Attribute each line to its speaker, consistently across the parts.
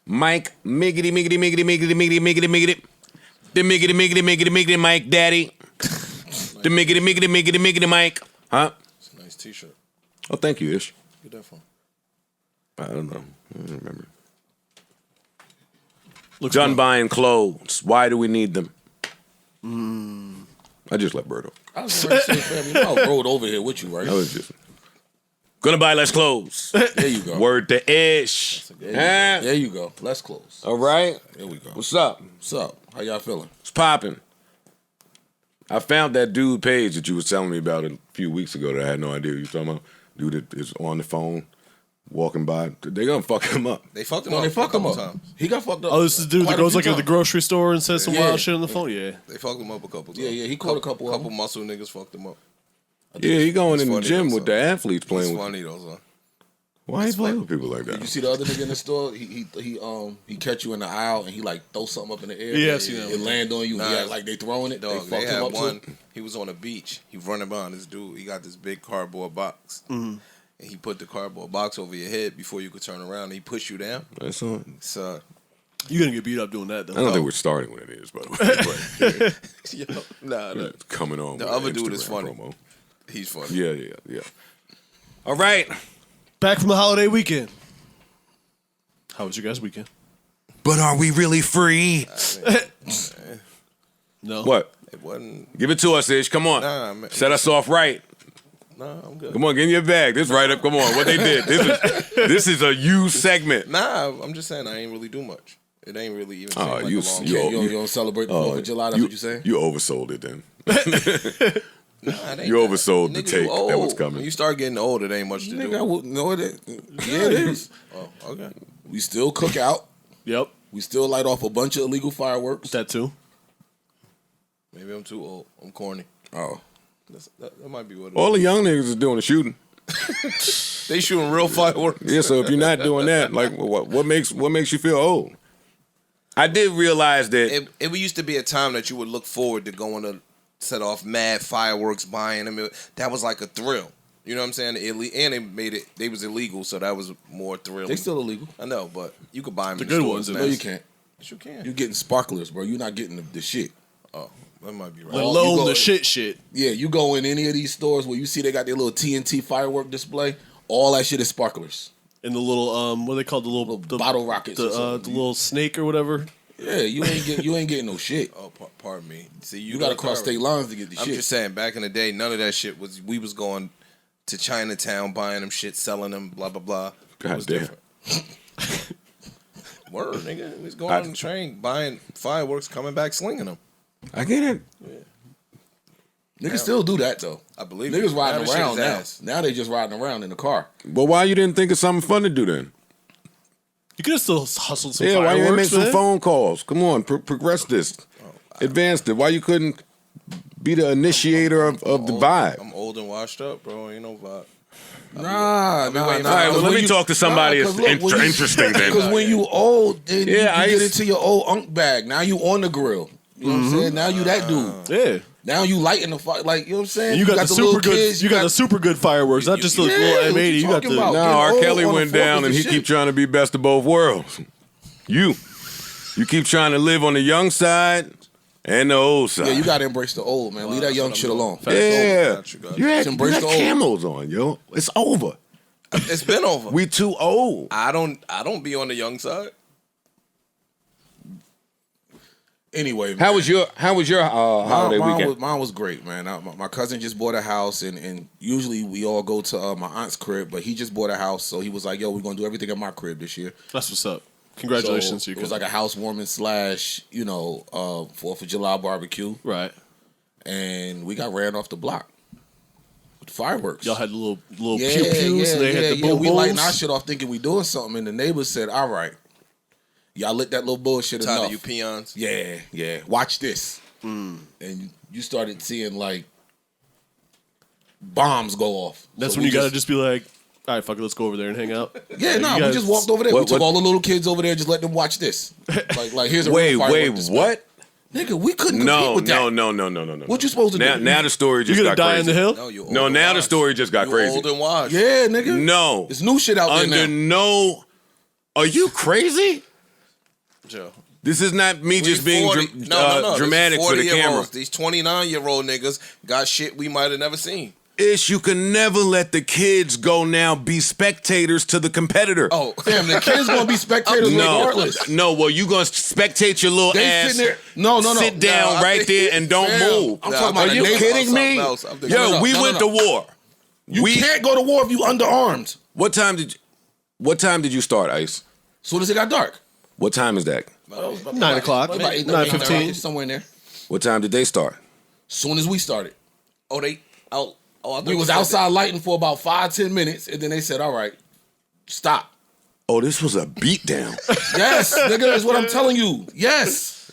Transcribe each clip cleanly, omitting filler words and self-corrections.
Speaker 1: Mike, miggity, miggity, miggity, miggity, miggity, miggity, miggity. The miggity, miggity, miggity, miggity, Mike, daddy. The miggity, miggity, miggity, miggity, Mike. Huh?
Speaker 2: It's a nice t-shirt.
Speaker 1: Oh, thank you, Ish.
Speaker 2: Where'd that from?
Speaker 1: I don't know. I don't remember.
Speaker 3: Looks
Speaker 1: Done
Speaker 3: fun.
Speaker 1: buying clothes. Why do we need them? I just let Berto.
Speaker 2: I was going to say, fam, you know I rode over here with you, right?
Speaker 1: I was just gonna buy less clothes.
Speaker 2: There you go.
Speaker 1: Word to Ish.
Speaker 2: There you go. Less clothes.
Speaker 1: All right.
Speaker 2: There we go.
Speaker 1: What's up?
Speaker 2: What's up? How y'all feeling?
Speaker 1: It's popping. I found that dude page that you was telling me about a few weeks ago that I had no idea what you were talking about. Dude that is on the phone, walking by. They gonna fuck him up.
Speaker 2: They fucked him
Speaker 1: No,
Speaker 2: up.
Speaker 1: they fucked
Speaker 2: a
Speaker 1: him
Speaker 2: couple
Speaker 1: up.
Speaker 2: times. He got fucked up.
Speaker 3: Oh, this is the dude that
Speaker 2: quite a
Speaker 3: goes
Speaker 2: few
Speaker 3: like to the
Speaker 2: times.
Speaker 3: grocery store and says some
Speaker 2: Yeah.
Speaker 3: wild shit on the phone. Yeah.
Speaker 2: They fucked him up a couple times.
Speaker 1: Yeah, he caught a couple of
Speaker 2: couple
Speaker 1: them.
Speaker 2: muscle niggas fucked him up.
Speaker 1: Yeah, he going
Speaker 2: It's
Speaker 1: in the
Speaker 2: funny
Speaker 1: gym
Speaker 2: though,
Speaker 1: with
Speaker 2: son.
Speaker 1: the athletes
Speaker 2: It's
Speaker 1: playing with.
Speaker 2: funny though, son.
Speaker 1: Why he playing with people like
Speaker 2: Did you
Speaker 1: that?
Speaker 2: see the other nigga in the store? He catch you in the aisle and he like throw something up in the air.
Speaker 3: Yeah, I've seen that
Speaker 2: It
Speaker 3: one.
Speaker 2: land on you.
Speaker 4: Nah,
Speaker 2: Yeah, like they throwing it.
Speaker 4: Dog,
Speaker 2: they
Speaker 4: they
Speaker 2: fucked him
Speaker 4: had
Speaker 2: up
Speaker 4: one.
Speaker 2: too.
Speaker 4: He was on the beach. He running behind this dude. He got this big cardboard box, and he put the cardboard box over your head before you could turn around. And he pushed you down.
Speaker 1: That's on.
Speaker 4: So,
Speaker 3: You're gonna get beat up doing that though.
Speaker 1: I don't think we're starting when it is, by the way. But,
Speaker 4: yo, nah,
Speaker 1: yeah, it's coming on.
Speaker 4: The
Speaker 1: with
Speaker 4: other
Speaker 1: an
Speaker 4: dude is
Speaker 1: Instagram
Speaker 4: funny.
Speaker 1: promo.
Speaker 4: he's funny.
Speaker 1: Yeah. All right.
Speaker 3: Back from the holiday weekend. How was your guys' weekend?
Speaker 1: But are we really free?
Speaker 3: No.
Speaker 1: What?
Speaker 4: It wasn't.
Speaker 1: Give it to us, Ish. Come on.
Speaker 4: Nah, man.
Speaker 1: Set us off right.
Speaker 4: Nah, I'm good.
Speaker 1: Come on, get in your bag. This right up. Come on. What they did. This is a you segment.
Speaker 4: Nah, I'm just saying I ain't really do much. It ain't really even.
Speaker 1: Oh,
Speaker 4: seem like
Speaker 1: you-
Speaker 4: a long
Speaker 1: you-
Speaker 4: day.
Speaker 2: You don't celebrate the 4th of July? That's what you saying?
Speaker 1: You oversold it then.
Speaker 4: Nah, it ain't
Speaker 1: You
Speaker 4: that.
Speaker 1: oversold the
Speaker 4: Nigga,
Speaker 1: take
Speaker 4: you old.
Speaker 1: that was coming.
Speaker 4: When you start getting old, it ain't much to
Speaker 2: Nigga, I
Speaker 4: do.
Speaker 2: wouldn't know it. Yeah, it is.
Speaker 4: Oh, okay.
Speaker 2: We still cook out.
Speaker 3: Yep.
Speaker 2: We still light off a bunch of illegal fireworks.
Speaker 3: That too.
Speaker 4: Maybe I'm too old. I'm corny.
Speaker 2: Oh.
Speaker 4: That might be what it
Speaker 1: All the young niggas is doing the shooting.
Speaker 4: is. They shooting real fireworks.
Speaker 1: Yeah, so if you're not doing that, like what makes you feel old? I did realize that
Speaker 4: It used to be a time that you would look forward to going to set off mad fireworks, buying them. That was like a thrill. You know what I'm saying? And they made it. They was illegal, so that was more thrilling.
Speaker 2: They still illegal.
Speaker 4: I know, but you could buy them.
Speaker 3: The
Speaker 4: in
Speaker 3: good
Speaker 4: stores
Speaker 3: ones,
Speaker 4: now.
Speaker 2: No, you can't.
Speaker 4: Yes, you can.
Speaker 2: You're getting sparklers, bro. You're not getting the shit.
Speaker 4: Oh, that might be right.
Speaker 3: Let
Speaker 2: you
Speaker 3: alone
Speaker 2: go-
Speaker 3: the shit.
Speaker 2: Yeah, you go in any of these stores where you see they got their little TNT firework display, all that shit is sparklers.
Speaker 3: And the little what are they called? The little
Speaker 2: bottle rockets or
Speaker 3: The
Speaker 2: something.
Speaker 3: little snake or whatever.
Speaker 2: Yeah, you ain't getting no shit.
Speaker 4: Oh, pardon me. See,
Speaker 2: You gotta cross state lines to get the
Speaker 4: I'm
Speaker 2: shit.
Speaker 4: just saying, back in the day, none of that shit was. We was going to Chinatown, buying them shit, selling them, blah blah blah. It was
Speaker 1: damn.
Speaker 4: different. Word, nigga. We was going on the train, buying fireworks, coming back, slinging them.
Speaker 1: I get it.
Speaker 2: Niggas still do that though.
Speaker 4: I believe
Speaker 2: Niggas
Speaker 4: it.
Speaker 2: riding
Speaker 4: Now the shit
Speaker 2: around
Speaker 4: is
Speaker 2: now.
Speaker 4: ass.
Speaker 2: Now they just riding around in the car.
Speaker 1: But why you didn't think of something fun to do then?
Speaker 3: You could have still hustled some
Speaker 1: Yeah, why you didn't make
Speaker 3: fireworks,
Speaker 1: some
Speaker 3: man.
Speaker 1: phone calls? Come on, progress this. Advance it. Why you couldn't be the initiator of the vibe?
Speaker 4: I'm old and washed up, bro. Ain't no vibe.
Speaker 2: Nah.
Speaker 4: waiting for-
Speaker 1: All right, well, let me talk to somebody that's interesting then.
Speaker 2: Because when you old, then
Speaker 1: Yeah,
Speaker 2: you get into your old unk bag. Now you on the grill. You know what I'm saying? Now you that dude.
Speaker 3: Yeah.
Speaker 2: Now you lighting the fire. Like, you know what I'm saying?
Speaker 3: And you got the super
Speaker 2: little
Speaker 3: good.
Speaker 2: kids,
Speaker 3: You got the super good fireworks, not just the
Speaker 2: Yeah,
Speaker 3: little
Speaker 2: what
Speaker 3: M80.
Speaker 2: you
Speaker 3: You got
Speaker 2: talking
Speaker 3: the.
Speaker 2: about?
Speaker 1: No,
Speaker 2: Getting
Speaker 1: R.
Speaker 2: old
Speaker 1: Kelly
Speaker 2: on the
Speaker 1: went
Speaker 2: 4th
Speaker 1: down
Speaker 2: is
Speaker 1: and
Speaker 2: the
Speaker 1: he
Speaker 2: shit.
Speaker 1: keep trying to be best of both worlds. You keep trying to live on the young side and the old side.
Speaker 2: Yeah, you got to embrace the old, man. Leave that young shit alone.
Speaker 1: Yeah.
Speaker 4: Got you, got
Speaker 1: You had
Speaker 2: Embrace the old.
Speaker 1: camos on, yo. It's over.
Speaker 4: It's been over.
Speaker 1: We too old.
Speaker 4: I don't be on the young side.
Speaker 2: Anyway, man.
Speaker 1: How was your holiday weekend?
Speaker 2: Mine was great, man. My cousin just bought a house, and usually we all go to my aunt's crib, but he just bought a house, so he was like, "Yo, we're gonna do everything at my crib this year."
Speaker 3: That's what's up. Congratulations
Speaker 2: So
Speaker 3: to you.
Speaker 2: it was like a housewarming / 4th of July barbecue,
Speaker 3: Right.
Speaker 2: and we got ran off the block with fireworks.
Speaker 3: Y'all had the little
Speaker 2: yeah,
Speaker 3: pew pews, and they had the boom
Speaker 2: We lighting
Speaker 3: booms.
Speaker 2: our shit off thinking we doing something, and the neighbors said, "All right, y'all lit that little bullshit
Speaker 4: Tired
Speaker 2: enough."
Speaker 4: of you peons.
Speaker 2: Yeah. Watch this. And you started seeing like bombs go off.
Speaker 3: That's
Speaker 2: So
Speaker 3: when
Speaker 2: we
Speaker 3: you got to just be like, all right, fuck it, let's go over there and hang out.
Speaker 2: Yeah, no,
Speaker 3: you
Speaker 2: we
Speaker 3: guys-
Speaker 2: just walked over there.
Speaker 1: What-
Speaker 2: we took
Speaker 1: what-
Speaker 2: all the little kids over there, just let them watch this. Like here's a
Speaker 1: Wait,
Speaker 2: real firework display.
Speaker 1: what?
Speaker 2: Nigga, we couldn't compete
Speaker 1: No.
Speaker 2: with that.
Speaker 1: No.
Speaker 2: What you supposed to do?
Speaker 1: Now the story just
Speaker 3: You gonna
Speaker 1: got
Speaker 3: die
Speaker 1: crazy.
Speaker 3: in the hill?
Speaker 4: No, you old
Speaker 1: No,
Speaker 4: and
Speaker 1: now the
Speaker 4: wise.
Speaker 1: story just got
Speaker 4: You
Speaker 1: crazy.
Speaker 4: old and wise.
Speaker 2: Yeah, nigga.
Speaker 1: No.
Speaker 2: It's new shit out there
Speaker 1: Under
Speaker 2: now.
Speaker 1: no. Are you crazy?
Speaker 4: Joe.
Speaker 1: This is not me just being
Speaker 4: 40
Speaker 1: dramatic for the camera.
Speaker 4: These 29-year-old niggas got shit we might have never seen.
Speaker 1: Ish, you can never let the kids go now be spectators to the competitor.
Speaker 4: Oh,
Speaker 2: Damn, the kids gonna be spectators regardless.
Speaker 1: No, well, you gonna spectate your little
Speaker 2: They
Speaker 1: ass.
Speaker 2: sitting there. No.
Speaker 1: Sit down
Speaker 4: No, I
Speaker 1: right
Speaker 4: think-
Speaker 1: there and don't
Speaker 2: Fam,
Speaker 1: move.
Speaker 2: I'm talking about
Speaker 1: Are you
Speaker 2: the
Speaker 1: kidding me?
Speaker 4: something else. I'm thinking-
Speaker 1: Yo,
Speaker 2: No,
Speaker 1: we
Speaker 2: no,
Speaker 1: went
Speaker 2: no.
Speaker 1: to war.
Speaker 2: You can't go to war if you underarmed.
Speaker 1: What time did you start, Ice?
Speaker 2: Soon as it got dark.
Speaker 1: What time is that?
Speaker 3: 9 o'clock,
Speaker 2: About 8,
Speaker 3: 9:15.
Speaker 2: somewhere in there.
Speaker 1: What time did they start?
Speaker 2: Soon as we started.
Speaker 4: Oh, they out. Oh, I thought
Speaker 2: We
Speaker 4: you
Speaker 2: was
Speaker 4: said
Speaker 2: outside lighting for about 5-10 minutes, and then they said, all right, stop.
Speaker 1: Oh, this was a beatdown.
Speaker 2: Yes, nigga, that's what I'm telling you. Yes.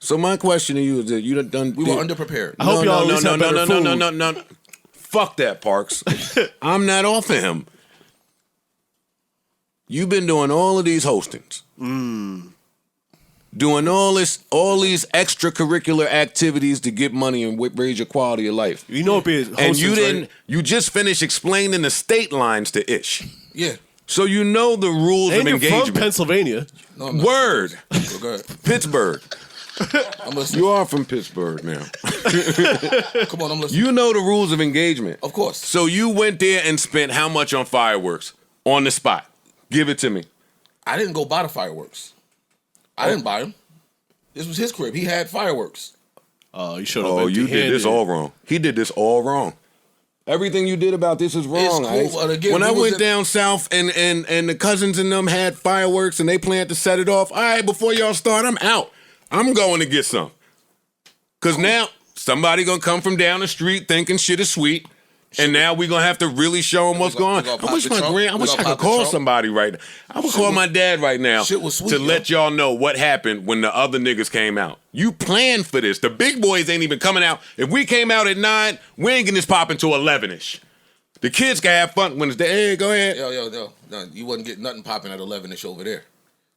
Speaker 1: So my question to you is that you done.
Speaker 2: We were underprepared.
Speaker 3: I hope y'all at least have better food.
Speaker 1: No. Fuck that, Parks. I'm not off of him. You've been doing all of these hostings. Doing all these extracurricular activities to get money and raise your quality of life.
Speaker 3: You know what being
Speaker 1: And you
Speaker 3: hostess,
Speaker 1: didn't.
Speaker 3: right?
Speaker 1: You just finished explaining the state lines to Ish,
Speaker 2: Yeah.
Speaker 1: so you know the rules
Speaker 3: And
Speaker 1: of
Speaker 3: you're from
Speaker 1: engagement.
Speaker 3: Pennsylvania.
Speaker 2: No, I'm not.
Speaker 1: Word,
Speaker 2: Go ahead.
Speaker 1: Pittsburgh.
Speaker 2: I'm listening.
Speaker 1: You are from Pittsburgh now.
Speaker 2: Come on, I'm listening.
Speaker 1: You know the rules of engagement.
Speaker 2: Of course.
Speaker 1: So you went there and spent how much on fireworks on the spot? Give it to me.
Speaker 2: I didn't go buy the fireworks. I didn't buy them. This was his crib. He had fireworks.
Speaker 3: Oh, you showed up.
Speaker 1: Oh, you did
Speaker 3: empty-handed.
Speaker 1: this all wrong. He did this all wrong. Everything you did about this is wrong.
Speaker 2: cool,
Speaker 1: Ice.
Speaker 2: but again,
Speaker 1: when
Speaker 2: we
Speaker 1: I
Speaker 2: was
Speaker 1: went
Speaker 2: in-
Speaker 1: down south and the cousins and them had fireworks and they planned to set it off. All right, before y'all start, I'm out. I'm going to get some. Cause now somebody gonna come from down the street thinking shit is sweet. And now we gonna have to really show them what's going
Speaker 4: we
Speaker 1: on.
Speaker 4: gonna
Speaker 1: I wish
Speaker 4: pop the trunk?
Speaker 1: I
Speaker 4: We
Speaker 1: wish
Speaker 4: gonna
Speaker 1: I could
Speaker 4: pop the
Speaker 1: call
Speaker 4: trunk?
Speaker 1: somebody right now. I would call my dad right now
Speaker 2: Shit was sweet,
Speaker 1: to
Speaker 2: yo.
Speaker 1: let y'all know what happened when the other niggas came out. You planned for this. The big boys ain't even coming out. If we came out at 9, we ain't getting this popping till 11ish. The kids can have fun when it's there. Hey, go ahead.
Speaker 2: Yo. No, you wasn't getting nothing popping at 11ish over there.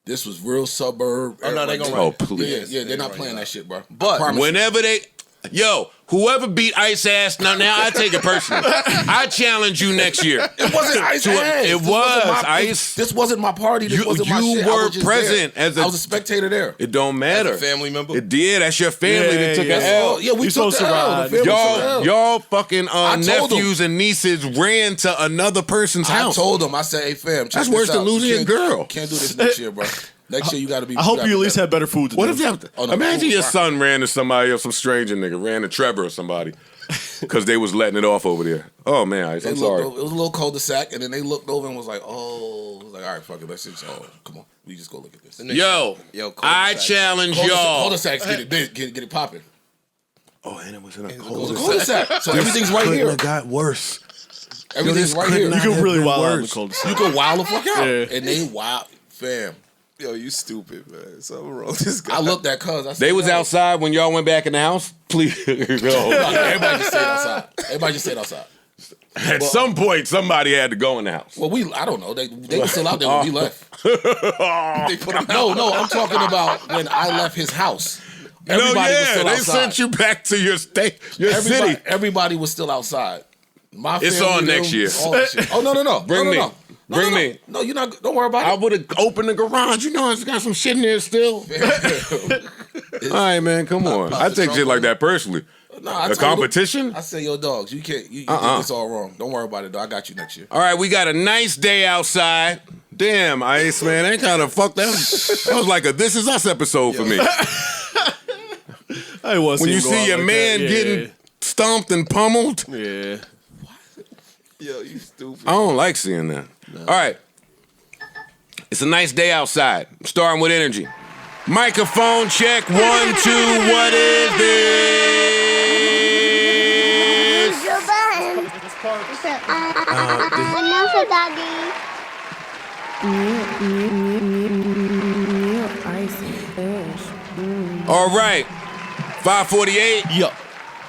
Speaker 2: This was real suburb.
Speaker 4: Oh, no, they gonna
Speaker 1: Oh,
Speaker 4: run it.
Speaker 1: please.
Speaker 2: Yeah, they're not playing that shit, bro.
Speaker 4: But
Speaker 2: I promise
Speaker 1: Whenever they, whoever beat Ice ass, now I take it personally. I challenge you next year.
Speaker 2: It wasn't Ice
Speaker 1: To a-
Speaker 2: ass.
Speaker 1: it
Speaker 2: This wasn't
Speaker 1: was,
Speaker 2: my-
Speaker 1: Ice.
Speaker 2: This wasn't my party. This
Speaker 1: You-
Speaker 2: wasn't my
Speaker 1: you
Speaker 2: shit. I
Speaker 1: were
Speaker 2: was just
Speaker 1: present
Speaker 2: there.
Speaker 1: as a-
Speaker 2: I was a spectator there.
Speaker 1: It don't matter.
Speaker 4: As a family member?
Speaker 1: It did. That's your family that took an L.
Speaker 2: Yeah, we
Speaker 3: You
Speaker 2: took
Speaker 3: supposed
Speaker 2: the
Speaker 3: to
Speaker 2: L.
Speaker 3: ride.
Speaker 2: The family took the L.
Speaker 1: Y'all fucking
Speaker 2: told
Speaker 1: nephews and nieces ran to another person's
Speaker 2: I
Speaker 1: house.
Speaker 2: told them. I said, "Hey, fam, check
Speaker 1: That's
Speaker 2: this
Speaker 1: worse than
Speaker 2: out.
Speaker 1: losing
Speaker 2: You
Speaker 1: your
Speaker 2: can't-
Speaker 1: girl.
Speaker 2: Can't do this next year, bro. Next year you got to be.
Speaker 3: I hope
Speaker 2: gotta
Speaker 3: you at
Speaker 2: be
Speaker 3: least
Speaker 2: better.
Speaker 3: have better food.
Speaker 1: What if that?
Speaker 2: Oh, no,
Speaker 1: Imagine
Speaker 2: food,
Speaker 1: your
Speaker 2: right.
Speaker 1: son ran to somebody else, some stranger nigga, ran to Trevor or somebody, because they was letting it off over there. Oh man, Ice,
Speaker 2: They
Speaker 1: I'm
Speaker 2: looked
Speaker 1: sorry.
Speaker 2: over, it was a little cul-de-sac, and then they looked over and was like, "Oh," I was like, "All right, fuck it, let's just come on, we just go look at this."
Speaker 1: Yo,
Speaker 4: Yo,
Speaker 1: I
Speaker 4: cul-de-sac.
Speaker 1: challenge y'all.
Speaker 2: Cul-de-sacs get it popping.
Speaker 1: Oh, and it was in a
Speaker 2: It was a
Speaker 1: cul-de-sac.
Speaker 2: cul-de-sac, so everything's right here.
Speaker 1: It got worse.
Speaker 2: Everything's
Speaker 1: this
Speaker 2: right
Speaker 1: could
Speaker 2: here.
Speaker 1: not
Speaker 3: You can
Speaker 1: have
Speaker 3: really
Speaker 1: been
Speaker 3: wild out in the
Speaker 1: worse.
Speaker 3: cul-de-sac.
Speaker 2: You could wild the fuck out,
Speaker 3: Yeah.
Speaker 2: and they wild, fam.
Speaker 4: Yo, you stupid, man. Something wrong with this guy.
Speaker 2: I looked at cuz. I said,
Speaker 1: They was
Speaker 2: "Yo."
Speaker 1: outside when y'all went back in the house. Please,
Speaker 2: No,
Speaker 1: go.
Speaker 2: everybody just stayed outside. Everybody just stayed outside.
Speaker 1: At some point, somebody had to go in the house.
Speaker 2: Well, I don't know. They were still out there when we left.
Speaker 4: They put him out.
Speaker 2: No, I'm talking about when I left his house.
Speaker 1: No,
Speaker 2: Everybody was
Speaker 1: yeah,
Speaker 2: still
Speaker 1: they
Speaker 2: outside.
Speaker 1: sent you back to your state, your city.
Speaker 2: Everybody was still outside. My
Speaker 1: It's
Speaker 2: family,
Speaker 1: on next
Speaker 2: them,
Speaker 1: year.
Speaker 2: all that shit. Oh no!
Speaker 1: Bring
Speaker 2: no,
Speaker 1: me.
Speaker 2: no. No,
Speaker 1: Bring
Speaker 2: no, no.
Speaker 1: me.
Speaker 2: No, you're not. Don't worry about
Speaker 1: I
Speaker 2: it.
Speaker 1: would have opened the garage. You know, it's got some shit in there still. All right, man, come on. I take shit like that personally.
Speaker 2: No, I
Speaker 1: The
Speaker 2: told
Speaker 1: competition?
Speaker 2: Them, I say, yo, dogs, you can't. You did this all wrong. Don't worry about it, though. I got you next year.
Speaker 1: All right, we got a nice day outside. Damn, Ice, man, that kind of fucked. That was like a This Is Us episode for me.
Speaker 3: I want to
Speaker 1: When you see your man getting stomped and pummeled,
Speaker 3: Yeah.
Speaker 4: Yo, you stupid.
Speaker 1: I don't like seeing that. All right. It's a nice day outside. Starting with energy. Microphone check. 1, 2. What is this?
Speaker 5: Joe Budden. Another daddy.
Speaker 6: New icy fish.
Speaker 1: All right. 548.
Speaker 3: Yup.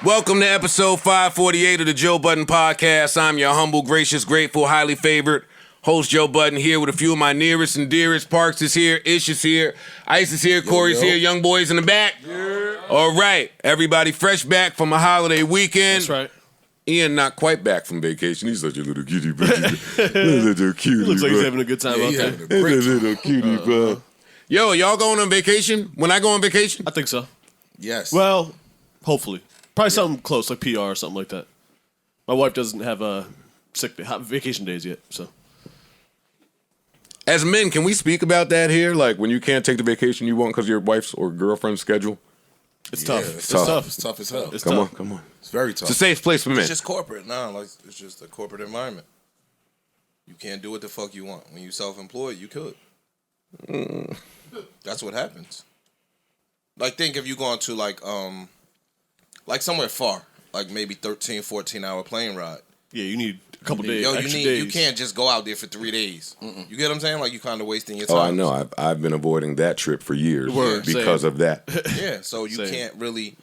Speaker 1: Welcome to episode 548 of the Joe Budden Podcast. I'm your humble, gracious, grateful, highly favored, Host Joe Budden here with a few of my nearest and dearest. Parks is here, Ish is here, Ice is here, Corey's here, young boys in the back. Yeah. All right, everybody fresh back from a holiday weekend.
Speaker 3: That's right.
Speaker 1: Ian not quite back from vacation. He's such a little cutie, bro. Little cutie,
Speaker 3: Looks like
Speaker 1: bro.
Speaker 3: he's having a good time out there.
Speaker 1: He's a little cutie, bro. Yo, y'all going on vacation? When I go on vacation?
Speaker 3: I think so.
Speaker 2: Yes.
Speaker 3: Well, hopefully. Probably something close, like PR or something like that. My wife doesn't have vacation days yet, so.
Speaker 1: As men, can we speak about that here? Like when you can't take the vacation you want because of your wife's or girlfriend's schedule?
Speaker 3: It's tough.
Speaker 2: It's
Speaker 3: tough.
Speaker 2: It's tough as hell.
Speaker 3: It's
Speaker 1: Come
Speaker 3: tough.
Speaker 1: on.
Speaker 2: It's very tough.
Speaker 1: It's a safe place for men.
Speaker 4: It's just corporate. It's just a corporate environment. You can't do what the fuck you want. When you self-employed, you could. That's what happens. Like, think if you going to like somewhere far, like maybe 13, 14-hour plane ride.
Speaker 3: Yeah, you need a couple days.
Speaker 4: Yo,
Speaker 3: Extra days.
Speaker 4: you can't just go out there for 3 days. You get what I'm saying? Like, you kind of wasting your
Speaker 1: Oh,
Speaker 4: time.
Speaker 1: I know. I've been avoiding that trip for years
Speaker 3: Word,
Speaker 1: because
Speaker 3: same.
Speaker 1: of that.
Speaker 4: Yeah, so you
Speaker 3: Same.
Speaker 4: can't really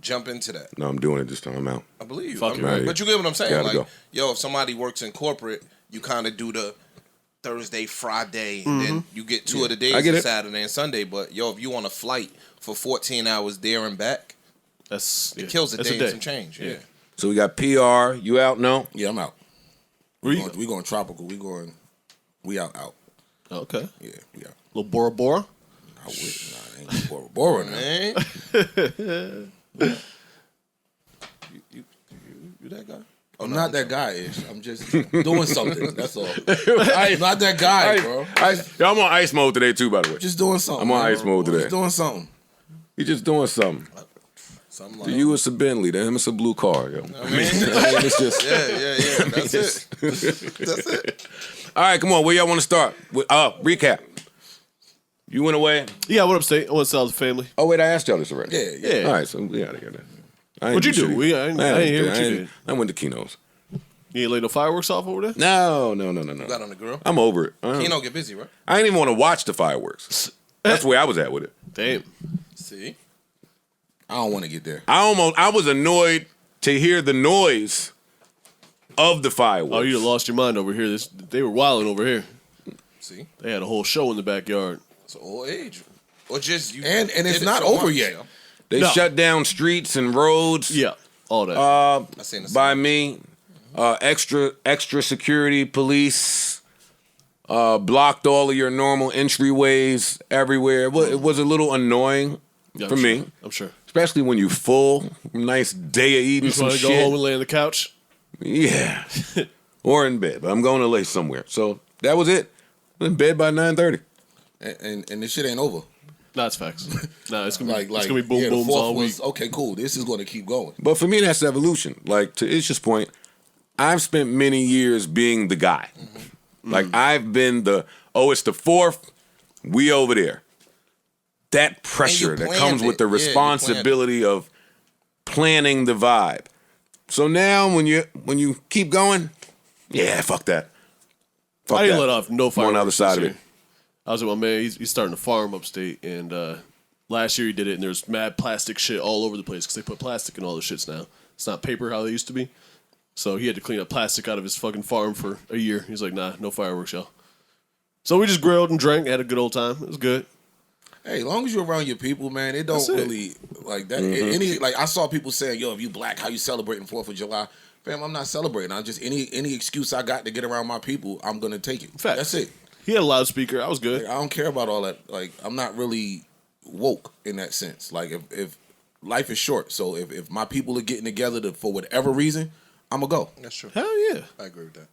Speaker 4: jump into that.
Speaker 1: No, I'm doing it this time. I'm out.
Speaker 4: I believe you.
Speaker 3: Fuck it,
Speaker 1: right.
Speaker 4: But you get what I'm saying?
Speaker 1: Gotta
Speaker 4: Like,
Speaker 1: go.
Speaker 4: yo, if somebody works in corporate, you kind of do the Thursday, Friday, and then you get two of the days,
Speaker 1: I get it.
Speaker 4: Saturday and Sunday. But yo, if you on a flight for 14 hours there and back,
Speaker 3: It
Speaker 4: kills a
Speaker 3: That's
Speaker 4: day and some change. Yeah.
Speaker 1: So we got PR. You out? No?
Speaker 2: Yeah, I'm out.
Speaker 3: We
Speaker 2: We going tropical. We out.
Speaker 3: okay.
Speaker 2: Yeah, we out.
Speaker 3: Little Bora Bora.
Speaker 2: I wish. Nah, ain't Bora Bora now.
Speaker 4: Man, you that guy?
Speaker 2: I'm not that guy, Ish. I'm just doing something. That's all. I'm not that guy, bro.
Speaker 1: Yo, I'm on ice mode today too, by the way.
Speaker 2: Just doing something.
Speaker 1: I'm on
Speaker 2: man.
Speaker 1: ice mode today.
Speaker 2: Just doing something.
Speaker 1: You just doing something.
Speaker 4: Something
Speaker 1: To
Speaker 4: like
Speaker 1: you, it's a Bentley. To him, it's a blue car. Yo.
Speaker 4: I mean,
Speaker 1: It's just.
Speaker 4: yeah. That's it. That's it.
Speaker 1: All right, come on. Where y'all want to start? Recap. You went away.
Speaker 3: Yeah, I went upstate. I went to see the family.
Speaker 1: Oh wait, I asked y'all this already.
Speaker 2: Yeah.
Speaker 3: Yeah.
Speaker 1: All right, so we gotta get that. I ain't
Speaker 3: What'd you do?
Speaker 1: shitty.
Speaker 3: I didn't hear what you did.
Speaker 1: I went to Keno's.
Speaker 3: You ain't laid no fireworks off over there?
Speaker 1: No.
Speaker 4: Got on the grill.
Speaker 1: I'm over it.
Speaker 4: Keno get busy, right?
Speaker 1: I didn't even want to watch the fireworks. That's where I was at with it.
Speaker 3: Damn.
Speaker 4: See,
Speaker 2: I don't want to get there.
Speaker 1: I was annoyed to hear the noise of the fireworks.
Speaker 3: Oh, you lost your mind over here. They were wilding over here.
Speaker 4: see,
Speaker 3: They had a whole show in the backyard.
Speaker 4: it's old age, or just you.
Speaker 2: And it's
Speaker 4: did it
Speaker 2: not
Speaker 4: so
Speaker 2: over
Speaker 4: much,
Speaker 2: yet.
Speaker 4: yo.
Speaker 1: They
Speaker 3: No.
Speaker 1: shut down streets and roads.
Speaker 3: Yeah, all that.
Speaker 4: I seen the
Speaker 1: By
Speaker 4: same.
Speaker 1: me. Extra security police blocked all of your normal entryways everywhere. It was a little annoying
Speaker 3: Yeah,
Speaker 1: for
Speaker 3: I'm
Speaker 1: me,
Speaker 3: sure. I'm sure.
Speaker 1: especially when you full. Nice day of eating
Speaker 3: Just
Speaker 1: some
Speaker 3: want to
Speaker 1: shit.
Speaker 3: go home and lay on the couch?
Speaker 1: Yeah, or in bed. But I'm going to lay somewhere. So that was it. I'm in bed by 9:30.
Speaker 2: And this shit ain't over.
Speaker 3: Nah, it's facts. Nah, it's gonna be,
Speaker 2: Like
Speaker 3: it's gonna be boom
Speaker 2: the
Speaker 3: booms
Speaker 2: fourth
Speaker 3: all week.
Speaker 2: was, okay, cool. This is going to keep going.
Speaker 1: But for me, that's evolution. Like to Ish's point, I've spent many years being the guy. Like I've been it's the 4th, we over there. That pressure that
Speaker 4: planned
Speaker 1: comes with
Speaker 4: it.
Speaker 1: the
Speaker 4: Yeah, you planned it.
Speaker 1: responsibility of planning the vibe. So now when you keep going, yeah, fuck that. Fuck
Speaker 3: I didn't
Speaker 1: that.
Speaker 3: let off no
Speaker 1: I'm
Speaker 3: fireworks.
Speaker 1: on the other side of
Speaker 3: this
Speaker 1: it.
Speaker 3: year. I was with my man. He's starting a farm upstate, and last year he did it, and there's mad plastic shit all over the place because they put plastic in all the shits now. It's not paper how they used to be. So he had to clean up plastic out of his fucking farm for a year. He's like, nah, no fireworks, y'all. So we just grilled and drank, had a good old time. It was good.
Speaker 2: Hey, as long as you're around your people, man, it don't
Speaker 3: That's it.
Speaker 2: really like that. Any like I saw people saying, "Yo, if you black, how you celebrating 4th of July?" Fam, I'm not celebrating. I just any excuse I got to get around my people, I'm gonna take it.
Speaker 3: Facts.
Speaker 2: That's it.
Speaker 3: He had a loudspeaker. I was good.
Speaker 2: Like, I don't care about all that. Like I'm not really woke in that sense. Like if life is short, so if my people are getting together for whatever reason, I'm gonna go.
Speaker 4: That's true.
Speaker 3: Hell yeah.
Speaker 4: I agree with that.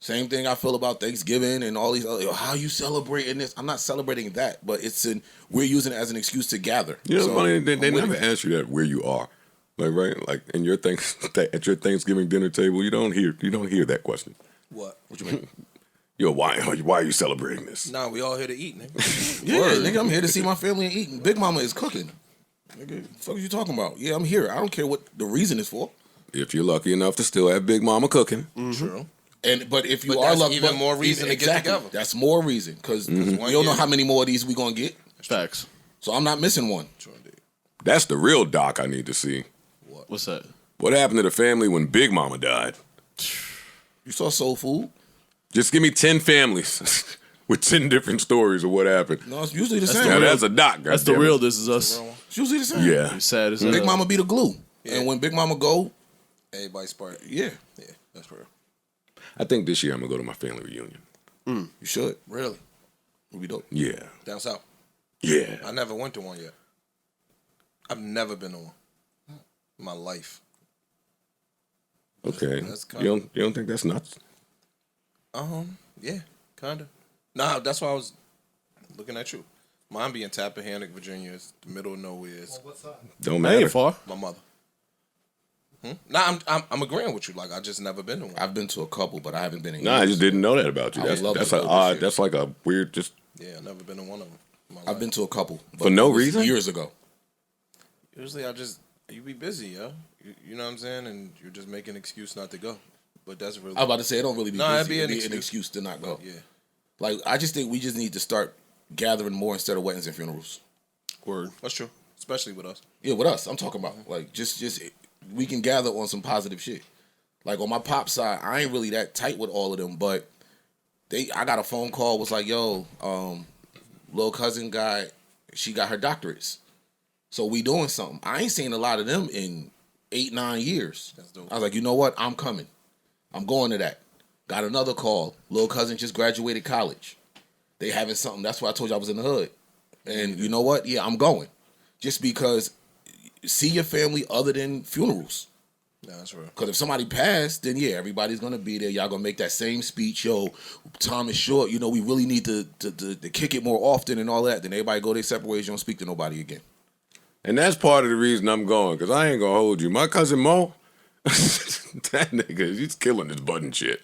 Speaker 2: Same thing I feel about Thanksgiving and all these other, yo, how you celebrating this? I'm not celebrating that, but we're using it as an excuse to gather.
Speaker 1: You know,
Speaker 2: So,
Speaker 1: funny, they
Speaker 2: I'm with
Speaker 1: never
Speaker 2: it.
Speaker 1: ask you that where you are. Like right, like in your at your Thanksgiving dinner table, you don't hear that question.
Speaker 4: What?
Speaker 2: What you mean?
Speaker 1: Yo, why are you celebrating this?
Speaker 4: Nah, we all here to eat, nigga.
Speaker 2: Yeah, nigga, I'm here to see my family and eating. Big Mama is cooking. Nigga, the fuck are you talking about? Yeah, I'm here. I don't care what the reason is for.
Speaker 1: If you're lucky enough to still have Big Mama cooking.
Speaker 4: True.
Speaker 2: But if you
Speaker 4: But
Speaker 2: are
Speaker 4: that's
Speaker 2: lucky,
Speaker 4: even more reason to get together.
Speaker 2: That's more reason because we
Speaker 4: one
Speaker 2: don't know
Speaker 4: year.
Speaker 2: how many more of these we gonna get.
Speaker 3: Facts.
Speaker 2: So I'm not missing one.
Speaker 4: True indeed.
Speaker 1: That's the real doc I need to see.
Speaker 3: What's that?
Speaker 1: What happened to the family when Big Mama died?
Speaker 2: You saw Soul Food.
Speaker 1: Just give me 10 families with 10 different stories of what happened.
Speaker 2: No, it's usually the
Speaker 3: That's
Speaker 2: same.
Speaker 1: Now
Speaker 3: the
Speaker 1: that's a doc.
Speaker 3: That's the
Speaker 1: goddammit.
Speaker 3: real This Is Us.
Speaker 2: It's usually the same.
Speaker 1: Yeah.
Speaker 3: It's sad as
Speaker 2: Big
Speaker 3: hell.
Speaker 2: Mama be the glue. And when Big Mama go,
Speaker 4: Everybody's part.
Speaker 2: yeah,
Speaker 4: Yeah, that's real.
Speaker 1: I think this year I'm gonna go to my family reunion.
Speaker 2: you should.
Speaker 4: Really?
Speaker 2: It'll be dope.
Speaker 1: Yeah.
Speaker 4: Down south.
Speaker 1: Yeah.
Speaker 4: I never went to one yet. I've never been to one in my life.
Speaker 1: Okay.
Speaker 4: That's
Speaker 1: You don't think that's nuts?
Speaker 4: Yeah, kinda. Nah, that's why I was looking at you. Mine be in Tappahannock, Virginia. It's the middle of nowhere. It's
Speaker 1: Don't
Speaker 3: That
Speaker 1: matter.
Speaker 3: ain't far.
Speaker 4: my mother. Nah, I'm agreeing with you. Like I just never been to one.
Speaker 2: I've been to a couple, but I haven't been in
Speaker 1: Nah, I
Speaker 2: years.
Speaker 1: just didn't know that about you.
Speaker 2: I would
Speaker 1: That's
Speaker 2: love
Speaker 1: that's
Speaker 2: to
Speaker 1: a
Speaker 2: go this
Speaker 1: odd.
Speaker 2: year.
Speaker 1: That's like a weird. Just
Speaker 4: Yeah, I've never been to one of them. in my
Speaker 2: I've
Speaker 4: life.
Speaker 2: been to a couple.
Speaker 1: For no
Speaker 2: it was
Speaker 1: reason?
Speaker 2: Years ago.
Speaker 4: Usually you be busy, yo. You know what I'm saying, and you're just making an excuse not to go. But that's really
Speaker 2: I was about to say it don't really be
Speaker 4: Nah, it'd
Speaker 2: busy.
Speaker 4: be an
Speaker 2: It'd be an
Speaker 4: excuse.
Speaker 2: excuse to not go.
Speaker 4: yeah.
Speaker 2: Like I just think we just need to start gathering more instead of weddings and funerals.
Speaker 3: Word.
Speaker 4: That's true, especially with us.
Speaker 2: Yeah, with us, I'm talking about like just we can gather on some positive shit. Like on my pop side, I ain't really that tight with all of them, but I got a phone call was like, yo, little cousin guy, she got her doctorates, so we doing something. I ain't seen a lot of them in 8-9 years.
Speaker 4: That's dope.
Speaker 2: I was like, you know what? I'm coming. I'm going to that. Got another call. Little cousin just graduated college. They having something. That's why I told you I was in the hood. And you know what? Yeah, I'm going. Just because see your family other than funerals.
Speaker 4: Yeah, that's real.
Speaker 2: Because if somebody passed, then yeah, everybody's going to be there. Y'all going to make that same speech. Yo, time is short. You know, we really need to kick it more often and all that. Then everybody go their separate ways. You don't speak to nobody again.
Speaker 1: and that's part of the reason I'm going because I ain't gonna hold you. My cousin Mo, that nigga, he's killing this Budden shit.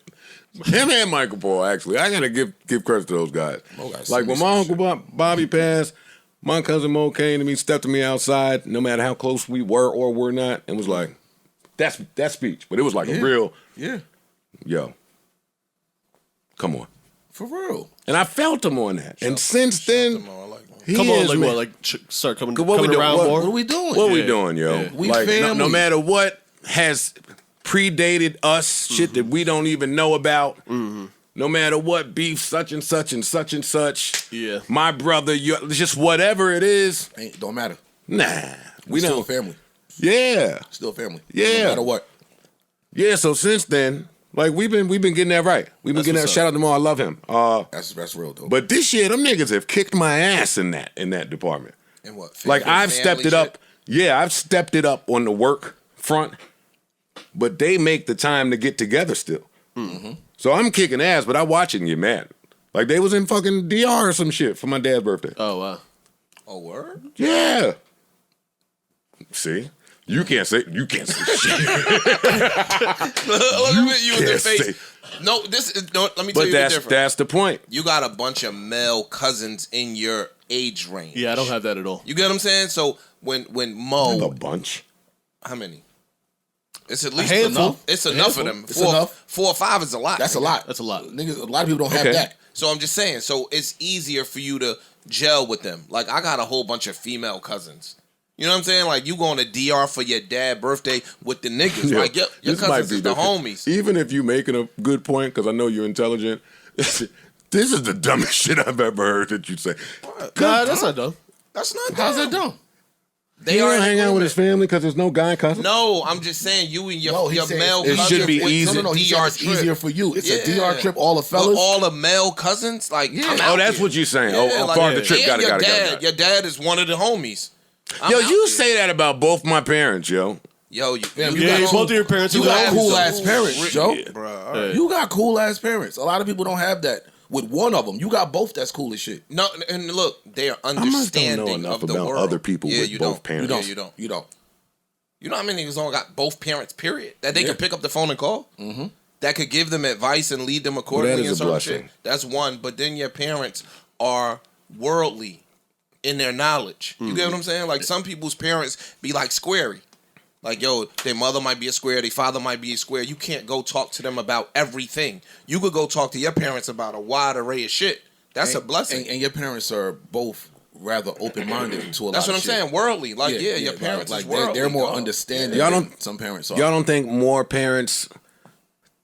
Speaker 1: Him and Michael Paul, actually. I gotta give credit to those guys.
Speaker 2: Mo got
Speaker 1: Like when
Speaker 2: serious
Speaker 1: my
Speaker 2: shit.
Speaker 1: uncle Bobby passed, my cousin Mo came to me, stepped to me outside, no matter how close we were or were not, and was like, "That's that speech." But it was like a real,
Speaker 2: Yeah,
Speaker 1: yo, come on.
Speaker 2: for real.
Speaker 1: And I felt him on that. And since then,
Speaker 4: Come on, I like that.
Speaker 1: he
Speaker 3: Come on,
Speaker 1: is,
Speaker 3: like
Speaker 1: man.
Speaker 3: what? Like start coming,
Speaker 1: What we
Speaker 3: coming
Speaker 1: do-
Speaker 3: around
Speaker 1: what-
Speaker 3: more.
Speaker 2: What are we doing?
Speaker 1: What we
Speaker 3: Yeah.
Speaker 1: doing, yo?
Speaker 3: Yeah.
Speaker 2: We
Speaker 1: Like no
Speaker 2: family.
Speaker 1: matter what has predated us, shit that we don't even know about. No matter what beef, such and such and such and such.
Speaker 3: Yeah.
Speaker 1: My brother, just whatever it is.
Speaker 2: Don't matter.
Speaker 1: Nah, we
Speaker 2: We still
Speaker 1: don't.
Speaker 2: family.
Speaker 1: Yeah,
Speaker 2: Still family.
Speaker 1: Yeah.
Speaker 2: No matter what.
Speaker 1: yeah. So since then, like we've been getting that right. We've been
Speaker 3: That's
Speaker 1: getting that.
Speaker 3: what's
Speaker 1: Shout out to Mo, I love him.
Speaker 2: That's real though.
Speaker 1: But this year, them niggas have kicked my ass in that department.
Speaker 4: And what?
Speaker 1: Like I've
Speaker 4: family
Speaker 1: stepped it
Speaker 4: shit?
Speaker 1: up. Yeah, I've stepped it up on the work front, but they make the time to get together still. So I'm kicking ass, but I watching you mad. Like they was in fucking DR or some shit for my dad's birthday.
Speaker 3: Oh wow.
Speaker 4: Oh, word?
Speaker 1: Yeah. See, you can't say shit.
Speaker 4: Look at you in the
Speaker 1: can't
Speaker 4: face.
Speaker 1: say-
Speaker 4: No, this is. No, let me tell
Speaker 1: But
Speaker 4: you the
Speaker 1: that's
Speaker 4: difference.
Speaker 1: that's the point.
Speaker 4: You got a bunch of male cousins in your age range.
Speaker 3: Yeah, I don't have that at all.
Speaker 4: You get what I'm saying? So when
Speaker 1: I have a
Speaker 4: Mo,
Speaker 1: bunch.
Speaker 4: how many? It's at least
Speaker 3: handful.
Speaker 4: enough. It's enough of them.
Speaker 2: It's enough.
Speaker 4: 4 or 5 is a lot.
Speaker 2: That's a
Speaker 4: nigga.
Speaker 2: lot.
Speaker 3: That's a lot.
Speaker 2: Niggas, a lot of people don't have
Speaker 1: Okay.
Speaker 2: that.
Speaker 4: So I'm just saying. So it's easier for you to gel with them. Like I got a whole bunch of female cousins. You know what I'm saying? Like you going to DR for your dad's birthday with the niggas.
Speaker 1: Yeah,
Speaker 4: Like your
Speaker 1: this might
Speaker 4: cousins
Speaker 1: be
Speaker 4: is the
Speaker 1: different.
Speaker 4: homies.
Speaker 1: Even if you making a good point, because I know you're intelligent. This is the dumbest shit I've ever heard that you say.
Speaker 3: Nah, that's not dumb.
Speaker 4: That's not
Speaker 2: How's
Speaker 4: dumb.
Speaker 2: that dumb?
Speaker 4: They
Speaker 1: He
Speaker 4: are
Speaker 1: don't
Speaker 4: in
Speaker 1: hang out with
Speaker 4: agreement.
Speaker 1: his family because there's no guy cousin.
Speaker 4: No, I'm just saying you and your
Speaker 2: No, he
Speaker 4: your
Speaker 2: said
Speaker 4: male
Speaker 1: it
Speaker 4: cousins
Speaker 1: should be
Speaker 4: went to
Speaker 1: easy.
Speaker 2: No, he said
Speaker 4: DR
Speaker 2: it's
Speaker 4: trip.
Speaker 2: easier for you. It's a
Speaker 4: Yeah.
Speaker 2: DR trip, all the
Speaker 4: But
Speaker 2: fellas.
Speaker 4: all the male cousins, like I'm
Speaker 1: Oh,
Speaker 4: out
Speaker 1: that's
Speaker 4: here.
Speaker 1: what you're saying.
Speaker 4: Yeah,
Speaker 1: oh,
Speaker 4: like,
Speaker 1: part of the trip.
Speaker 4: and
Speaker 1: Got
Speaker 4: your
Speaker 1: it.
Speaker 4: dad. Your dad is one of the homies. I'm
Speaker 1: Yo,
Speaker 4: out
Speaker 1: you
Speaker 4: here.
Speaker 1: say that about both my parents, yo.
Speaker 4: Yo, you
Speaker 2: Yeah,
Speaker 3: Yeah,
Speaker 2: got
Speaker 3: both of your parents
Speaker 2: you
Speaker 3: are
Speaker 2: got
Speaker 3: cool.
Speaker 2: cool ass parents, Joe.
Speaker 4: bro.
Speaker 2: You got cool ass parents. A lot of people don't have that. With one of them, you got both. That's cool as shit.
Speaker 4: No, and look, they are
Speaker 1: must don't know
Speaker 4: understanding
Speaker 1: enough
Speaker 4: of the
Speaker 1: about
Speaker 4: world.
Speaker 1: other people
Speaker 4: yeah,
Speaker 1: with
Speaker 4: you
Speaker 1: both
Speaker 4: don't.
Speaker 1: parents.
Speaker 4: Yeah, you don't.
Speaker 2: You don't.
Speaker 4: You know how many niggas don't got both parents? Period. That they
Speaker 2: Yeah.
Speaker 4: can pick up the phone and call. Mm-hmm. That could give them advice and lead them accordingly.
Speaker 1: is
Speaker 4: and
Speaker 1: a
Speaker 4: certain
Speaker 1: blessing.
Speaker 4: shit. That's one. But then your parents are worldly in their knowledge. You get what I'm saying? Like some people's parents be like squarey. Like, yo, their mother might be a square, their father might be a square. You can't go talk to them about everything. You could go talk to your parents about a wide array of shit. That's a blessing.
Speaker 2: And your parents are both rather open minded to a lot.
Speaker 4: That's what I'm
Speaker 2: of shit.
Speaker 4: saying. Worldly. Like, yeah, your parents
Speaker 2: like
Speaker 4: is worldly.
Speaker 2: they're more
Speaker 4: dog.
Speaker 2: understanding.
Speaker 1: Y'all
Speaker 2: than
Speaker 1: don't-
Speaker 2: some parents are.
Speaker 1: Y'all don't think more parents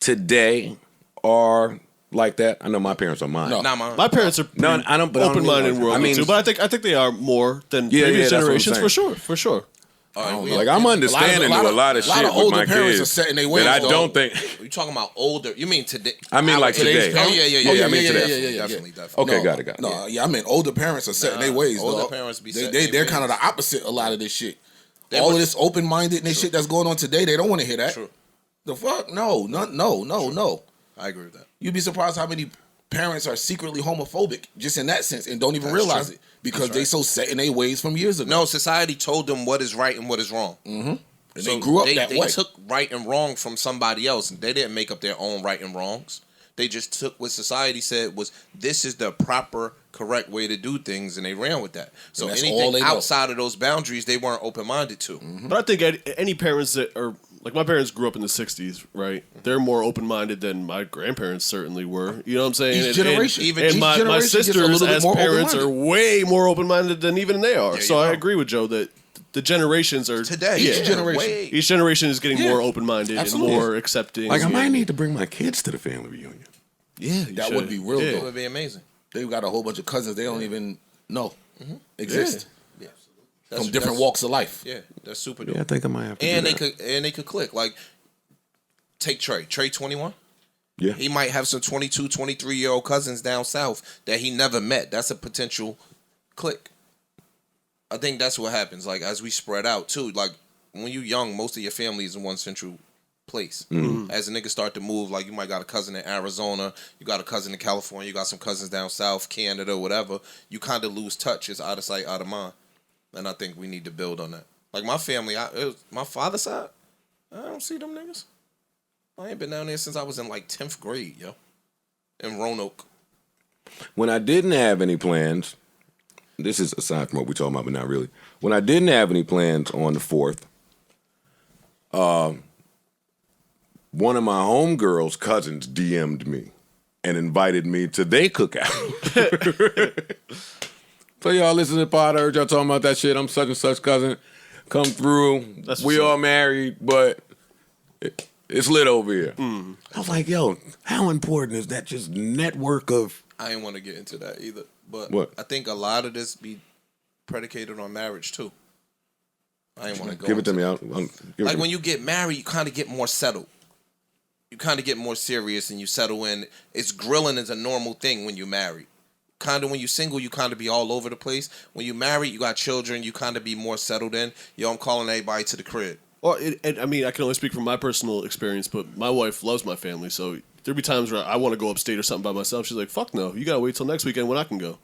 Speaker 1: today are like that? I know my parents are mine.
Speaker 2: No.
Speaker 4: Not mine.
Speaker 3: My parents are
Speaker 1: No, I don't. But I don't
Speaker 3: open-minded
Speaker 1: mean
Speaker 3: and worldly
Speaker 1: I mean,
Speaker 3: too, but I think they are more than
Speaker 1: Yeah,
Speaker 3: previous
Speaker 1: that's what I'm
Speaker 3: generations
Speaker 1: saying.
Speaker 3: for sure.
Speaker 2: I don't know.
Speaker 1: like I'm understanding
Speaker 2: a lot
Speaker 1: to a
Speaker 2: of-
Speaker 1: lot of
Speaker 2: a lot
Speaker 1: shit
Speaker 2: of
Speaker 1: with
Speaker 2: older
Speaker 1: my
Speaker 2: parents
Speaker 1: kids
Speaker 2: are set in their ways,
Speaker 1: that I
Speaker 2: though.
Speaker 1: don't think.
Speaker 4: You talking about older? You mean today?
Speaker 1: I mean, like
Speaker 2: Today's
Speaker 1: today.
Speaker 4: Oh yeah, yeah, yeah.
Speaker 1: Yeah, I mean today.
Speaker 4: Definitely.
Speaker 1: Okay,
Speaker 2: No,
Speaker 1: got it.
Speaker 2: No, yeah, I mean older parents are set in their ways.
Speaker 4: older
Speaker 2: dog.
Speaker 4: parents be
Speaker 2: They-
Speaker 4: set in
Speaker 2: they
Speaker 4: their
Speaker 2: they're kind of
Speaker 4: ways.
Speaker 2: the opposite. A lot of this shit.
Speaker 4: They
Speaker 2: All
Speaker 4: were-
Speaker 2: of this open mindedness shit that's going on today, they don't want to hear that.
Speaker 4: True.
Speaker 2: The fuck? No.
Speaker 4: I agree with that.
Speaker 2: You'd be surprised how many parents are secretly homophobic just in that sense and don't even realize
Speaker 4: true.
Speaker 2: it because they so set in their ways from years ago.
Speaker 4: No, society told them what is right and what is wrong.
Speaker 2: And they grew up that
Speaker 4: they
Speaker 2: way.
Speaker 4: took right and wrong from somebody else. They didn't make up their own right and wrongs. They just took what society said was this is the proper, correct way to do things, and they ran with that. So
Speaker 2: And that's all
Speaker 4: anything
Speaker 2: they know.
Speaker 4: outside of those boundaries, they weren't open minded to.
Speaker 3: But I think any parents that are like my parents grew up in the '60s, right? They're more open minded than my grandparents certainly were. You know what I'm saying?
Speaker 2: Each generation-
Speaker 4: even
Speaker 3: and
Speaker 4: each
Speaker 3: my
Speaker 2: generation gets a
Speaker 3: sisters
Speaker 2: little bit
Speaker 3: as
Speaker 2: more
Speaker 3: parents are
Speaker 2: open-minded.
Speaker 3: way more open minded than even they are.
Speaker 4: There
Speaker 3: So
Speaker 4: you
Speaker 3: I
Speaker 4: go.
Speaker 3: agree with Joe that the generations are
Speaker 4: Today,
Speaker 3: Yeah,
Speaker 2: Each generation.
Speaker 4: way-
Speaker 3: each generation is getting
Speaker 2: Yeah,
Speaker 3: more open minded and
Speaker 2: absolutely.
Speaker 3: more accepting.
Speaker 1: Like I might need to bring my kids to the family reunion.
Speaker 3: Yeah,
Speaker 2: That would be real,
Speaker 3: Yeah.
Speaker 4: It
Speaker 2: though.
Speaker 4: would be amazing.
Speaker 2: They've got a whole bunch of cousins they don't even know exist
Speaker 4: Yeah,
Speaker 2: from different walks of life.
Speaker 4: Yeah, that's super dope.
Speaker 1: Yeah, I think I might have to.
Speaker 4: And
Speaker 1: do
Speaker 4: they
Speaker 1: that.
Speaker 4: could click. Like, take Trey. Trey 21.
Speaker 1: Yeah.
Speaker 4: He might have some 22, 23-year-old cousins down south that he never met. That's a potential click. I think that's what happens. Like, as we spread out, too. Like, when you're young, most of your family is in one central place. As a nigga start to move, like, you might got a cousin in Arizona, you got a cousin in California, you got some cousins down south, Canada, whatever. You kind of lose touch. It's out of sight, out of mind. And I think we need to build on that. Like, my family, my father's side, I don't see them niggas. I ain't been down there since I was in like 10th grade, yo. In Roanoke.
Speaker 1: When I didn't have any plans, this is aside from what we're talking about, but not really. When I didn't have any plans on the 4th, one of my homegirls' cousins DM'd me and invited me to their cookout. So y'all listen to the pod, I heard y'all talking about that shit. I'm such and such cousin. Come through.
Speaker 3: That's
Speaker 1: We
Speaker 3: what's
Speaker 1: all
Speaker 3: up.
Speaker 1: married, but it's lit over here. I was like, yo, how important is that just network of...
Speaker 4: I ain't want to get into that either. But
Speaker 1: What?
Speaker 4: I think a lot of this be predicated on marriage too. I ain't want to go
Speaker 1: Give it to
Speaker 4: into
Speaker 1: me.
Speaker 4: that. Like when you get married, you kind of get more settled. You kind of get more serious and you settle in. It's grilling is a normal thing when you're married. Kind of when you're single, you kind of be all over the place. When you're married, you got children, you kind of be more settled in. Yo, I'm calling everybody to the crib.
Speaker 3: Well, I mean, I can only speak from my personal experience, but my wife loves my family, so there'll be times where I want to go upstate or something by myself. She's like, "Fuck no, you gotta wait till next weekend when I can go."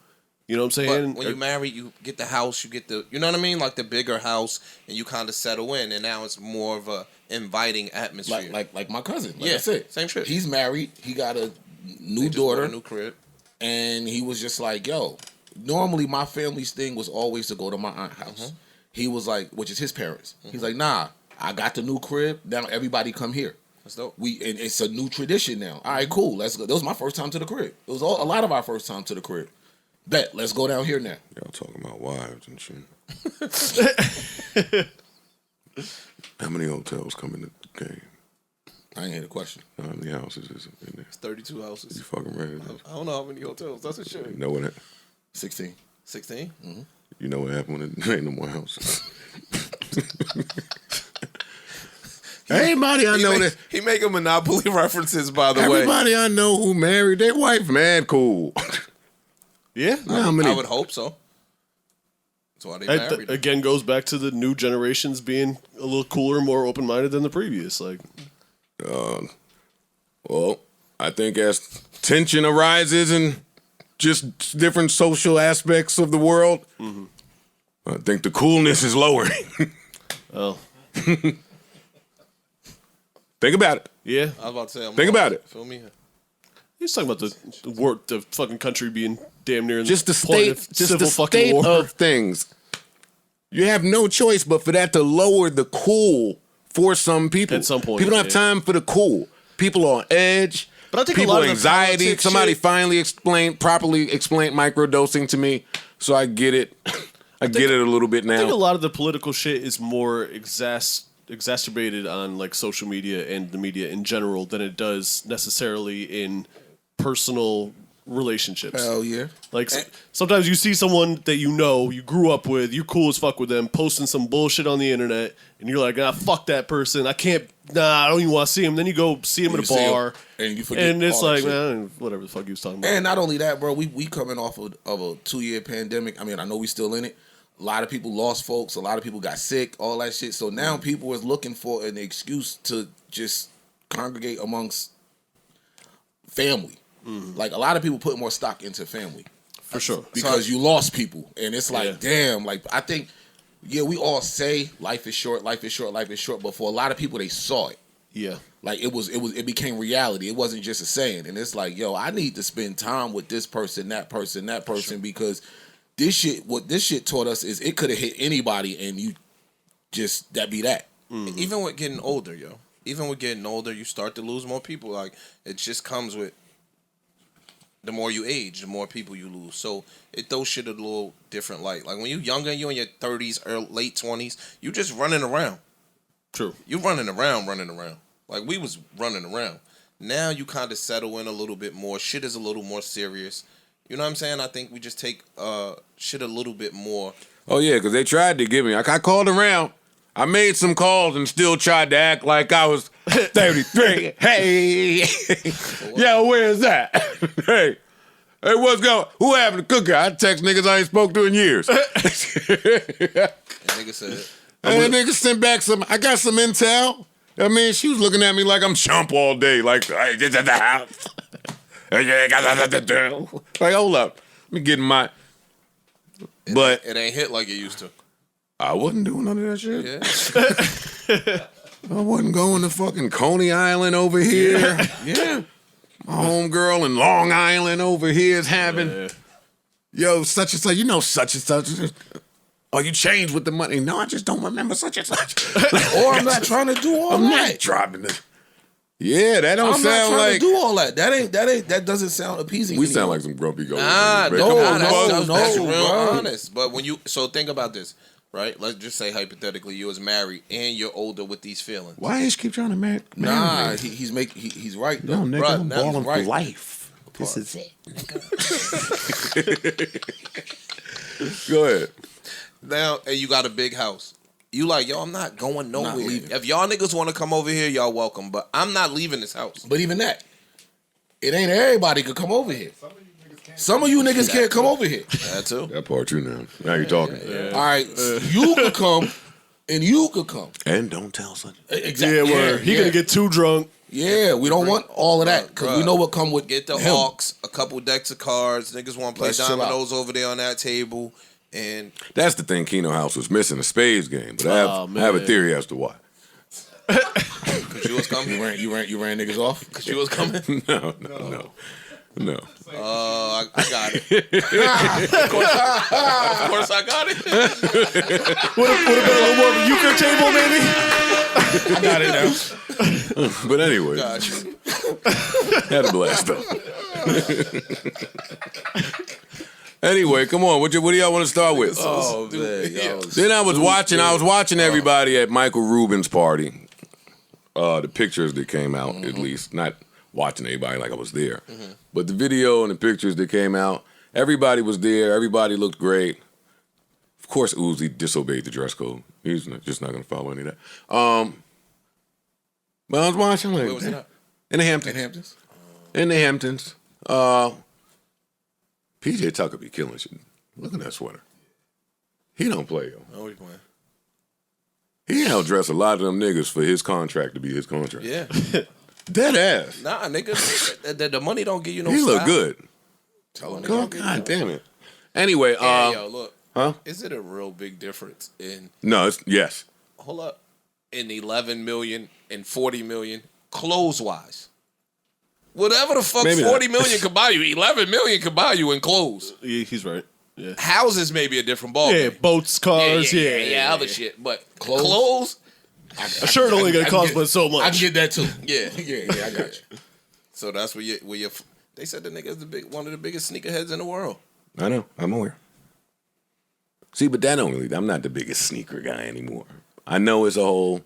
Speaker 3: You know what I'm
Speaker 4: But
Speaker 3: saying?
Speaker 4: when you're married, you get the house, you get the, you know what I mean? Like the bigger house, and you kind of settle in, and now it's more of a inviting atmosphere.
Speaker 2: Like my cousin. Like
Speaker 4: Yeah,
Speaker 2: I said,
Speaker 4: same shit.
Speaker 2: He's married. He got a new
Speaker 4: They just bought
Speaker 2: daughter,
Speaker 4: a new crib.
Speaker 2: and he was just like, "Yo." Normally, my family's thing was always to go to my aunt's house. He was like, which is his parents. He's like, "Nah, I got the new crib. Now everybody come here.
Speaker 4: That's dope.
Speaker 2: And it's a new tradition now. All right, cool. Let's go." That was my first time to the crib. It was a lot of our first time to the crib. Bet. Let's go down here now.
Speaker 1: Y'all talking about wives and shit. How many hotels come in the game?
Speaker 2: I ain't hear the question.
Speaker 1: How many houses is in there?
Speaker 4: 32
Speaker 1: You
Speaker 4: houses.
Speaker 1: fucking ready? to-
Speaker 4: I don't know how many hotels. That's a shit.
Speaker 1: You know what?
Speaker 2: 16.
Speaker 4: 16?
Speaker 1: You know what happened when there ain't no more houses. Everybody I know that.
Speaker 4: He making Monopoly references, by the way.
Speaker 1: Everybody I know who married their wife, man, cool.
Speaker 3: yeah.
Speaker 1: How many?
Speaker 4: I would hope so. That's why they
Speaker 3: That
Speaker 4: married.
Speaker 3: again goes back to the new generations being a little cooler, more open minded than the previous. Like,
Speaker 1: Well, I think as tension arises in just different social aspects of the world, I think the coolness is lowering.
Speaker 3: oh
Speaker 1: Think about it.
Speaker 3: yeah,
Speaker 4: I was about to say,
Speaker 1: Think about it.
Speaker 4: Feel me?
Speaker 3: he's talking about the war, the fucking country being damn near in
Speaker 1: Just the
Speaker 3: point
Speaker 1: state,
Speaker 3: of
Speaker 1: just
Speaker 3: civil
Speaker 1: the
Speaker 3: fucking
Speaker 1: state
Speaker 3: war.
Speaker 1: of things. You have no choice but for that to lower the cool for some people.
Speaker 3: At some point,
Speaker 1: people don't have
Speaker 3: yeah.
Speaker 1: time for the cool. People on edge.
Speaker 3: But I think a
Speaker 1: people
Speaker 3: lot of the
Speaker 1: anxiety.
Speaker 3: politics
Speaker 1: Somebody
Speaker 3: shit-
Speaker 1: finally properly explained microdosing to me, so I get it. I get it a little bit
Speaker 3: I think a
Speaker 1: now.
Speaker 3: lot of the political shit is more exacerbated on like social media and the media in general than it does necessarily in personal relationships.
Speaker 2: Hell yeah.
Speaker 3: Like sometimes you see someone that you know, you grew up with, you cool as fuck with them, posting some bullshit on the internet, and you're like, fuck that person. I don't even want to see him. Then you go see him at a bar,
Speaker 2: and you forget.
Speaker 3: And it's
Speaker 2: all that
Speaker 3: like,
Speaker 2: shit.
Speaker 3: man, whatever the fuck you was talking about.
Speaker 2: And not only that, bro, we coming off of a 2-year pandemic. I mean, I know we still in it. A lot of people lost folks. A lot of people got sick. All that shit. So now people is looking for an excuse to just congregate amongst family. Like a lot of people put more stock into family
Speaker 3: For sure.
Speaker 2: because you lost people, and it's like, damn. Like I think, we all say life is short, life is short, life is short. But for a lot of people, they saw it.
Speaker 3: Yeah.
Speaker 2: Like it became reality. It wasn't just a saying. And it's like, I need to spend time with this person, that person, because what this shit taught us is it could have hit anybody and you just, that be that.
Speaker 4: Even with getting older, even with getting older, you start to lose more people. Like, it just comes with the more you age, the more people you lose. So it throws shit a little different light. Like when you younger, you in your 30s or late 20s, you just running around.
Speaker 3: True.
Speaker 4: You running around. Like we was running around. Now you kind of settle in a little bit more. Shit is a little more serious. You know what I'm saying? I think we just take shit a little bit more.
Speaker 1: Oh yeah, because they tried to give me. Like I called around. I made some calls and still tried to act like I was 33. Hey, yo, where's that? Hey, what's going? Who happened to Cooker? I text niggas I ain't spoke to in years.
Speaker 4: And nigga said,
Speaker 1: and nigga sent back some. I got some intel. I mean, she was looking at me like I'm chump all day. Like, hey, this is the house. Like, hold up. Let me get in my. But
Speaker 4: it ain't hit like it used to.
Speaker 1: I wasn't doing none of that shit.
Speaker 4: Yeah.
Speaker 1: I wasn't going to fucking Coney Island over here. Yeah. My homegirl in Long Island over here is having, such and such. You know such and such. Oh, you changed with the money. No, I just don't remember such and such.
Speaker 2: Or I'm not trying to do all
Speaker 1: I'm
Speaker 2: that.
Speaker 1: not driving this. Yeah, that don't
Speaker 2: I'm
Speaker 1: sound
Speaker 2: not trying
Speaker 1: like.
Speaker 2: to do all that. That doesn't sound appeasing.
Speaker 1: We
Speaker 2: anymore.
Speaker 1: sound like some grumpy goats.
Speaker 4: Nah,
Speaker 1: Man,
Speaker 4: no,
Speaker 1: come on,
Speaker 4: that's
Speaker 1: folks.
Speaker 4: real
Speaker 2: bro.
Speaker 4: honest. But so think about this, right? Let's just say hypothetically you was married and you're older with these feelings.
Speaker 1: Why is you keep trying to marry?
Speaker 2: Nah, he's right though.
Speaker 1: No, nigga,
Speaker 4: Bruh,
Speaker 1: I'm
Speaker 4: now
Speaker 1: balling
Speaker 2: he's right.
Speaker 1: for life. This is it. Go ahead.
Speaker 4: Now, and you got a big house. You like, yo, I'm not going nowhere.
Speaker 2: leaving.
Speaker 4: If y'all niggas want to come over here, y'all welcome. But I'm not leaving this house.
Speaker 2: But even that, it ain't everybody could come over here. Some of you niggas can't come over here.
Speaker 4: That too.
Speaker 1: That part too now. Now you're talking.
Speaker 2: All right, you could come, and you could come.
Speaker 1: And don't tell such.
Speaker 2: Exactly.
Speaker 3: Yeah, where he gonna get too drunk.
Speaker 2: Yeah, we don't want all of that because we know what come with
Speaker 4: Get the
Speaker 2: him.
Speaker 4: Hawks, a couple decks of cards. Niggas want to play
Speaker 2: Let's chill out.
Speaker 4: dominoes over there on that table. And
Speaker 1: That's the thing Keno House was missing, a spades game. But I have a
Speaker 3: man.
Speaker 1: theory as to why.
Speaker 4: because you was coming.
Speaker 2: You ran niggas off.
Speaker 4: Because you was coming.
Speaker 1: No.
Speaker 4: I got it. Of course I got it.
Speaker 3: Would have been a little more of a euchre table, maybe.
Speaker 2: I got it now.
Speaker 1: But anyway,
Speaker 4: Got you.
Speaker 1: had a blast though. Anyway, come on. What do y'all want to start with?
Speaker 2: Oh man,
Speaker 1: Then I was watching everybody at Michael Rubin's party. The pictures that came out, at least, not watching everybody like I was there, but the video and the pictures that came out, everybody was there. Everybody looked great. Of course, Uzi disobeyed the dress code. He's just not going to follow any of that. But I was watching like
Speaker 4: Where was it at?
Speaker 1: in the Hamptons. In the Hamptons. PJ Tucker be killing shit. Look at that sweater. He don't play, yo.
Speaker 4: Oh, we playing.
Speaker 1: He outdressed a lot of them niggas for his contract to be his contract.
Speaker 4: Yeah.
Speaker 1: Dead ass.
Speaker 4: Nah, nigga. The money don't give you no
Speaker 1: He
Speaker 4: style.
Speaker 1: look good.
Speaker 4: Tell him
Speaker 1: God, God damn it. Anyway,
Speaker 4: Yeah, yo, look.
Speaker 1: huh?
Speaker 4: Is it a real big difference in,
Speaker 1: No, it's yes.
Speaker 4: hold up, in 11 million and 40 million clothes-wise? Whatever the fuck
Speaker 1: Maybe
Speaker 4: 40
Speaker 1: not.
Speaker 4: million could buy you, 11 million could buy you in clothes.
Speaker 3: Yeah, he's right. Yeah.
Speaker 4: Houses may be a different ball.
Speaker 3: Yeah, boats, cars, yeah.
Speaker 4: Other shit. But clothes?
Speaker 3: A shirt only gonna cost but so
Speaker 2: I
Speaker 3: much.
Speaker 2: can get that too.
Speaker 4: Yeah.
Speaker 2: Yeah, I got you.
Speaker 4: So that's where you they said the nigga's one of the biggest sneakerheads in the world.
Speaker 1: I know. I'm aware. See, but that don't really. I'm not the biggest sneaker guy anymore. I know it's a whole.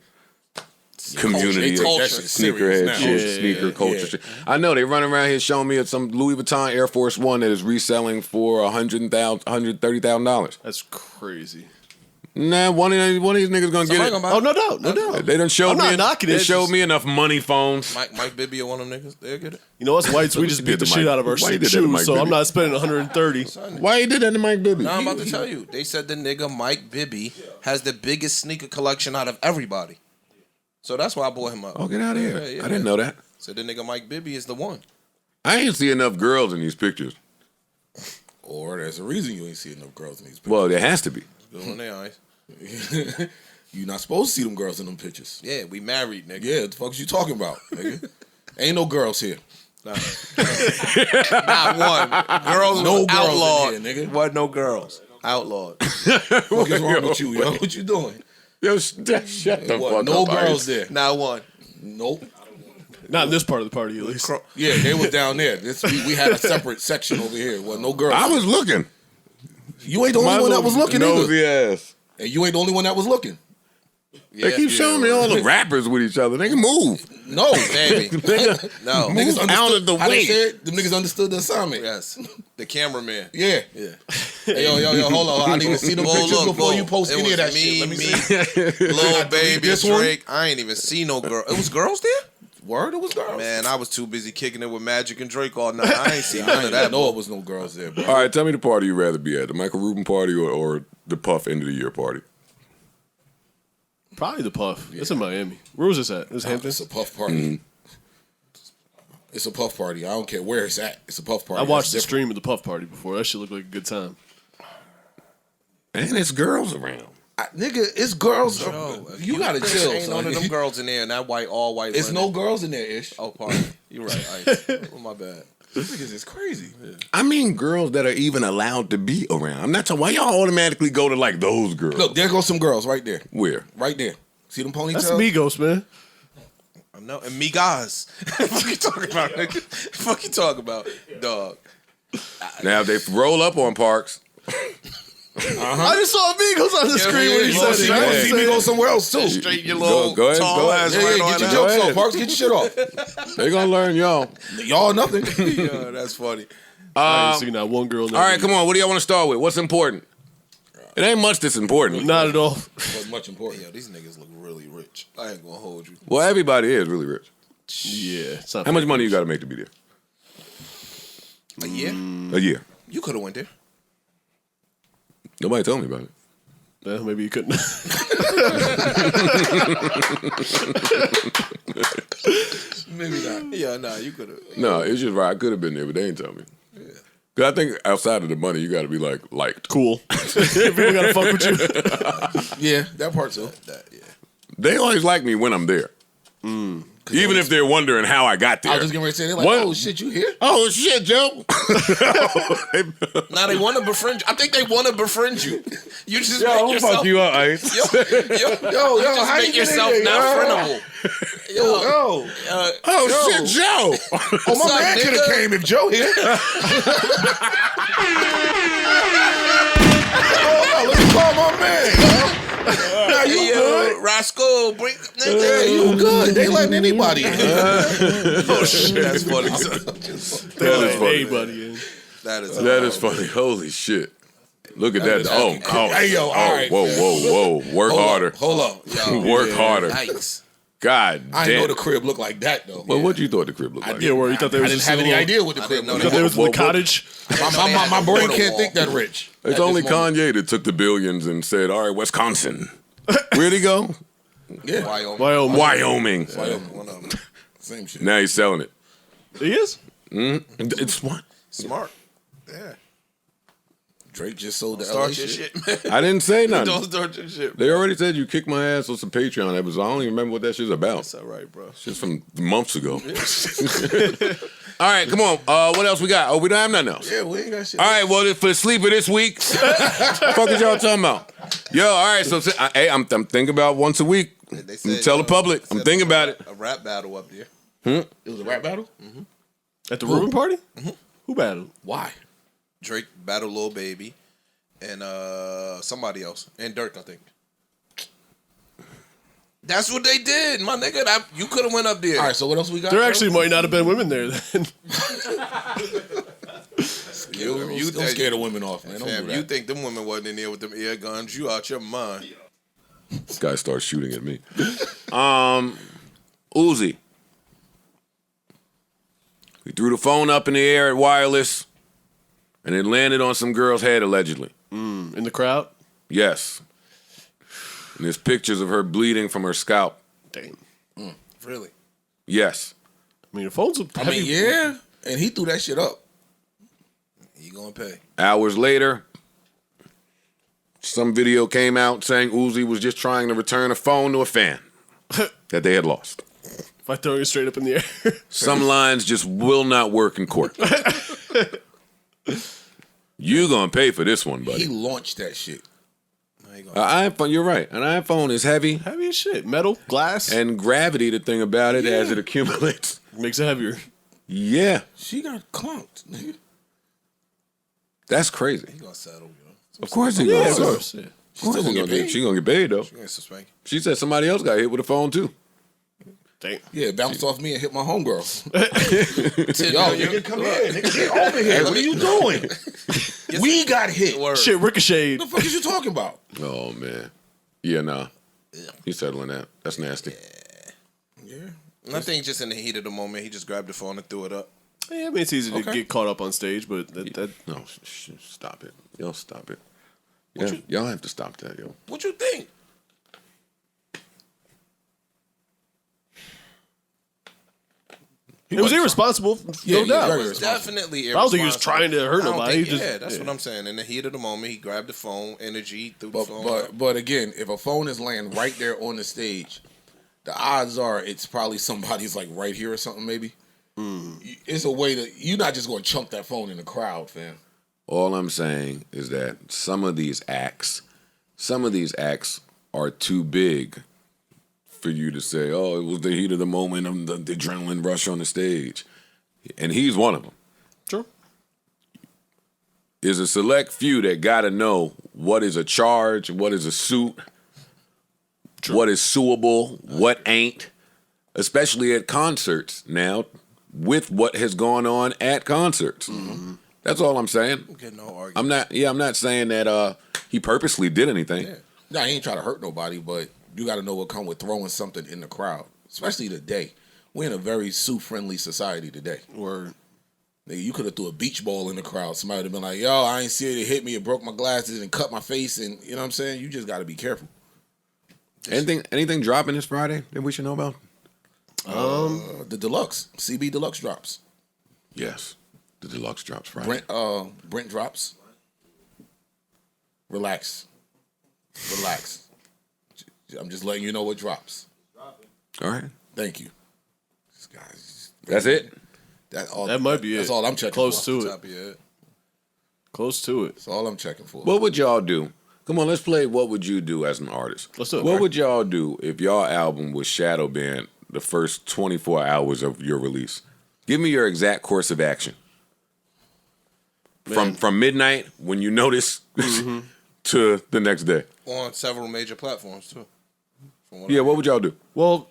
Speaker 1: community
Speaker 2: Culture.
Speaker 1: of
Speaker 2: That shit's serious
Speaker 1: sneakerhead
Speaker 2: now.
Speaker 1: shit,
Speaker 3: Yeah,
Speaker 1: sneaker culture
Speaker 2: yeah.
Speaker 1: shit. I know they run around here showing me some Louis Vuitton Air Force One that is reselling for $130,000.
Speaker 3: That's crazy.
Speaker 1: Nah, one of these niggas gonna get
Speaker 4: Somebody
Speaker 1: it.
Speaker 4: gonna buy
Speaker 3: Oh,
Speaker 4: it.
Speaker 3: no doubt. No doubt.
Speaker 1: They done showed
Speaker 3: I'm
Speaker 1: me.
Speaker 3: not knocking it,
Speaker 1: They
Speaker 3: it's
Speaker 1: showed
Speaker 3: just-
Speaker 1: me enough money phones.
Speaker 4: Mike Bibby or one of them niggas, they'll get it.
Speaker 3: You know, us whites, we just
Speaker 1: you
Speaker 3: beat
Speaker 1: did
Speaker 3: the
Speaker 1: to
Speaker 3: shit
Speaker 1: Mike-
Speaker 3: out of our
Speaker 1: why you did that to Mike
Speaker 3: shoes, so I'm
Speaker 1: Bibby?
Speaker 3: not spending 130.
Speaker 1: Why you did that to Mike Bibby?
Speaker 4: Now I'm about to tell you. They said the nigga Mike Bibby has the biggest sneaker collection out of everybody. So that's why I bought him up.
Speaker 1: Oh, get out of here! I didn't know that.
Speaker 4: So the nigga Mike Bibby is the one.
Speaker 1: I ain't see enough girls in these pictures.
Speaker 2: Or there's a reason you ain't see enough girls in these pictures.
Speaker 1: Well, there has to be.
Speaker 4: Good on their eyes.
Speaker 2: You're not supposed to see them girls in them pictures.
Speaker 4: Yeah, we married, nigga.
Speaker 2: Yeah, what the fuck is you talking about, nigga? Ain't no girls here.
Speaker 4: Not one. Girls
Speaker 2: No
Speaker 4: was
Speaker 2: girls in
Speaker 4: outlawed.
Speaker 2: here, nigga.
Speaker 4: What? No girls. Outlawed.
Speaker 2: What is wrong with you, yo? What you doing?
Speaker 1: Yo, shut the
Speaker 2: What?
Speaker 1: fuck
Speaker 2: No
Speaker 1: up.
Speaker 2: girls
Speaker 1: Ice.
Speaker 2: there.
Speaker 4: Not one.
Speaker 2: Nope.
Speaker 3: Not in this part of the party, at least.
Speaker 2: Yeah, they was down there. We had a separate section over here. Well, no girls.
Speaker 1: I was looking.
Speaker 2: You ain't the only one that was looking either.
Speaker 1: nosy ass.
Speaker 2: And you ain't the only one that was looking.
Speaker 1: They keep showing me all the rappers with each other. They can move.
Speaker 2: No.
Speaker 4: Baby. No.
Speaker 2: Niggas
Speaker 1: Move out of the
Speaker 2: how they
Speaker 1: way.
Speaker 2: said, them niggas understood the assignment.
Speaker 4: Yes. The cameraman.
Speaker 2: Yeah.
Speaker 4: Yeah.
Speaker 2: Hey, yo, hold on. I need to see them
Speaker 4: Well,
Speaker 2: pictures
Speaker 4: look,
Speaker 2: before
Speaker 4: Bull,
Speaker 2: you post
Speaker 4: it
Speaker 2: any of
Speaker 4: was
Speaker 2: that
Speaker 4: me,
Speaker 2: shit. Let me
Speaker 4: me,
Speaker 2: see.
Speaker 4: Lil Baby,
Speaker 2: This one?
Speaker 4: Drake. I ain't even see no girl. It was girls there?
Speaker 2: Word, it was girls.
Speaker 4: Man, I was too busy kicking it with Magic and Drake all night. I ain't see none of that.
Speaker 2: know it was no girls there, bro.
Speaker 1: All right, tell me the party you'd rather be at. The Michael Rubin party or the Puff end of the year party?
Speaker 3: Probably the Puff. It's in Miami. Where was this at? It's Hampton.
Speaker 2: It's a puff party. It's a puff party. I don't care where it's at. It's a puff party.
Speaker 3: I watched the
Speaker 2: That's
Speaker 3: stream of the Puff party before. That shit looked like a good time.
Speaker 1: And it's girls around.
Speaker 2: nigga, it's girls.
Speaker 4: Yo,
Speaker 2: you gotta chill.
Speaker 4: Ain't none
Speaker 2: son.
Speaker 4: of them girls in there, and that white, all white.
Speaker 2: It's
Speaker 4: running.
Speaker 2: no girls in there, Ish.
Speaker 4: Oh, pardon. You're right. Ice. Oh, my bad.
Speaker 2: Niggas is crazy.
Speaker 1: I mean girls that are even allowed to be around. I'm not talking why y'all automatically go to like those girls.
Speaker 2: Look, there goes some girls right there.
Speaker 1: Where?
Speaker 2: Right there. See them ponytails?
Speaker 3: That's Migos, man.
Speaker 4: No, and migas. Fuck you talking about, nigga? Fuck you talking about, dog?
Speaker 1: Now if they roll up on Parks,
Speaker 3: I just saw Migos on the screen when he
Speaker 2: You gonna
Speaker 3: said
Speaker 2: see,
Speaker 3: it.
Speaker 2: you
Speaker 3: I
Speaker 2: gonna
Speaker 3: was
Speaker 2: see me
Speaker 3: saying-
Speaker 2: go somewhere else too.
Speaker 4: Straight your little
Speaker 1: go ahead,
Speaker 4: tall
Speaker 1: go ahead.
Speaker 4: ass
Speaker 2: Yeah,
Speaker 4: right
Speaker 2: get
Speaker 4: on
Speaker 2: your
Speaker 4: out.
Speaker 2: jokes
Speaker 1: ahead.
Speaker 2: off, Parks. Get your shit off.
Speaker 1: they gonna learn y'all.
Speaker 2: Y'all nothing.
Speaker 4: Yeah, that's funny.
Speaker 3: I ain't seen that one girl.
Speaker 1: All right, come on. What do y'all want to start with? What's important? It ain't much that's important.
Speaker 3: Not at all.
Speaker 2: What's much important.
Speaker 4: Yo, these niggas look really rich. I ain't gonna hold you.
Speaker 1: Well, everybody is really rich.
Speaker 3: Yeah. It's not
Speaker 1: How much money you got to make to be there?
Speaker 4: A year?
Speaker 1: A year.
Speaker 4: You could have went there.
Speaker 1: Nobody told me about it.
Speaker 3: Yeah, maybe you couldn't.
Speaker 2: Maybe not.
Speaker 4: Yeah, nah, you could have.
Speaker 1: No, it's just right. I could have been there, but they ain't tell me. Cause I think outside of the money, you got to be like liked.
Speaker 3: Cool. People gotta fuck with you.
Speaker 2: Yeah, that part too.
Speaker 4: Yeah.
Speaker 1: They always like me when I'm there, even if they're wondering how I got there.
Speaker 2: I was just getting ready to say, they're like,
Speaker 1: What?
Speaker 2: oh shit, you here?
Speaker 1: Oh shit, Joe!
Speaker 4: Now they want to befriend you. I think they want to befriend you. You just
Speaker 1: Yo,
Speaker 4: make
Speaker 1: I'll
Speaker 4: yourself.
Speaker 1: fuck you up, Ice.
Speaker 4: Yo,
Speaker 2: Yo,
Speaker 4: you just
Speaker 2: how
Speaker 4: make
Speaker 2: you get
Speaker 4: yourself
Speaker 2: in there,
Speaker 4: not
Speaker 2: yo?
Speaker 4: friendable.
Speaker 2: Yo,
Speaker 1: Oh
Speaker 2: Yo.
Speaker 1: shit, Joe!
Speaker 2: oh my
Speaker 4: What's up,
Speaker 2: man could have
Speaker 4: nigga?
Speaker 2: came if Joe here. Oh, let me call my man. Yo. Now you
Speaker 4: Hey,
Speaker 2: good?
Speaker 4: Rascal, bring
Speaker 2: Yeah,
Speaker 4: nigga.
Speaker 2: you good. They letting anybody in.
Speaker 4: Oh shit, that's funny.
Speaker 1: That is
Speaker 3: Hey,
Speaker 1: funny.
Speaker 3: buddy.
Speaker 4: That is
Speaker 1: That is funny. Holy shit! Look at that.
Speaker 2: is
Speaker 1: Oh,
Speaker 2: fucking cool. Hey, yo, all
Speaker 1: oh,
Speaker 2: right.
Speaker 1: whoa! Work
Speaker 2: Hold
Speaker 1: harder.
Speaker 2: up. Hold up.
Speaker 4: Yo,
Speaker 1: Work harder.
Speaker 4: yikes.
Speaker 1: God
Speaker 2: I didn't
Speaker 1: damn.
Speaker 2: know the crib looked like that though.
Speaker 1: Well, what you thought the crib looked like?
Speaker 3: Yeah, where you thought they
Speaker 2: I
Speaker 3: was
Speaker 2: didn't
Speaker 3: just
Speaker 2: have
Speaker 3: a
Speaker 2: any
Speaker 3: little-
Speaker 2: idea what the crib
Speaker 4: didn't
Speaker 2: looked
Speaker 4: know
Speaker 3: You thought
Speaker 2: like.
Speaker 3: they was in
Speaker 1: What-
Speaker 3: the
Speaker 1: what-
Speaker 3: cottage.
Speaker 2: My brain can't think that rich.
Speaker 1: It's
Speaker 2: at
Speaker 1: only
Speaker 2: this moment.
Speaker 1: Kanye that took the billions and said, "All right, Wisconsin." Where'd he go?
Speaker 2: Yeah.
Speaker 4: Wyoming.
Speaker 3: Wyoming.
Speaker 1: Wyoming.
Speaker 4: One of them.
Speaker 2: Same shit.
Speaker 1: Now he's selling it.
Speaker 3: He is?
Speaker 1: It's what?
Speaker 4: Smart. Yeah.
Speaker 2: Drake just sold the LA
Speaker 4: Start your
Speaker 2: shit.
Speaker 4: shit, man.
Speaker 1: I didn't say
Speaker 4: Don't
Speaker 1: nothing.
Speaker 4: start your shit.
Speaker 1: They already said you kicked my ass on some Patreon episodes. I don't even remember what that shit's about.
Speaker 4: That's all right, bro.
Speaker 1: Shit's from months ago. All right, come on. What else we got? Oh, we don't have nothing else.
Speaker 2: Yeah, we ain't got shit.
Speaker 1: All right, well, for the sleeper this week, fuck is y'all talking about? Yo, all right, so hey, I'm thinking about once a week.
Speaker 4: They said,
Speaker 1: Tell the public. I'm
Speaker 4: said
Speaker 1: thinking about it.
Speaker 4: A rap battle up there.
Speaker 2: It was a rap battle?
Speaker 3: At the Rubin party? Who battled?
Speaker 2: Why?
Speaker 4: Drake battle Lil Baby and somebody else. And Dirk, I think. That's what they did, my nigga. You could have went up there.
Speaker 2: All right, so what else we got?
Speaker 3: There actually might not have been women there then.
Speaker 2: Don't scare the women off, man. Don't do that.
Speaker 4: You think them women wasn't in there with them air guns? You out your mind.
Speaker 1: This guy starts shooting at me. Uzi. He threw the phone up in the air at wireless, and it landed on some girl's head, allegedly.
Speaker 3: In the crowd?
Speaker 1: Yes. And there's pictures of her bleeding from her scalp.
Speaker 3: Damn.
Speaker 4: Really?
Speaker 1: Yes.
Speaker 3: I mean, the phone's a heavy.
Speaker 2: Yeah. And he threw that shit up.
Speaker 4: He gonna pay.
Speaker 1: Hours later, some video came out saying Uzi was just trying to return a phone to a fan that they had lost.
Speaker 3: By throwing it straight up in the air.
Speaker 1: Some lines just will not work in court. You gonna pay for this one, buddy.
Speaker 2: He launched that shit.
Speaker 1: An iPhone, you're right. An iPhone is heavy.
Speaker 3: Heavy as shit. Metal, glass.
Speaker 1: And gravity, the thing about it, as it accumulates.
Speaker 3: Makes it heavier.
Speaker 1: Yeah.
Speaker 2: She got clunked, nigga.
Speaker 1: That's crazy.
Speaker 4: He gonna settle, you know.
Speaker 1: Of course he
Speaker 3: Yeah,
Speaker 1: gonna
Speaker 3: of
Speaker 1: settle.
Speaker 3: course. Yeah.
Speaker 1: Of course he gonna get. She gonna get paid though.
Speaker 4: He gonna suspend.
Speaker 1: She said somebody else got hit with a phone too.
Speaker 3: Damn.
Speaker 2: Yeah, it bounced off me and hit my homegirl.
Speaker 4: Yo,
Speaker 2: Nigga, come here. Nigga, get over here. What are you doing? We got hit. What
Speaker 3: Shit ricocheted.
Speaker 2: the fuck is you talking about?
Speaker 1: Oh man. Yeah, nah. He's settling that. That's nasty.
Speaker 2: Yeah.
Speaker 4: And I think just in the heat of the moment, he just grabbed the phone and threw it up.
Speaker 3: Yeah, I mean, it's easy to get caught up on stage, but that
Speaker 1: No, stop it. Y'all stop it. Yeah, y'all have to stop that, yo.
Speaker 4: What you think?
Speaker 3: it was irresponsible.
Speaker 2: Yeah,
Speaker 3: No doubt.
Speaker 2: very
Speaker 4: It was
Speaker 2: responsible.
Speaker 4: definitely
Speaker 3: I don't think he was
Speaker 4: irresponsible.
Speaker 3: trying to hurt
Speaker 4: I don't
Speaker 3: nobody.
Speaker 4: think-
Speaker 3: He just-
Speaker 4: yeah, that's
Speaker 3: yeah.
Speaker 4: what I'm saying. In the heat of the moment, he grabbed the phone, energy, threw the phone.
Speaker 2: But again, if a phone is laying right there on the stage, the odds are it's probably somebody's like right here or something. Maybe it's a way to. You're not just going to chunk that phone in the crowd, fam.
Speaker 1: All I'm saying is that some of these acts are too big for you to say, oh, it was the heat of the moment, the adrenaline rush on the stage. And he's one of them.
Speaker 3: Sure.
Speaker 1: There's a select few that got to know what is a charge, what is a suit, what is suable, what ain't, especially at concerts now with what has gone on at concerts. Mm-hmm. That's all I'm saying.
Speaker 4: Get no argument.
Speaker 1: I'm not saying that he purposely did anything.
Speaker 2: Yeah. Nah, he ain't trying to hurt nobody, but you got to know what come with throwing something in the crowd, especially today. We're in a very Sioux-friendly society today.
Speaker 3: Word.
Speaker 2: Nigga, you could have threw a beach ball in the crowd. Somebody would have been like, yo, I ain't see it. It hit me. It broke my glasses and cut my face. And you know what I'm saying? You just got to be careful.
Speaker 1: Anything dropping this Friday that we should know about?
Speaker 2: The deluxe. CB deluxe drops.
Speaker 1: Yes. The deluxe drops Friday.
Speaker 2: Brent drops. Relax. I'm just letting you know what drops.
Speaker 1: All right.
Speaker 2: Thank you. This guy's
Speaker 1: That's it?
Speaker 3: That might be
Speaker 2: That's
Speaker 3: it.
Speaker 2: all I'm checking
Speaker 3: Close
Speaker 2: for.
Speaker 3: to
Speaker 4: Top of your head.
Speaker 3: Close to it.
Speaker 2: That's all I'm checking for.
Speaker 1: What would y'all do? Come on, let's play What Would You Do as an artist.
Speaker 3: Let's do it.
Speaker 1: What would y'all do if y'all album was shadow banned the first 24 hours of your release? Give me your exact course of action. From midnight when you notice to the next day.
Speaker 4: On several major platforms too.
Speaker 1: Yeah, what would y'all do?
Speaker 3: Well,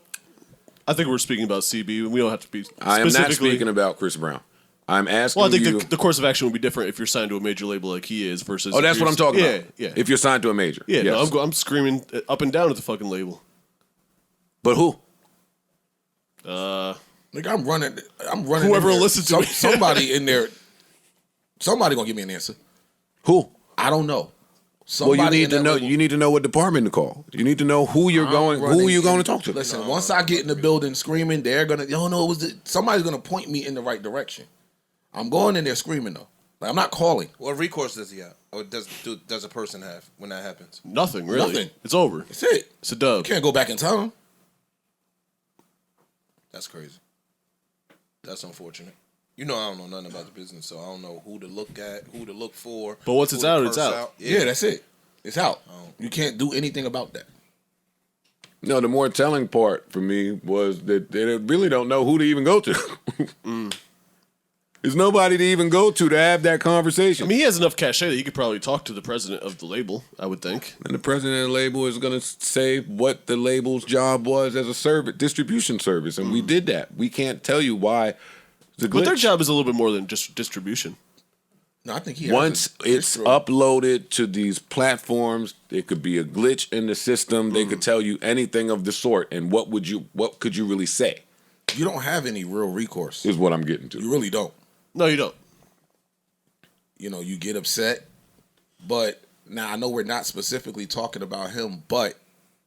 Speaker 3: I think we're speaking about CB. We don't have to be
Speaker 1: I am not
Speaker 3: specifically-
Speaker 1: speaking about Chris Brown. I'm asking
Speaker 3: Well, I think
Speaker 1: you.
Speaker 3: the course of action would be different if you're signed to a major label like he is versus.
Speaker 1: Oh, that's
Speaker 3: if
Speaker 1: what
Speaker 3: you're-
Speaker 1: I'm talking
Speaker 3: yeah,
Speaker 1: about.
Speaker 3: Yeah,
Speaker 1: If you're signed to a major.
Speaker 3: yeah.
Speaker 1: Yes.
Speaker 3: No, I'm screaming up and down at the fucking label.
Speaker 1: But who?
Speaker 2: Nigga, I'm running.
Speaker 3: Whoever
Speaker 2: in there.
Speaker 3: listens to me.
Speaker 2: Somebody in there. Somebody gonna give me an answer.
Speaker 1: Who?
Speaker 2: I don't know.
Speaker 1: Well,
Speaker 2: Somebody
Speaker 1: you
Speaker 2: in
Speaker 1: need to
Speaker 2: that
Speaker 1: know.
Speaker 2: label.
Speaker 1: You need to know what department to call. You need to know who you're going. Who
Speaker 2: running
Speaker 1: are you going to
Speaker 2: in-
Speaker 1: talk to?
Speaker 2: Listen, once I get in the building screaming, they're gonna. Yo, no, it was somebody's gonna point me in the right direction. I'm going in there screaming though. Like, I'm not calling.
Speaker 4: What recourse does he have? Or does a person have when that happens?
Speaker 3: Nothing really.
Speaker 2: Nothing.
Speaker 3: It's over.
Speaker 2: That's it.
Speaker 3: It's a dub.
Speaker 2: You can't go back in time.
Speaker 4: That's crazy. That's unfortunate. You know I don't know nothing about the business, so I don't know who to look at, who to look for.
Speaker 3: But once
Speaker 4: who
Speaker 3: it's
Speaker 4: to
Speaker 3: out, it's
Speaker 4: curse
Speaker 3: out.
Speaker 2: Yeah, that's it. It's out. You can't do anything about that.
Speaker 1: No, the more telling part for me was that they really don't know who to even go to. There's nobody to even go to have that conversation.
Speaker 3: I mean, he has enough cachet that he could probably talk to the president of the label, I would think.
Speaker 1: And the president of the label is going to say what the label's job was as a distribution service, and we did that. We can't tell you why.
Speaker 3: But their job is a little bit more than just distribution.
Speaker 2: No, I think he
Speaker 1: Once it's uploaded to these platforms, it could be a glitch in the system. They could tell you anything of the sort, and what could you really say?
Speaker 2: You don't have any real recourse.
Speaker 1: Is what I'm getting to.
Speaker 2: You really don't.
Speaker 3: No, you don't.
Speaker 2: You know, you get upset, but now I know we're not specifically talking about him, but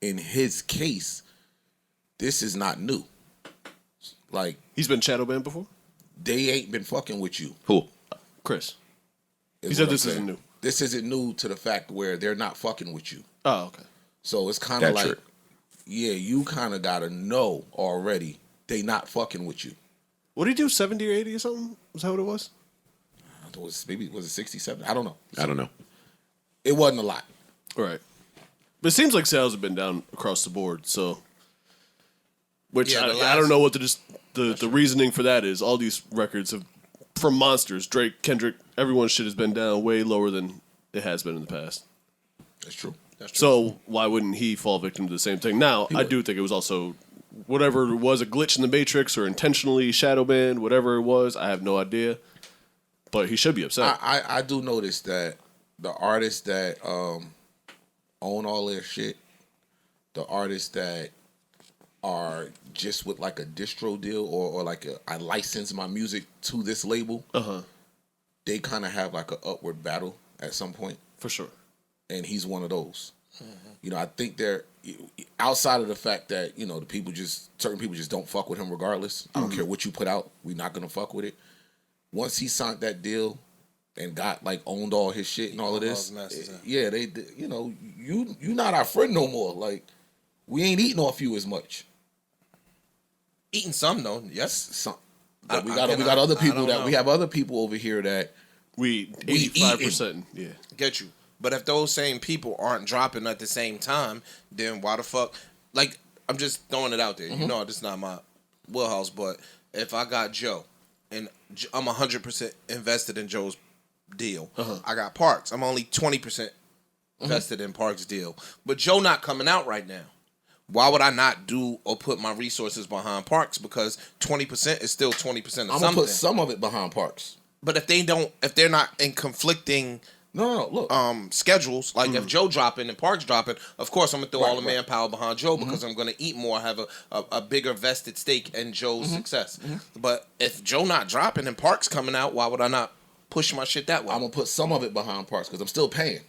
Speaker 2: in his case, this is not new. Like,
Speaker 3: He's been shadow banned before?
Speaker 2: they ain't been fucking with you.
Speaker 1: Who?
Speaker 3: Chris.
Speaker 2: is
Speaker 3: He said
Speaker 2: what I'm
Speaker 3: this
Speaker 2: saying.
Speaker 3: isn't new.
Speaker 2: This isn't new to the fact where they're not fucking with you.
Speaker 3: Oh, okay.
Speaker 2: So it's kind of
Speaker 1: That's
Speaker 2: like,
Speaker 1: true.
Speaker 2: yeah, you kind of got to know already they not fucking with you.
Speaker 3: What did he do, 70 or 80 or something? Was that what it was?
Speaker 2: Was it 67? I don't know.
Speaker 1: I don't know.
Speaker 2: It wasn't a lot.
Speaker 3: Right. But it seems like sales have been down across the board, so... Which,
Speaker 4: Yeah,
Speaker 3: I don't know what the reasoning for that is. All these records have... From monsters, Drake, Kendrick, everyone's shit has been down way lower than it has been in the past.
Speaker 2: That's true.
Speaker 3: So why wouldn't he fall victim to the same thing? Now, I do think it was also... Whatever was a glitch in the Matrix or intentionally shadow banned, whatever it was, I have no idea. But he should be upset.
Speaker 2: I do notice that the artists that own all their shit, the artists that are just with like a distro deal or like I license my music to this label, they kind of have like an upward battle at some point.
Speaker 3: For sure.
Speaker 2: And he's one of those. You know, I think they're outside of the fact that, you know, certain people just don't fuck with him regardless. I don't care what you put out, we're not gonna fuck with it. Once he signed that deal and got like owned all his shit and all of this, yeah, they, you know, you not our friend no more. Like, we ain't eating off you as much.
Speaker 4: Eating some though, yes.
Speaker 2: Some, but we got other people we have other people over here that
Speaker 3: We 85%. Yeah.
Speaker 4: Get you. But if those same people aren't dropping at the same time, then why the fuck? Like, I'm just throwing it out there. You know, this is not my wheelhouse, but if I got Joe and I'm 100% invested in Joe's deal, I got Parks. I'm only 20% invested in Parks' deal. But Joe not coming out right now. Why would I not do or put my resources behind Parks? Because 20% is still 20% of something.
Speaker 2: I'm gonna put some of it behind Parks.
Speaker 4: But if they're not in conflicting
Speaker 2: look.
Speaker 4: schedules, like if Joe dropping and Parks dropping, of course I'm gonna throw all the manpower behind Joe because I'm gonna eat more, have a bigger vested stake in Joe's success. But if Joe not dropping and Parks coming out, why would I not push my shit that way?
Speaker 2: I'm gonna put some of it behind Parks because I'm still paying.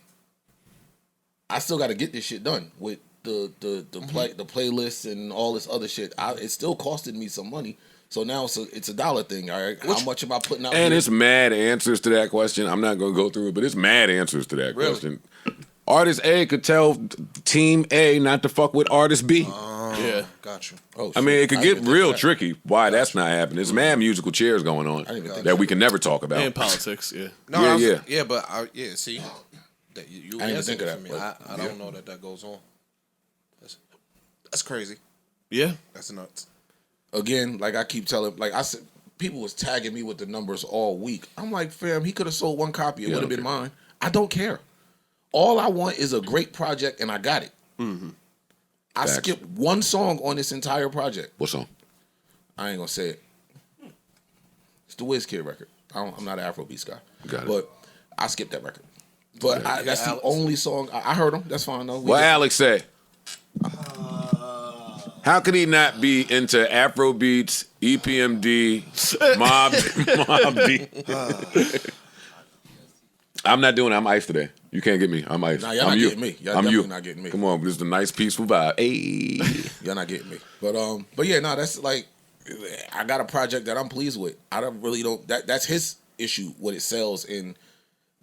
Speaker 2: I still got to get this shit done with the playlists and all this other shit. It's still costing me some money. So now it's a dollar thing, all right? How much am I putting out?
Speaker 1: And
Speaker 2: here?
Speaker 1: it's mad answers to that question. I'm not going to go through it, but it's mad answers to that question. Artist A could tell Team A not to fuck with Artist B.
Speaker 3: Yeah.
Speaker 4: Got you.
Speaker 2: Oh,
Speaker 1: I mean, it could get real
Speaker 2: that.
Speaker 1: tricky why that's not happening. There's mad musical chairs going on
Speaker 2: even think
Speaker 1: that we can never talk about.
Speaker 3: And politics, yeah.
Speaker 4: No,
Speaker 1: Yeah.
Speaker 4: but see, you
Speaker 2: I didn't even
Speaker 4: answered
Speaker 2: think of
Speaker 4: it
Speaker 2: that,
Speaker 4: for me.
Speaker 2: but
Speaker 4: I don't know that goes on. That's crazy.
Speaker 3: Yeah.
Speaker 4: That's nuts.
Speaker 2: Again, like I keep telling, like I said, people was tagging me with the numbers all week. I'm like, fam, he could have sold one copy. It would have been mine. I don't care. All I want is a great project, and I got it. I skipped one song on this entire project.
Speaker 1: What song?
Speaker 2: I ain't gonna say it. It's the WizKid record. I'm not an Afrobeats guy.
Speaker 1: Got it.
Speaker 2: But I skipped that record. But that's the only song. I heard him. That's fine, though.
Speaker 1: What Alex say? How could he not be into Afrobeats, EPMD, Mob D? I'm not doing it. I'm iced today. You can't get me. I'm iced.
Speaker 2: Nah, y'all
Speaker 1: I'm
Speaker 2: not
Speaker 1: you.
Speaker 2: getting me. Y'all
Speaker 1: I'm
Speaker 2: definitely
Speaker 1: you.
Speaker 2: not getting me.
Speaker 1: Come on, this is a nice peaceful vibe. Hey.
Speaker 2: Y'all not getting me. But yeah, no, that's like, I got a project that I'm pleased with. I don't. That's his issue, what it sells, and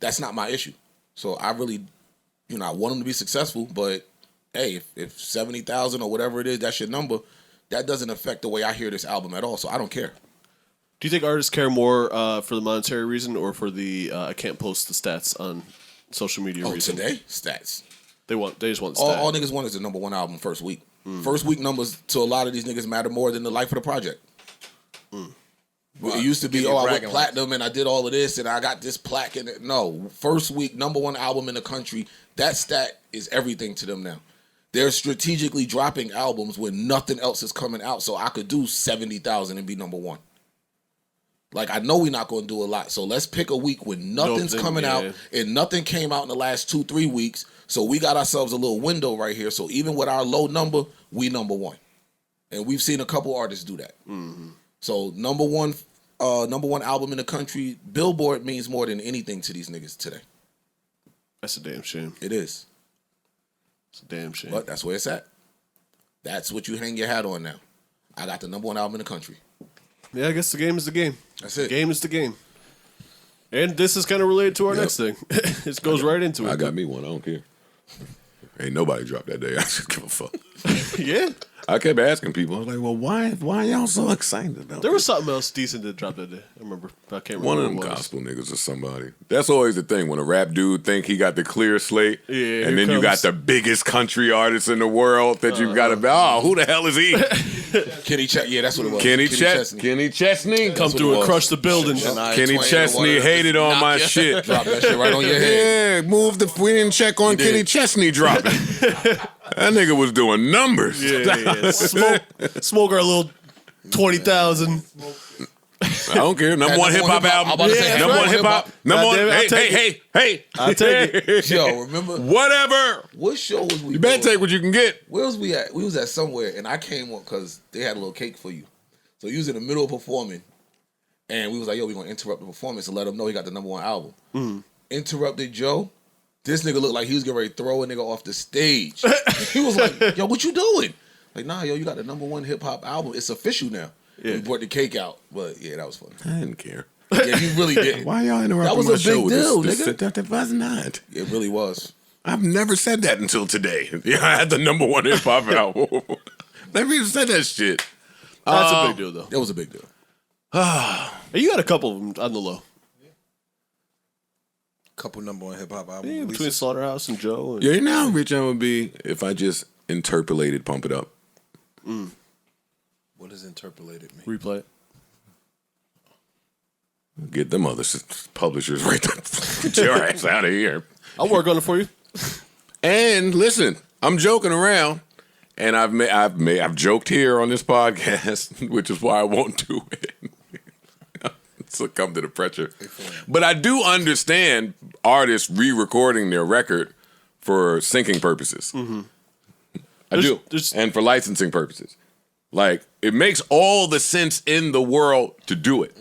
Speaker 2: that's not my issue. So I really, I want him to be successful, but hey, if 70,000 or whatever it is, that's your number, that doesn't affect the way I hear this album at all. So I don't care.
Speaker 3: Do you think artists care more for the monetary reason or for the I can't post the stats on social media reason?
Speaker 2: Today? Stats.
Speaker 3: They just want stats.
Speaker 2: All niggas want is the number one album first week. First week numbers to a lot of these niggas matter more than the life of the project. It used to be,
Speaker 4: Give you
Speaker 2: I went
Speaker 4: bragging
Speaker 2: platinum and I did all of this and I got this plaque and no, first week #1 album in the country. That stat is everything to them now. They're strategically dropping albums when nothing else is coming out, so I could do 70,000 and be #1. Like, I know we're not going to do a lot, so let's pick a week when nothing's coming out and nothing came out in the last 2-3 weeks. So we got ourselves a little window right here. So even with our low number, we #1, and we've seen a couple artists do that. Mm-hmm. So #1 album in the country, Billboard means more than anything to these niggas today.
Speaker 3: That's a damn shame.
Speaker 2: It is.
Speaker 3: It's a damn shame.
Speaker 2: But that's where it's at. That's what you hang your hat on now. I got the #1 album in the country.
Speaker 3: Yeah, I guess the game is the game.
Speaker 2: That's it.
Speaker 3: Game is the game. And this is kind of related to our next thing. It goes right into it.
Speaker 1: I got me one. I don't care. Ain't nobody dropped that day. I just give a fuck.
Speaker 3: Yeah.
Speaker 1: I kept asking people. I was like, well, why y'all so excited about
Speaker 3: There
Speaker 1: this?
Speaker 3: was something else decent that dropped that day. I remember. I can't remember
Speaker 1: One of them
Speaker 3: what it was.
Speaker 1: gospel niggas or somebody. That's always the thing. When a rap dude think he got the clear slate,
Speaker 3: Yeah,
Speaker 1: and then you got the biggest country artist in the world that you got to be, oh, who the hell is he?
Speaker 2: Kenny Chesney. Yeah, that's what it was.
Speaker 1: Kenny Chesney.
Speaker 3: Come through and crush the building.
Speaker 1: Kenny Chesney hated on my shit.
Speaker 2: Drop that shit right on your head.
Speaker 1: Yeah, we didn't check on Kenny Chesney dropping. That nigga was doing numbers.
Speaker 3: Yeah. Smoke our little 20,000.
Speaker 1: I don't care. #1 hip hop album.
Speaker 2: I'm about to say,
Speaker 1: #1 hip hop.
Speaker 3: Hey.
Speaker 1: Hey.
Speaker 3: I'll take it.
Speaker 2: Yo, remember
Speaker 1: Whatever.
Speaker 2: what show was we?
Speaker 1: You better
Speaker 2: doing?
Speaker 1: take what you can get.
Speaker 2: Where was we at? We was at somewhere, and I came up because they had a little cake for you. So you was in the middle of performing, and we was like, "Yo, we gonna interrupt the performance and let him know he got the #1 album." Interrupted Joe. This nigga looked like he was getting ready to throw a nigga off the stage. He was like, "Yo, what you doing?" Like, nah, yo, you got the #1 hip hop album. It's official now.
Speaker 3: Yeah.
Speaker 2: We brought the cake out, but yeah, that was funny.
Speaker 1: I didn't care.
Speaker 2: Yeah, you really didn't.
Speaker 1: Why y'all interrupting
Speaker 2: That was
Speaker 1: my
Speaker 2: a
Speaker 1: show
Speaker 2: big
Speaker 1: with
Speaker 2: deal,
Speaker 1: this?
Speaker 2: nigga.
Speaker 1: That was not.
Speaker 2: It really was.
Speaker 1: I've never said that until today. Yeah, I had the #1 hip hop album. Never even said that shit.
Speaker 3: That's a big deal, though.
Speaker 2: It was a big deal.
Speaker 3: Hey, you got a couple of them on the low.
Speaker 4: Couple #1 hip hop albums.
Speaker 3: Yeah, between Slaughterhouse and Joe. And
Speaker 1: Yeah, you know how rich I would be if I just interpolated Pump It Up.
Speaker 4: What does interpolated mean?
Speaker 3: Replay it.
Speaker 1: Get them other publishers right there. Get your ass out of here.
Speaker 3: I'll work on it for you.
Speaker 1: And listen, I'm joking around, and I've joked here on this podcast, which is why I won't do it. Succumb to the pressure. But I do understand artists re-recording their record for syncing purposes. I do, and for licensing purposes. Like, it makes all the sense in the world to do it.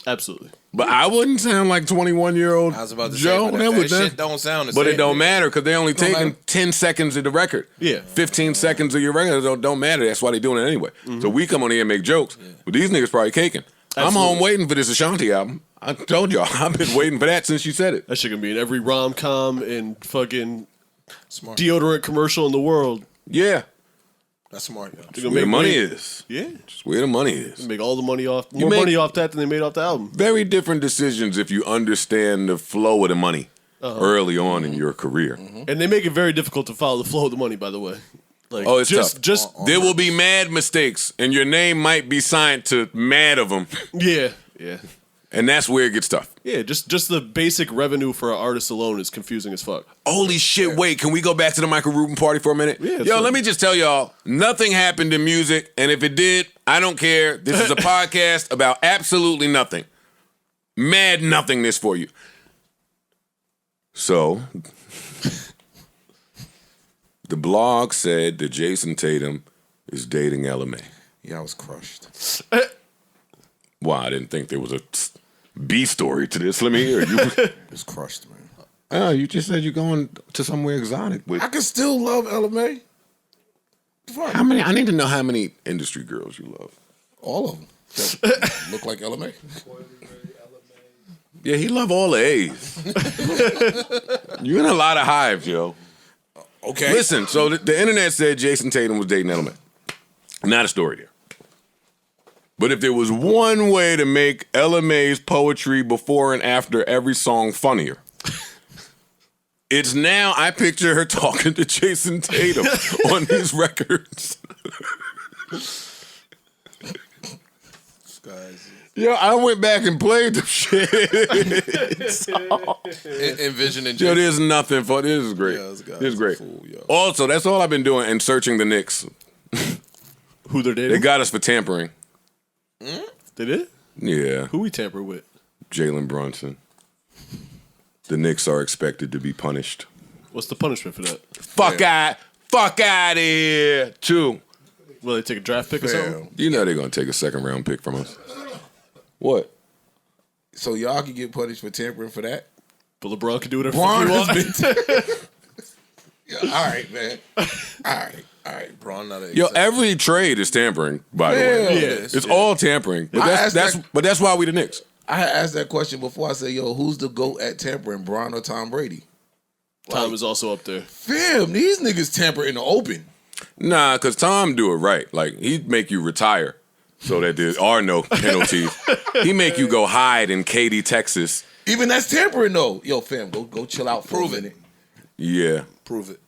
Speaker 3: Absolutely.
Speaker 1: But I wouldn't sound like 21-year-old
Speaker 4: I was about to
Speaker 1: Joe.
Speaker 4: say, but that shit don't sound the same.
Speaker 1: But it don't matter because they only taking
Speaker 2: matter.
Speaker 1: 10 seconds of the record.
Speaker 3: Yeah.
Speaker 1: 15 seconds of your record don't matter. That's why they doing it anyway. So we come on here and make jokes. But these niggas probably caking. I'm home waiting for this Ashanti album. I told y'all, I've been waiting for that since you said it.
Speaker 3: That shit gonna be in every rom-com and fucking
Speaker 4: Smart.
Speaker 3: deodorant commercial in the world.
Speaker 1: Yeah.
Speaker 4: That's smart, yo.
Speaker 3: They're
Speaker 1: Where the money
Speaker 3: money.
Speaker 1: is.
Speaker 3: Yeah.
Speaker 1: Just where the money is.
Speaker 3: Make all the money off,
Speaker 1: You
Speaker 3: more
Speaker 1: make-
Speaker 3: money off that than they made off the album.
Speaker 1: Very different decisions if you understand the flow of the money early on in your career.
Speaker 3: And they make it very difficult to follow the flow of the money, by the way. Like,
Speaker 1: Oh, it's
Speaker 3: just,
Speaker 1: tough.
Speaker 3: Just,
Speaker 1: There will be mad mistakes, and your name might be signed to mad of them,
Speaker 3: yeah.
Speaker 1: and that's where it gets tough.
Speaker 3: Yeah, just the basic revenue for an artist alone is confusing as fuck.
Speaker 1: Holy shit, wait, can we go back to the Michael Rubin party for a minute?
Speaker 3: Yeah,
Speaker 1: Yo,
Speaker 3: absolutely.
Speaker 1: let me just tell y'all, nothing happened in music, and if it did, I don't care. This is a podcast about absolutely nothing. Mad nothingness for you. So, the blog said that Jason Tatum is dating LMA.
Speaker 2: Yeah, I was crushed.
Speaker 1: Why? I didn't think there was a B story to this. Let me hear. You,
Speaker 2: It was crushed, man.
Speaker 1: oh, you just said you're going to somewhere exotic with.
Speaker 2: I can still love LMA. Fuck.
Speaker 1: How many? I need to know how many industry girls you love.
Speaker 2: All of them that look like LMA.
Speaker 1: Yeah, he love all the A's. You're in a lot of hives, yo.
Speaker 2: Okay.
Speaker 1: Listen, so the internet said Jason Tatum was dating LMA. Not a story there. But if there was one way to make LMA's poetry before and after every song funnier, it's now I picture her talking to Jason Tatum on these records. Yo, I went back and played the shit.
Speaker 4: Envisioning.
Speaker 1: Yo, there's nothing for this. Is great.
Speaker 4: Yeah, this guy's
Speaker 1: this is great.
Speaker 4: a fool, yo.
Speaker 1: Also, that's all I've been doing and searching the Knicks.
Speaker 3: Who they're dating?
Speaker 1: They got us for tampering.
Speaker 3: They did?
Speaker 1: Yeah,
Speaker 3: Who we tamper with?
Speaker 1: Jalen Brunson. The Knicks are expected to be punished.
Speaker 3: What's the punishment for that?
Speaker 1: Fuck out of here. 2.
Speaker 3: Will they take a draft pick or something?
Speaker 1: You know they're gonna take a second round pick from us. What?
Speaker 2: So y'all can get punished for tampering for that?
Speaker 3: But LeBron can do whatever
Speaker 2: Braun
Speaker 3: he
Speaker 2: has
Speaker 3: wants.
Speaker 2: been. Yeah, all right, man. All right.
Speaker 4: Braun not a
Speaker 1: Yo, every trade is tampering. By the way,
Speaker 3: Yeah.
Speaker 1: it's all tampering. But that's why we the Knicks.
Speaker 2: I had asked that question before. I said, "Yo, who's the GOAT at tampering, Braun or Tom Brady?"
Speaker 3: Tom is also up there.
Speaker 2: Fam, these niggas tamper in the open.
Speaker 1: Nah, cause Tom do it right. Like he'd make you retire so that there are no penalties. He make you go hide in Katy, Texas.
Speaker 2: Even that's tampering though. Yo, fam, go chill out for
Speaker 4: Prove
Speaker 2: a
Speaker 4: it.
Speaker 2: minute.
Speaker 1: Yeah.
Speaker 4: Prove it.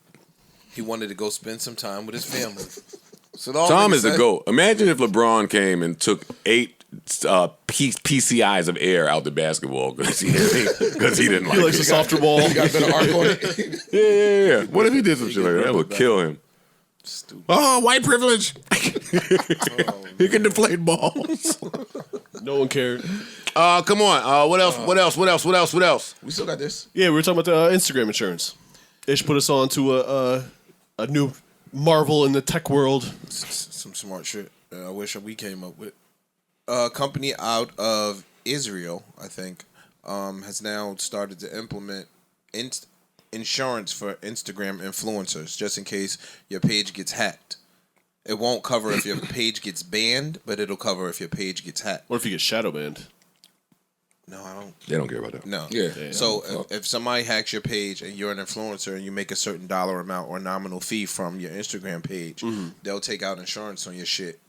Speaker 4: He wanted to go spend some time with his family. So
Speaker 1: Tom is the GOAT. Imagine if LeBron came and took 8 PCIs of air out the basketball because he didn't like
Speaker 3: He likes
Speaker 1: it.
Speaker 3: a softer ball.
Speaker 2: You got better arc on it.
Speaker 1: Yeah. What if he did some shit like that? That would kill him.
Speaker 4: Stupid.
Speaker 1: Oh, white privilege. He can deflate balls.
Speaker 3: No one cared.
Speaker 1: Come on. What else?
Speaker 2: We still got this.
Speaker 3: Yeah, we were talking about the Instagram insurance. Ish put us on to a new marvel in the tech world.
Speaker 4: Some smart shit. I wish we came up with. A company out of Israel, I think, has now started to implement insurance for Instagram influencers, just in case your page gets hacked. It won't cover if your page gets banned, but it'll cover if your page gets hacked.
Speaker 3: What if you get shadow banned?
Speaker 4: No, I don't.
Speaker 1: They don't care about that.
Speaker 4: No.
Speaker 2: Yeah.
Speaker 4: So if somebody hacks your page and you're an influencer and you make a certain dollar amount or nominal fee from your Instagram page, they'll take out insurance on your shit.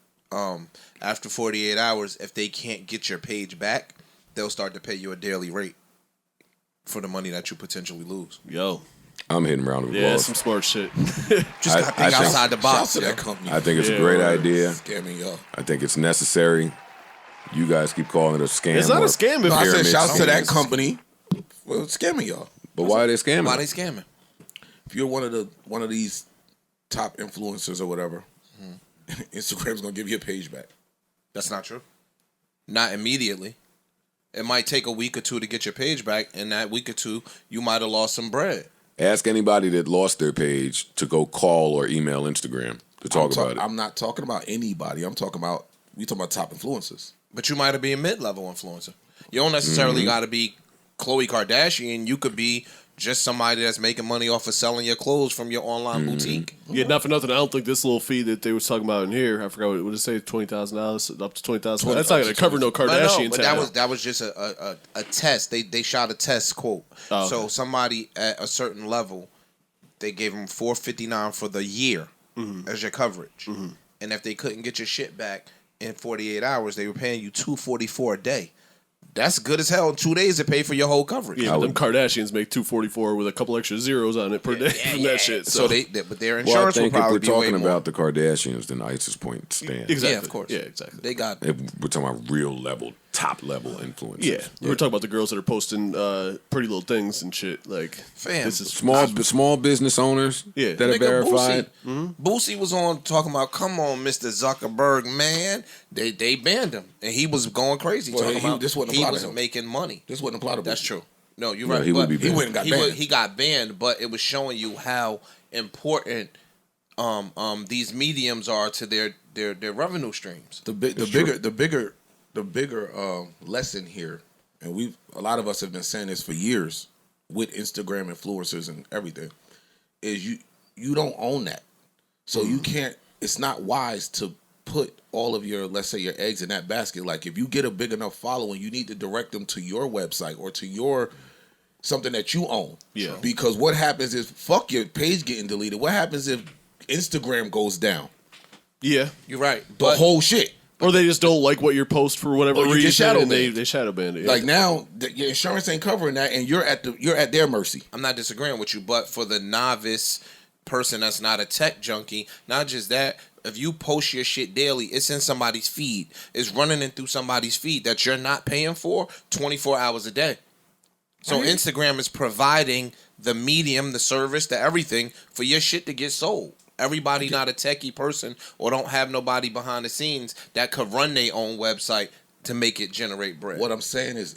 Speaker 4: After 48 hours, if they can't get your page back, they'll start to pay you a daily rate for the money that you potentially lose.
Speaker 3: Yo.
Speaker 1: I'm hitting round of
Speaker 3: Yeah,
Speaker 1: applause.
Speaker 3: some smart shit.
Speaker 4: Just got to think outside the box.
Speaker 2: Shouts to that
Speaker 4: yo.
Speaker 2: company.
Speaker 1: I think it's
Speaker 3: Yeah,
Speaker 1: a great
Speaker 3: word.
Speaker 1: idea.
Speaker 2: Scamming y'all.
Speaker 1: I think it's necessary. You guys keep calling it a scam.
Speaker 3: It's not
Speaker 1: or
Speaker 3: a scam if
Speaker 2: No, I said
Speaker 1: pyramid
Speaker 2: shouts to that
Speaker 1: schemes.
Speaker 2: company. Well, scamming y'all.
Speaker 1: But why are they scamming?
Speaker 4: Why they scamming?
Speaker 2: If you're one of these top influencers or whatever, Instagram's gonna give you a page back.
Speaker 4: That's not true. Not immediately. It might take a week or two to get your page back, and that week or two, you might have lost some bread.
Speaker 1: Ask anybody that lost their page to go call or email Instagram to talk about it.
Speaker 2: I'm not talking about anybody. We talking about top influencers.
Speaker 4: But you might have been a mid-level influencer. You don't necessarily got to be Khloe Kardashian. You could be just somebody that's making money off of selling your clothes from your online boutique.
Speaker 3: Yeah, not for nothing. I don't think this little fee that they were talking about in here, I forgot what did it say, $20,000, up to $20,000. That's not going to cover no
Speaker 4: But
Speaker 3: Kardashian
Speaker 4: but
Speaker 3: tab.
Speaker 4: that was just a test. They shot a test quote.
Speaker 3: Oh, okay.
Speaker 4: So somebody at a certain level, they gave them $459 for the year as your coverage. And if they couldn't get your shit back in 48 hours, they were paying you $244 a day. That's good as hell in 2 days to pay for your whole coverage.
Speaker 3: Yeah, but them Kardashians make $244 with a couple extra zeros on it per day from that shit.
Speaker 4: So but their insurance
Speaker 1: Well, I
Speaker 4: will
Speaker 1: think if
Speaker 4: probably
Speaker 1: we're
Speaker 4: be way
Speaker 1: talking
Speaker 4: more.
Speaker 1: about the Kardashians, then ISIS point stands.
Speaker 3: Exactly.
Speaker 4: Yeah, of course.
Speaker 3: Yeah, exactly.
Speaker 4: They got
Speaker 1: If we're talking about real level, top level influencers.
Speaker 3: Yeah, we were talking about the girls that are posting pretty little things and shit. Like,
Speaker 4: Fam.
Speaker 3: this is
Speaker 1: Small business owners
Speaker 3: Yeah.
Speaker 1: that are
Speaker 4: Nigga,
Speaker 1: verified.
Speaker 4: Boosie was on talking about, come on, Mr. Zuckerberg, man. They banned him, and he was going crazy
Speaker 2: Well,
Speaker 4: talking about
Speaker 2: this wouldn't
Speaker 4: he
Speaker 2: apply to
Speaker 4: wasn't
Speaker 2: him.
Speaker 4: making money.
Speaker 2: This wouldn't apply to
Speaker 4: That's
Speaker 2: Boosie.
Speaker 4: true. No, you're
Speaker 1: No,
Speaker 4: right.
Speaker 1: he would
Speaker 4: but
Speaker 1: be banned.
Speaker 2: He wouldn't got banned.
Speaker 4: He got banned, but it was showing you how important these mediums are to their revenue streams.
Speaker 2: The bigger lesson here, and a lot of us have been saying this for years with Instagram influencers and everything, is you don't own that, so you can't. It's not wise to put all of your, let's say, your eggs in that basket. Like if you get a big enough following, you need to direct them to your website or to your something that you own.
Speaker 3: Yeah.
Speaker 2: Because what happens is fuck your page getting deleted. What happens if Instagram goes down?
Speaker 3: yeah.
Speaker 4: You're right.
Speaker 2: The whole shit.
Speaker 3: Or they just don't like what you post for whatever
Speaker 2: Or you get
Speaker 3: reason,
Speaker 2: shadow
Speaker 3: and they
Speaker 2: banned.
Speaker 3: shadow ban it. Yeah.
Speaker 2: Like now, your insurance ain't covering that, and you're at their mercy.
Speaker 4: I'm not disagreeing with you, but for the novice person that's not a tech junkie, not just that, If you post your shit daily, it's in somebody's feed. It's running in through somebody's feed that you're not paying for 24 hours a day. So Instagram is providing the medium, the service, the everything for your shit to get sold. Everybody not a techie person or don't have nobody behind the scenes that could run their own website to make it generate bread.
Speaker 2: What I'm saying is,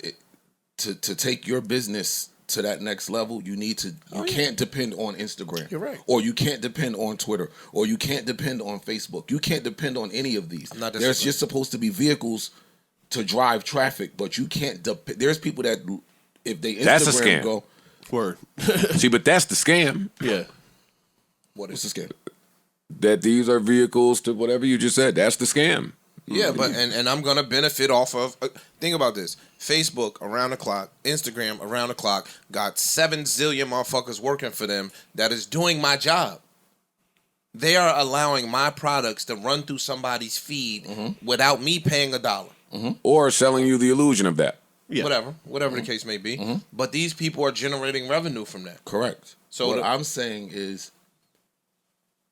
Speaker 2: to take your business to that next level, you need to. You can't depend on Instagram.
Speaker 4: You're right.
Speaker 2: Or you can't depend on Twitter. Or you can't depend on Facebook. You can't depend on any of these. There's just supposed to be vehicles to drive traffic, but you can't. There's people that if they Instagram
Speaker 1: That's a scam.
Speaker 2: go.
Speaker 3: Word.
Speaker 1: See, but that's the scam.
Speaker 3: Yeah.
Speaker 2: What's the scam?
Speaker 1: That these are vehicles to whatever you just said. That's the scam.
Speaker 4: Yeah, but and I'm gonna benefit off of. Think about this: Facebook around the clock, Instagram around the clock, got 7 zillion motherfuckers working for them that is doing my job. They are allowing my products to run through somebody's feed without me paying $1.
Speaker 1: Or selling you the illusion of that.
Speaker 3: Yeah.
Speaker 4: Whatever the case may be. But these people are generating revenue from that.
Speaker 2: Correct.
Speaker 4: So
Speaker 2: what I'm saying is,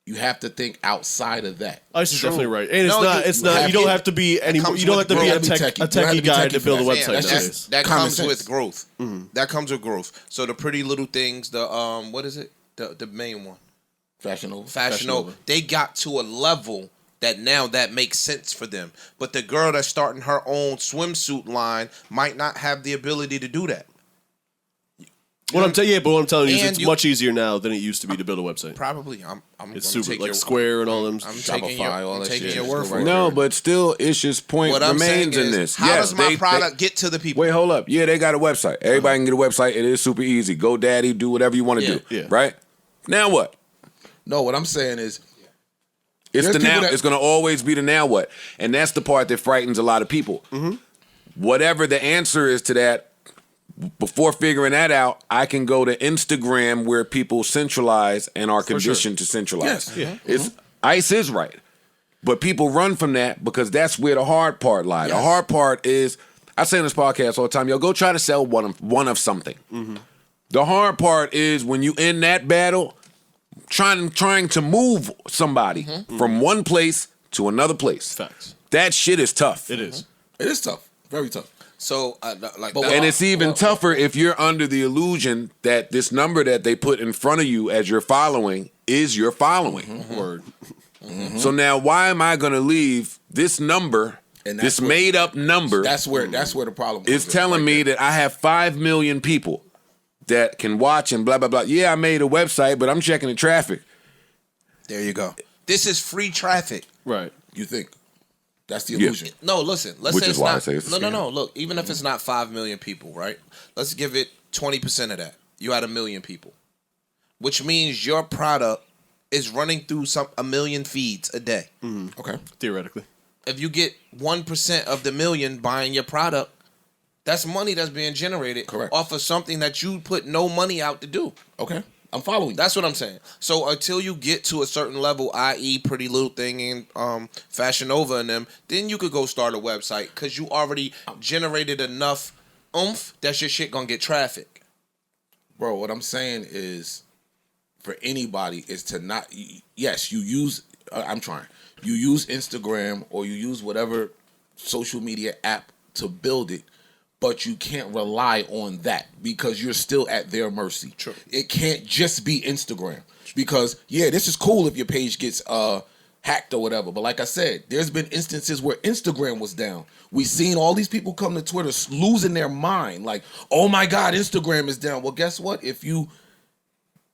Speaker 2: you have to think outside of that.
Speaker 3: Ice is definitely right, and
Speaker 4: No,
Speaker 3: it's not. You don't have to be any.
Speaker 4: comes
Speaker 3: You don't have
Speaker 4: with
Speaker 3: to be a
Speaker 2: growth.
Speaker 3: techie guy to build a
Speaker 2: for that.
Speaker 3: website.
Speaker 2: That's
Speaker 3: nowadays.
Speaker 2: just-
Speaker 4: That
Speaker 2: common
Speaker 4: comes
Speaker 2: sense.
Speaker 4: with growth. That comes with growth. So the pretty little things, the what is it? The main one.
Speaker 2: Fashion Nova.
Speaker 4: Fashion Nova. They got to a level that now that makes sense for them. But the girl that's starting her own swimsuit line might not have the ability to do that.
Speaker 3: But what I'm telling you is
Speaker 4: And
Speaker 3: it's
Speaker 4: you-
Speaker 3: much easier now than it used to be to build a website.
Speaker 4: Probably. I'm
Speaker 3: It's
Speaker 4: gonna
Speaker 3: super
Speaker 4: take
Speaker 3: like
Speaker 4: your
Speaker 3: Square and all them.
Speaker 4: I'm
Speaker 2: Shopify,
Speaker 4: taking your,
Speaker 2: all
Speaker 4: I'm
Speaker 2: that
Speaker 4: taking
Speaker 2: shit.
Speaker 4: your word for
Speaker 2: Right.
Speaker 4: it.
Speaker 1: No, but still, Ish's point
Speaker 4: What I'm saying
Speaker 1: remains in
Speaker 4: is,
Speaker 1: this.
Speaker 4: how
Speaker 1: Yes,
Speaker 4: does my
Speaker 1: they-
Speaker 4: product get to the people?
Speaker 1: Wait, hold up. Yeah, they got a website. Everybody can get a website. It is super easy. GoDaddy, do whatever you want to do.
Speaker 3: Yeah.
Speaker 1: Right? Now what?
Speaker 2: No, what I'm saying is,
Speaker 1: It's
Speaker 2: There's
Speaker 1: the
Speaker 2: people
Speaker 1: now.
Speaker 2: that-
Speaker 1: It's going to always be the now what, and that's the part that frightens a lot of people. Whatever the answer is to that, before figuring that out, I can go to Instagram where people centralize and are conditioned to centralize.
Speaker 2: Yes. Yeah.
Speaker 1: It's Ice is right, but people run from that because that's where the hard part lies. The
Speaker 2: Yes.
Speaker 1: hard part is, I say in this podcast all the time, yo, go try to sell one of something. The hard part is when you in that battle, trying to move somebody from one place to another place.
Speaker 3: Facts.
Speaker 1: That shit is tough.
Speaker 3: It is.
Speaker 2: it is tough. Very tough.
Speaker 4: So, like,
Speaker 2: But
Speaker 4: that-
Speaker 1: And it's even tougher if you're under the illusion that this number that they put in front of you as your following is your following.
Speaker 3: Word.
Speaker 1: So now why am I going to leave this number,
Speaker 2: And that's
Speaker 1: this
Speaker 2: what-
Speaker 1: made up number,
Speaker 2: That's where the problem
Speaker 1: is
Speaker 2: comes in,
Speaker 1: telling
Speaker 2: right
Speaker 1: me
Speaker 2: there.
Speaker 1: that I have 5 million people that can watch and blah, blah, blah. Yeah, I made a website, but I'm checking the traffic.
Speaker 4: there you go. This is free traffic.
Speaker 3: Right.
Speaker 2: You think that's the
Speaker 1: Yeah.
Speaker 2: illusion?
Speaker 4: No, listen. Let's
Speaker 1: Which
Speaker 4: say
Speaker 1: is
Speaker 4: it's
Speaker 1: why I
Speaker 4: not.
Speaker 1: say it's a
Speaker 4: No.
Speaker 1: scam.
Speaker 4: Look, even if it's not 5 million people, right? Let's give it 20% of that. You had 1 million people, which means your product is running through a million feeds a day.
Speaker 2: Okay.
Speaker 3: Theoretically.
Speaker 4: If you get 1% of the million buying your product, that's money that's being generated
Speaker 2: Correct.
Speaker 4: off of something that you put no money out to do.
Speaker 2: Okay. I'm following you.
Speaker 4: That's what I'm saying. So until you get to a certain level, i.e., Pretty Little Thing and Fashion Nova and them, then you could go start a website because you already generated enough oomph that your shit gonna get traffic.
Speaker 2: Bro, what I'm saying is, for anybody, is to not. Yes, you use. I'm trying. You use Instagram or you use whatever social media app to build it, but you can't rely on that because you're still at their mercy.
Speaker 4: True.
Speaker 2: It can't just be Instagram because this is cool if your page gets hacked or whatever. But like I said, there's been instances where Instagram was down. We've seen all these people come to Twitter losing their mind, like, oh my God, Instagram is down. Well, guess what? If you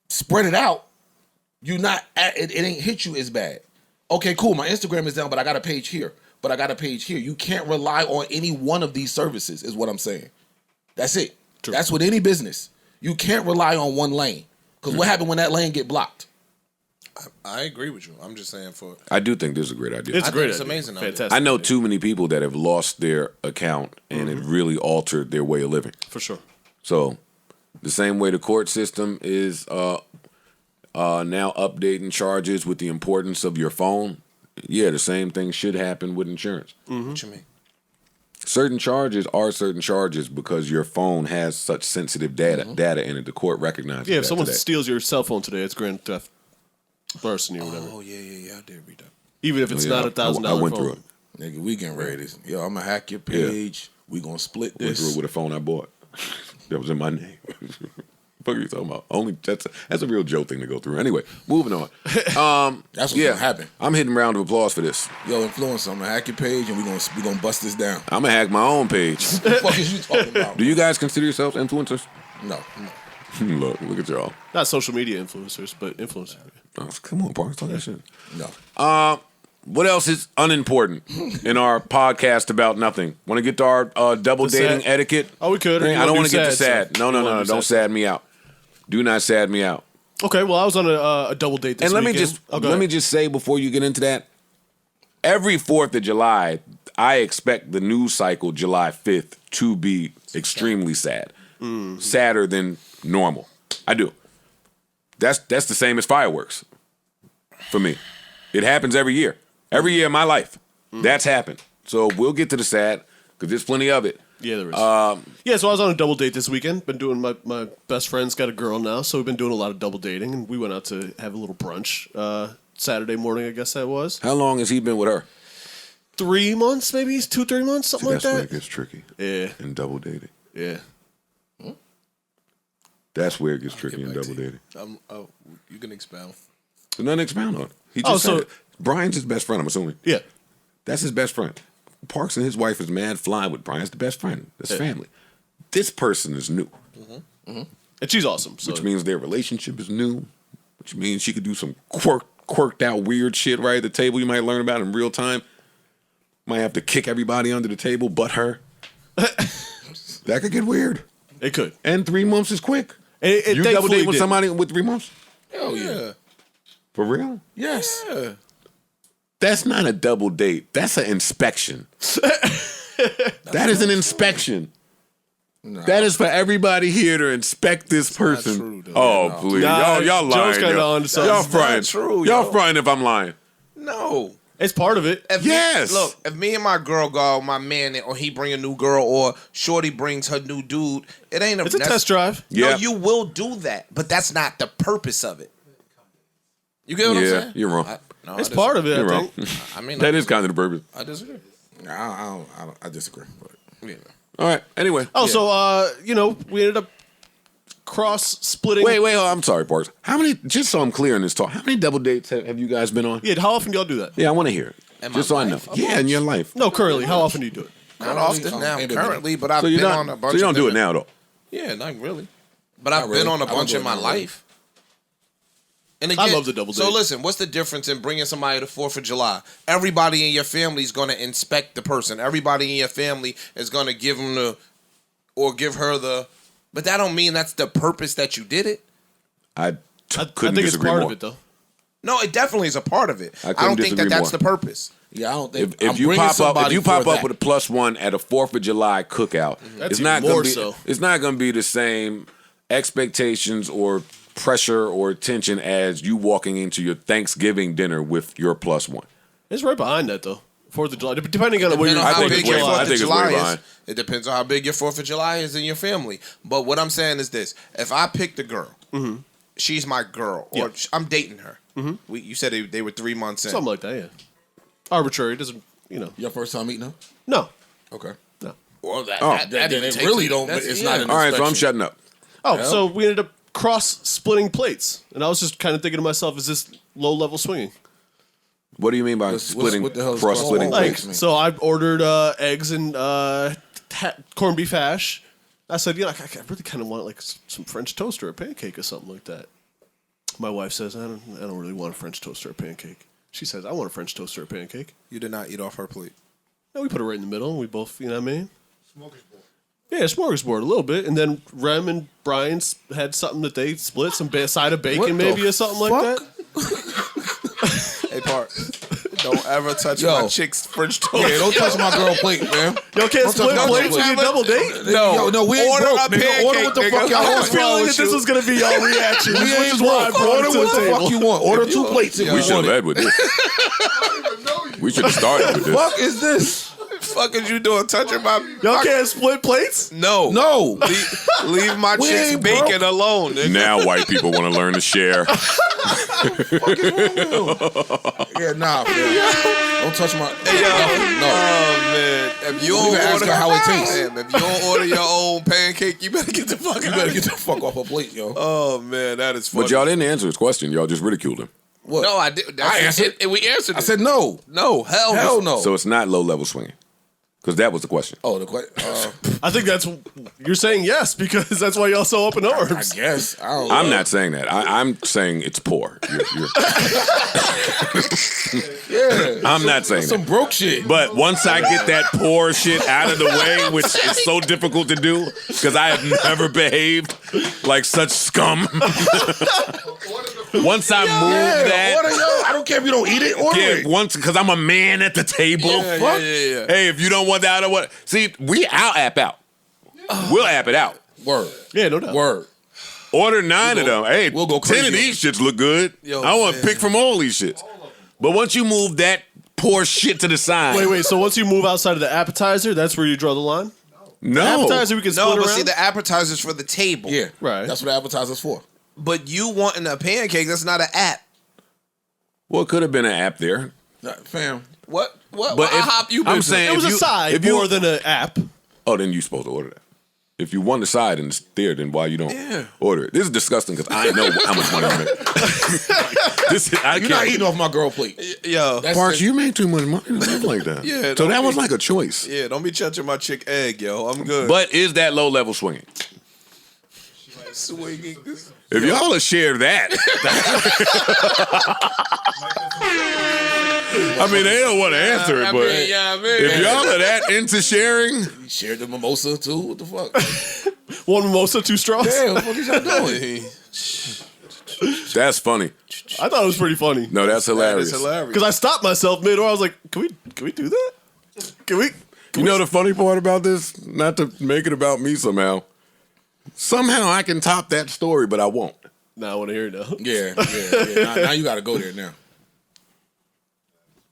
Speaker 2: spread it out, it ain't hit you as bad. Okay, cool. My Instagram is down, but I got a page here. But I got a page here. You can't rely on any one of these services, is what I'm saying. That's it.
Speaker 3: True.
Speaker 2: That's with any business. You can't rely on one lane. Because what happened when that lane get blocked?
Speaker 4: I agree with you. I'm just saying
Speaker 1: I do think this is a great idea.
Speaker 3: It's
Speaker 4: I
Speaker 3: a great
Speaker 4: think it's
Speaker 3: idea.
Speaker 4: amazing idea.
Speaker 3: Fantastic.
Speaker 1: I know
Speaker 3: idea.
Speaker 1: too many people that have lost their account and it really altered their way of living.
Speaker 3: For sure.
Speaker 1: So the same way the court system is now updating charges with the importance of your phone, the same thing should happen with insurance.
Speaker 4: What you mean?
Speaker 1: Certain charges are certain charges because your phone has such sensitive data in it. The court recognizes
Speaker 3: Yeah, if
Speaker 1: that
Speaker 3: someone
Speaker 1: today.
Speaker 3: steals your cell phone today, it's grand theft, larceny or whatever.
Speaker 4: Oh yeah. I did read that.
Speaker 3: even if it's not $1,000
Speaker 1: I went
Speaker 3: phone.
Speaker 1: through it.
Speaker 2: Nigga, we getting ready. Yo, I'm gonna hack your page. We gonna split
Speaker 1: Went through
Speaker 2: this.
Speaker 1: it with a phone I bought. That was in my name. What are you talking about? Only that's a real Joe thing to go through. Anyway, moving on.
Speaker 2: That's what's gonna happen.
Speaker 1: I'm hitting a round of applause for this.
Speaker 2: Yo, influencer, I'm gonna hack your page and we gonna bust this down.
Speaker 1: I'm gonna hack my own page.
Speaker 2: What the fuck is you talking about?
Speaker 1: Do you guys consider yourselves influencers?
Speaker 2: No.
Speaker 1: Look at y'all.
Speaker 3: Not social media influencers, but influencers.
Speaker 1: Oh, come on, Parks, talk that shit.
Speaker 2: No.
Speaker 1: What else is unimportant in our podcast about nothing? Want to get to our double
Speaker 3: The
Speaker 1: dating
Speaker 3: sad-
Speaker 1: etiquette?
Speaker 3: Oh, we could. or you
Speaker 1: I don't
Speaker 3: wanna
Speaker 1: want to
Speaker 3: do
Speaker 1: get to sad.
Speaker 3: stuff?
Speaker 1: No.
Speaker 3: You wanna do
Speaker 1: Don't sad me out. Do not sad me out.
Speaker 3: Okay, well, I was on a double date this
Speaker 1: And let me
Speaker 3: weekend.
Speaker 1: just say before you get into that, every 4th of July, I expect the news cycle July 5th to be extremely sad. Sadder than normal. I do. That's the same as fireworks for me. It happens every year. Every year in my life. That's happened. So we'll get to the sad because there's plenty of it.
Speaker 3: Yeah, there is. So I was on a double date this weekend. Been doing my best friend's got a girl now, so we've been doing a lot of double dating, and we went out to have a little brunch Saturday morning, I guess that was.
Speaker 1: How long has he been with her?
Speaker 3: 3 months, maybe 2-3 months, something like
Speaker 1: That's where it
Speaker 3: that.
Speaker 1: gets tricky.
Speaker 3: Yeah,
Speaker 1: In double dating.
Speaker 3: yeah.
Speaker 1: That's where it gets tricky in double dating.
Speaker 4: You can expound.
Speaker 1: There's nothing to expound on. He just said
Speaker 3: so-
Speaker 1: it. Brian's his best friend, I'm assuming.
Speaker 3: Yeah.
Speaker 1: That's his best friend. Parks and his wife is mad flying with Brian. That's the best friend. That's family. This person is new,
Speaker 3: And she's awesome. So
Speaker 1: which means their relationship is new, which means she could do some quirked out weird shit right at the table you might learn about in real time. Might have to kick everybody under the table but her. That could get weird.
Speaker 3: it could.
Speaker 1: And 3 months is quick. You double
Speaker 3: thankfully
Speaker 1: date with
Speaker 3: didn't.
Speaker 1: somebody with 3 months?
Speaker 2: Hell yeah.
Speaker 1: For real?
Speaker 2: Yes.
Speaker 1: That's not a double date. That's an inspection. That is an inspection. That is for everybody here to inspect this person.
Speaker 4: true, though.
Speaker 1: Oh,
Speaker 4: No.
Speaker 1: please.
Speaker 3: Nah,
Speaker 1: y'all lying.
Speaker 3: Joe's kinda
Speaker 1: Y'all,
Speaker 3: onto something.
Speaker 1: y'all
Speaker 3: That's
Speaker 1: frying.
Speaker 4: not true,
Speaker 1: Y'all
Speaker 4: yo.
Speaker 1: frying if I'm lying.
Speaker 4: No.
Speaker 3: It's part of it.
Speaker 4: If
Speaker 1: Yes.
Speaker 4: if me and my girl go out, my man, or he bring a new girl, or Shorty brings her new dude, it ain't a.
Speaker 3: It's a
Speaker 4: that's-
Speaker 3: test drive.
Speaker 1: Yeah.
Speaker 4: No, you will do that, but that's not the purpose of it. You get what I'm
Speaker 1: Yeah,
Speaker 4: saying?
Speaker 1: you're wrong.
Speaker 3: It's part of it,
Speaker 1: You're
Speaker 3: I
Speaker 1: wrong.
Speaker 3: think.
Speaker 4: I mean,
Speaker 1: That is kind of the purpose.
Speaker 4: I disagree.
Speaker 2: I disagree. But
Speaker 4: Yeah.
Speaker 1: All right. Anyway.
Speaker 3: Oh, so, we ended up cross-splitting.
Speaker 1: Wait. I'm sorry, Parks. How many, just so I'm clear in this talk, how many double dates have you guys been on?
Speaker 3: Yeah, how often do y'all do that?
Speaker 1: Yeah, I want to hear it.
Speaker 4: In
Speaker 1: Just
Speaker 4: my
Speaker 1: so I know.
Speaker 4: life?
Speaker 1: Yeah, in your life.
Speaker 3: No, currently. How often do you do it?
Speaker 4: Not
Speaker 2: Currently,
Speaker 4: often now,
Speaker 2: ain't been-
Speaker 4: currently, but I've
Speaker 1: So
Speaker 4: been
Speaker 1: you're
Speaker 4: on a
Speaker 1: not.
Speaker 4: bunch.
Speaker 1: So you don't
Speaker 4: of
Speaker 1: do it
Speaker 4: different-
Speaker 1: now, though.
Speaker 4: Yeah, not really. But I've
Speaker 2: really.
Speaker 4: been on a
Speaker 2: I don't
Speaker 4: bunch
Speaker 2: do
Speaker 4: in
Speaker 2: it
Speaker 4: my
Speaker 2: now, really.
Speaker 4: life. And again,
Speaker 3: love the double
Speaker 4: So
Speaker 3: date.
Speaker 4: listen, what's the difference in bringing somebody to 4th of July? Everybody in your family is going to inspect the person. Everybody in your family is going to give them or give her the. But that don't mean that's the purpose that you did it.
Speaker 1: I
Speaker 3: I
Speaker 1: couldn't
Speaker 3: think it's
Speaker 1: disagree
Speaker 3: part
Speaker 1: more.
Speaker 3: of it, though.
Speaker 4: No, it definitely is a part of it.
Speaker 1: I
Speaker 4: I
Speaker 1: couldn't
Speaker 4: don't think
Speaker 1: disagree
Speaker 4: that's
Speaker 1: more.
Speaker 4: the purpose.
Speaker 2: yeah, I don't think
Speaker 1: If
Speaker 2: I'm
Speaker 1: you
Speaker 2: bringing
Speaker 1: pop up,
Speaker 2: somebody for that.
Speaker 1: with a +1 at a 4th of July cookout,
Speaker 3: That's
Speaker 1: it's not
Speaker 3: even more
Speaker 1: gonna be.
Speaker 3: so.
Speaker 1: It's not going to be the same expectations or pressure or tension as you walking into your Thanksgiving dinner with your +1.
Speaker 3: It's right behind that, though. 4th of July. Depending on where
Speaker 4: Depending
Speaker 3: you're
Speaker 4: on how
Speaker 1: think
Speaker 4: big
Speaker 1: it's
Speaker 4: your
Speaker 1: way- I
Speaker 4: 4th
Speaker 1: think
Speaker 4: of
Speaker 1: it's way
Speaker 4: July is.
Speaker 1: behind.
Speaker 4: It depends on how big your 4th of July is in your family. But what I'm saying is this: if I pick the girl, she's my girl, or I'm dating her. You said they were 3 months in.
Speaker 3: Something like that, yeah. Arbitrary. Doesn't,
Speaker 2: Your first time meeting her?
Speaker 3: No.
Speaker 2: Okay.
Speaker 3: No.
Speaker 2: Well, that
Speaker 4: that
Speaker 2: then
Speaker 4: even
Speaker 2: it
Speaker 4: takes
Speaker 2: really
Speaker 4: it.
Speaker 2: don't.
Speaker 4: That's-
Speaker 2: It's
Speaker 4: yeah.
Speaker 2: not an
Speaker 1: All right, so I'm
Speaker 2: inspection.
Speaker 1: shutting up.
Speaker 3: Oh, so we ended up cross-splitting plates. And I was just kind of thinking to myself, is this low-level swinging?
Speaker 1: What do you mean by
Speaker 2: What's-
Speaker 1: splitting,
Speaker 2: what the hell is
Speaker 1: cross-splitting
Speaker 2: cross-
Speaker 3: Like,
Speaker 1: plates?
Speaker 2: me.
Speaker 3: so I ordered eggs and corned beef hash. I said, I really kind of want like some French toast or a pancake or something like that. My wife says, I don't really want a French toast or a pancake. She says, I want a French toast or a pancake.
Speaker 4: You did not eat off her plate.
Speaker 3: No, we put it right in the middle, and we both, you know what I mean? Yeah, smorgasbord a little bit, and then Rem and Brian had something that they split, some side of bacon
Speaker 2: What the
Speaker 3: maybe or something like that.
Speaker 4: Hey, Park. Don't ever touch
Speaker 2: Yo.
Speaker 4: my chick's French toast.
Speaker 2: Yeah, don't touch my girl plate, man.
Speaker 3: Y'all can't split
Speaker 2: touch my
Speaker 3: plates when
Speaker 2: plate.
Speaker 3: you double date?
Speaker 2: No, we ain't
Speaker 4: Order
Speaker 2: broke,
Speaker 4: a
Speaker 2: nigga. Order what the
Speaker 4: pancake,
Speaker 2: fuck
Speaker 4: nigga.
Speaker 2: y'all
Speaker 3: I
Speaker 2: want.
Speaker 3: was feeling that this was going to be y'all reaction,
Speaker 2: We
Speaker 3: which
Speaker 2: ain't
Speaker 3: is why I
Speaker 2: broke.
Speaker 3: brought it
Speaker 2: Order
Speaker 3: to
Speaker 2: what
Speaker 3: the
Speaker 2: the fuck
Speaker 3: table.
Speaker 2: you want. Order 2 plates if
Speaker 1: We
Speaker 2: you
Speaker 1: should have
Speaker 2: want it.
Speaker 1: led with this. We should have started with this.
Speaker 2: Fuck is this?
Speaker 4: fuck is you doing? Touching my...
Speaker 3: Y'all can't split plates?
Speaker 4: No.
Speaker 2: No.
Speaker 4: Leave my
Speaker 2: We
Speaker 4: chick's
Speaker 2: ain't
Speaker 4: bacon alone, nigga.
Speaker 1: Now white people want to learn to share.
Speaker 2: Yeah, nah, man. Don't touch my.
Speaker 4: Hey, yo.
Speaker 2: No.
Speaker 4: Oh, man. If you
Speaker 2: Don't even ask her how it tastes.
Speaker 4: Damn, if you don't order your own pancake, you better get the fuck
Speaker 2: You
Speaker 4: out
Speaker 2: better
Speaker 4: of
Speaker 2: get
Speaker 4: here.
Speaker 2: the fuck off her plate, yo.
Speaker 4: Oh, man, that is funny.
Speaker 1: But y'all didn't answer his question. Y'all just ridiculed him.
Speaker 2: What?
Speaker 4: No, I did.
Speaker 2: I answered.
Speaker 4: We answered it.
Speaker 2: I said no.
Speaker 4: no.
Speaker 2: Hell no.
Speaker 1: So it's not low level swinging. Because that was the question.
Speaker 2: Oh, the question.
Speaker 3: I think you're saying yes because that's why y'all so up in
Speaker 2: I
Speaker 3: arms.
Speaker 2: guess. I don't know.
Speaker 1: I'm not saying that. I'm saying it's poor.
Speaker 2: Yeah.
Speaker 1: I'm not saying
Speaker 2: Some
Speaker 1: that.
Speaker 2: broke shit.
Speaker 1: But once I get that poor shit out of the way, which is so difficult to do, because I have never behaved like such scum. Once I move that,
Speaker 2: Order, yo. I don't care if you don't eat it. Order it.
Speaker 1: once because I'm a man at the table.
Speaker 2: Fuck.
Speaker 4: Yeah.
Speaker 1: Hey, if you don't want that or what? See, I'll app out. We'll app it out.
Speaker 2: Word.
Speaker 3: Yeah, no doubt.
Speaker 2: Word.
Speaker 1: Order 9 of them. Hey,
Speaker 2: we'll go
Speaker 1: 10
Speaker 2: crazy
Speaker 1: of these shits look good.
Speaker 4: Yo,
Speaker 1: I want to
Speaker 4: man.
Speaker 1: pick from all these shits. But once you move that poor shit to the side,
Speaker 3: Wait. So once you move outside of the appetizer, that's where you draw the line?
Speaker 1: no.
Speaker 3: Appetizer, we can split
Speaker 4: No, but
Speaker 3: around?
Speaker 4: see, the appetizer's for the table.
Speaker 2: Yeah.
Speaker 3: Right.
Speaker 2: That's what the appetizer's for.
Speaker 4: But you wanting a pancake, that's not an app.
Speaker 1: Well, it could have been an app there.
Speaker 2: Nah, fam.
Speaker 4: What?
Speaker 1: But
Speaker 4: What?
Speaker 1: if-
Speaker 4: hop you
Speaker 1: I'm
Speaker 4: been
Speaker 1: saying-
Speaker 3: It was
Speaker 1: if
Speaker 3: a
Speaker 1: you-
Speaker 3: side
Speaker 1: if you-
Speaker 3: more than an app.
Speaker 1: Oh, then you're supposed to order that. If you want the side and it's there, then why you don't
Speaker 4: Yeah.
Speaker 1: order it? This is disgusting because I know how much money I make.
Speaker 2: You're not eating off my girl plate.
Speaker 4: Yo.
Speaker 2: That's
Speaker 1: Parks, you made too much money to live like that.
Speaker 4: Yeah,
Speaker 1: So
Speaker 4: don't
Speaker 1: that was
Speaker 4: be-
Speaker 1: like a choice.
Speaker 4: Yeah, don't be touching my chick egg, yo. I'm good.
Speaker 1: But is that low level swinging?
Speaker 4: swinging.
Speaker 1: If y'all will share that, I mean, they don't want to answer it, but if y'all are that into sharing,
Speaker 2: You shared the mimosa too. What the fuck?
Speaker 3: One mimosa, 2 straws.
Speaker 2: Damn, what the fuck is y'all doing?
Speaker 1: that's funny.
Speaker 3: I thought it was pretty funny.
Speaker 1: No, that's hilarious.
Speaker 4: That's hilarious.
Speaker 3: Because I stopped myself mid or I was like, can we do that? Can we?
Speaker 1: You know the funny part about this? Not to make it about me somehow. Somehow I can top that story, but I won't.
Speaker 3: Nah, I want to hear it now.
Speaker 2: Yeah. Now you got to go there now.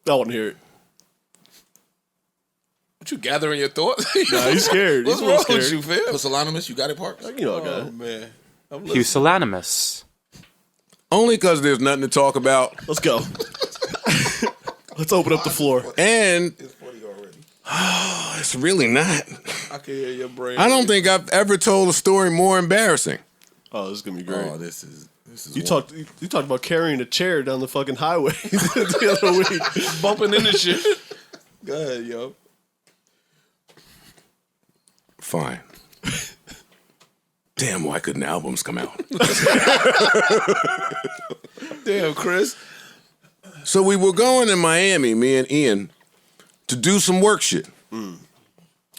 Speaker 3: I want to hear it.
Speaker 4: What you gathering your thoughts?
Speaker 3: Nah, he's scared.
Speaker 4: What's
Speaker 3: He's a little
Speaker 4: wrong with
Speaker 3: scared.
Speaker 4: you, fam?
Speaker 2: Pusillanimous, you got it, Parks?
Speaker 3: You know, I got
Speaker 4: Oh
Speaker 3: it.
Speaker 4: man, I'm
Speaker 6: Pusillanimous.
Speaker 1: Only because there's nothing to talk about.
Speaker 3: Let's go. Let's open up the floor.
Speaker 1: And it's really not.
Speaker 4: I can hear your brain.
Speaker 1: I don't think I've ever told a story more embarrassing.
Speaker 3: Oh, this is gonna be great.
Speaker 2: Oh, this is
Speaker 3: You talked about carrying a chair down the fucking highway the other week.
Speaker 4: bumping into shit. Go ahead, yo.
Speaker 1: Fine. Damn, why couldn't albums come out?
Speaker 4: Damn, Chris.
Speaker 1: So we were going to Miami, me and Ian, to do some work shit.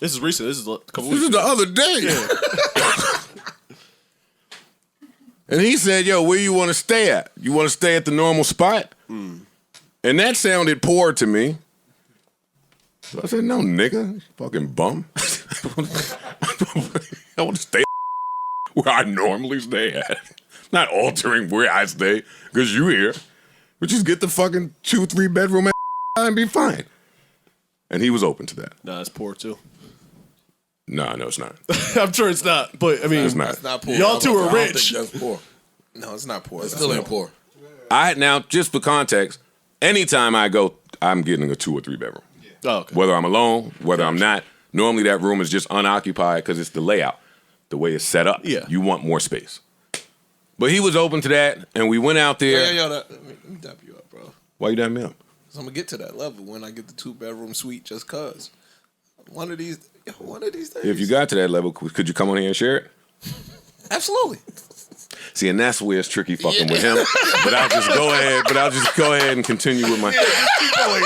Speaker 3: This is recent. This is a couple
Speaker 1: This
Speaker 3: weeks
Speaker 1: is the other day. And he said, yo, where you want to stay at? You want to stay at the normal spot? And that sounded poor to me. So I said, no, nigga, fucking bum. I want to stay where I normally stay at. Not altering where I stay, because you here. But just get the fucking 2-3 bedroom and be fine. And he was open to that.
Speaker 3: Nah, it's poor too.
Speaker 1: No, it's not.
Speaker 3: I'm sure it's not, but I mean,
Speaker 1: It's not.
Speaker 4: It's not poor.
Speaker 3: Y'all two are
Speaker 2: I don't
Speaker 3: rich.
Speaker 2: think that's poor.
Speaker 4: No, it's not poor.
Speaker 2: It's still ain't poor.
Speaker 1: Now, just for context, anytime I go, I'm getting a 2 or 3 bedroom.
Speaker 3: Oh, okay.
Speaker 1: Whether I'm alone, whether I'm not. Normally that room is just unoccupied because it's the layout, the way it's set up.
Speaker 3: Yeah.
Speaker 1: You want more space. But he was open to that, and we went out there.
Speaker 4: Yo, let me dap you up, bro.
Speaker 1: Why you dapping me up?
Speaker 4: So I'm gonna get to that level when I get the 2-bedroom suite just cause. One of these days.
Speaker 1: If you got to that level, could you come on here and share it?
Speaker 4: Absolutely.
Speaker 1: See, and that's where it's tricky fucking with him. But I'll just go ahead and continue with my.
Speaker 2: Keep going,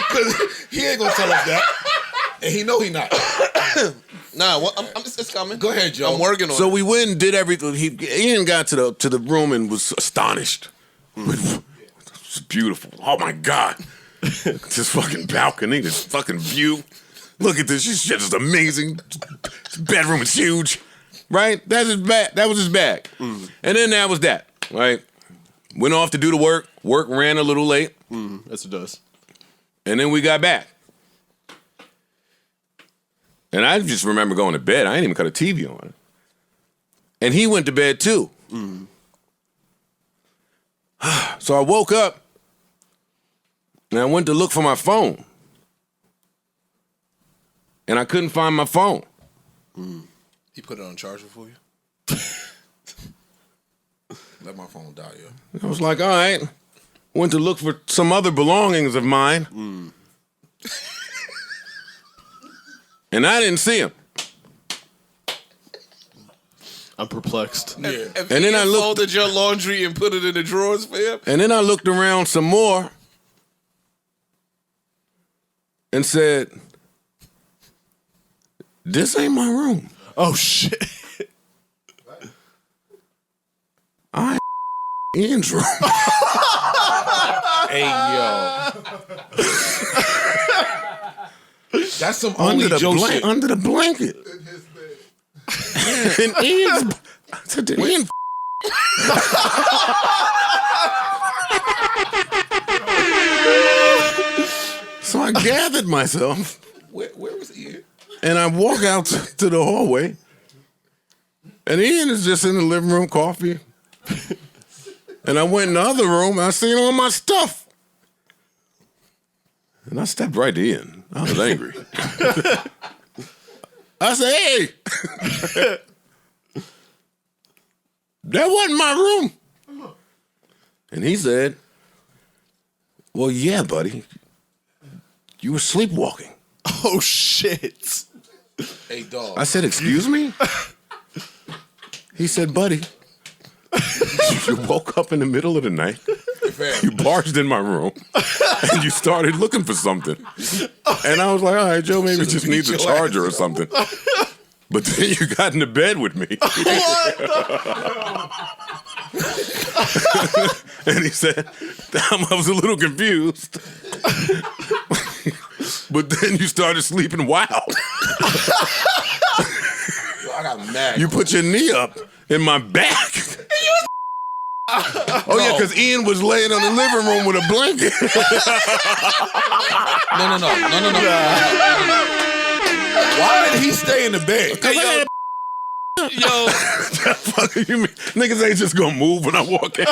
Speaker 2: because he ain't gonna tell us that, and he know he not.
Speaker 4: Nah, it's coming.
Speaker 2: Go ahead, Joe.
Speaker 4: I'm working on
Speaker 1: So
Speaker 4: it.
Speaker 1: we went and did everything. Ian got to the room and was astonished. It's beautiful. Oh my God. This fucking balcony, this fucking view. Look at this. This shit is amazing. This bedroom is huge. Right? That's his bag. That was his bag. And then that was that. Right? Went off to do the work. Work ran a little late.
Speaker 3: Yes, it does.
Speaker 1: And then we got back. And I just remember going to bed. I ain't even cut a TV on. And he went to bed too. So I woke up and I went to look for my phone. And I couldn't find my phone.
Speaker 4: He put it on charger for you?
Speaker 2: Let my phone die, yo.
Speaker 1: I was like, all right. Went to look for some other belongings of mine. And I didn't see him.
Speaker 3: I'm perplexed.
Speaker 4: And
Speaker 1: then I looked-
Speaker 4: folded your laundry and put it in the drawers, fam.
Speaker 1: And then I looked around some more and said, this ain't my room.
Speaker 3: Oh shit.
Speaker 1: I Ian's room.
Speaker 2: Hey, yo. That's some
Speaker 1: under
Speaker 2: only
Speaker 1: the
Speaker 2: Joe shit.
Speaker 1: under the blanket. And Ian's, I said to Ian, so I gathered myself
Speaker 2: Where was Ian?
Speaker 1: and I walk out to the hallway, and Ian is just in the living room, coffee. And I went in the other room, and I seen all my stuff. And I stepped right to Ian. I was angry. I said, hey, that wasn't my room. And he said, well, yeah, buddy. You were sleepwalking.
Speaker 3: Oh shit.
Speaker 2: Hey, dog.
Speaker 1: I said, excuse me? He said, buddy, you woke up in the middle of the night, you barged in my room, and you started looking for something. And I was like, all right, Joe maybe just needs a charger or something. But then you got into bed with me. And he said, I was a little confused. But then you started sleeping wild.
Speaker 2: I got mad.
Speaker 1: You put your knee up in my back. Oh, yeah, because Ian was laying on the living room with a blanket.
Speaker 2: No. Why did he stay in the bed?
Speaker 4: Yo,
Speaker 1: Fuck you mean? Niggas ain't just gonna move when I walk in.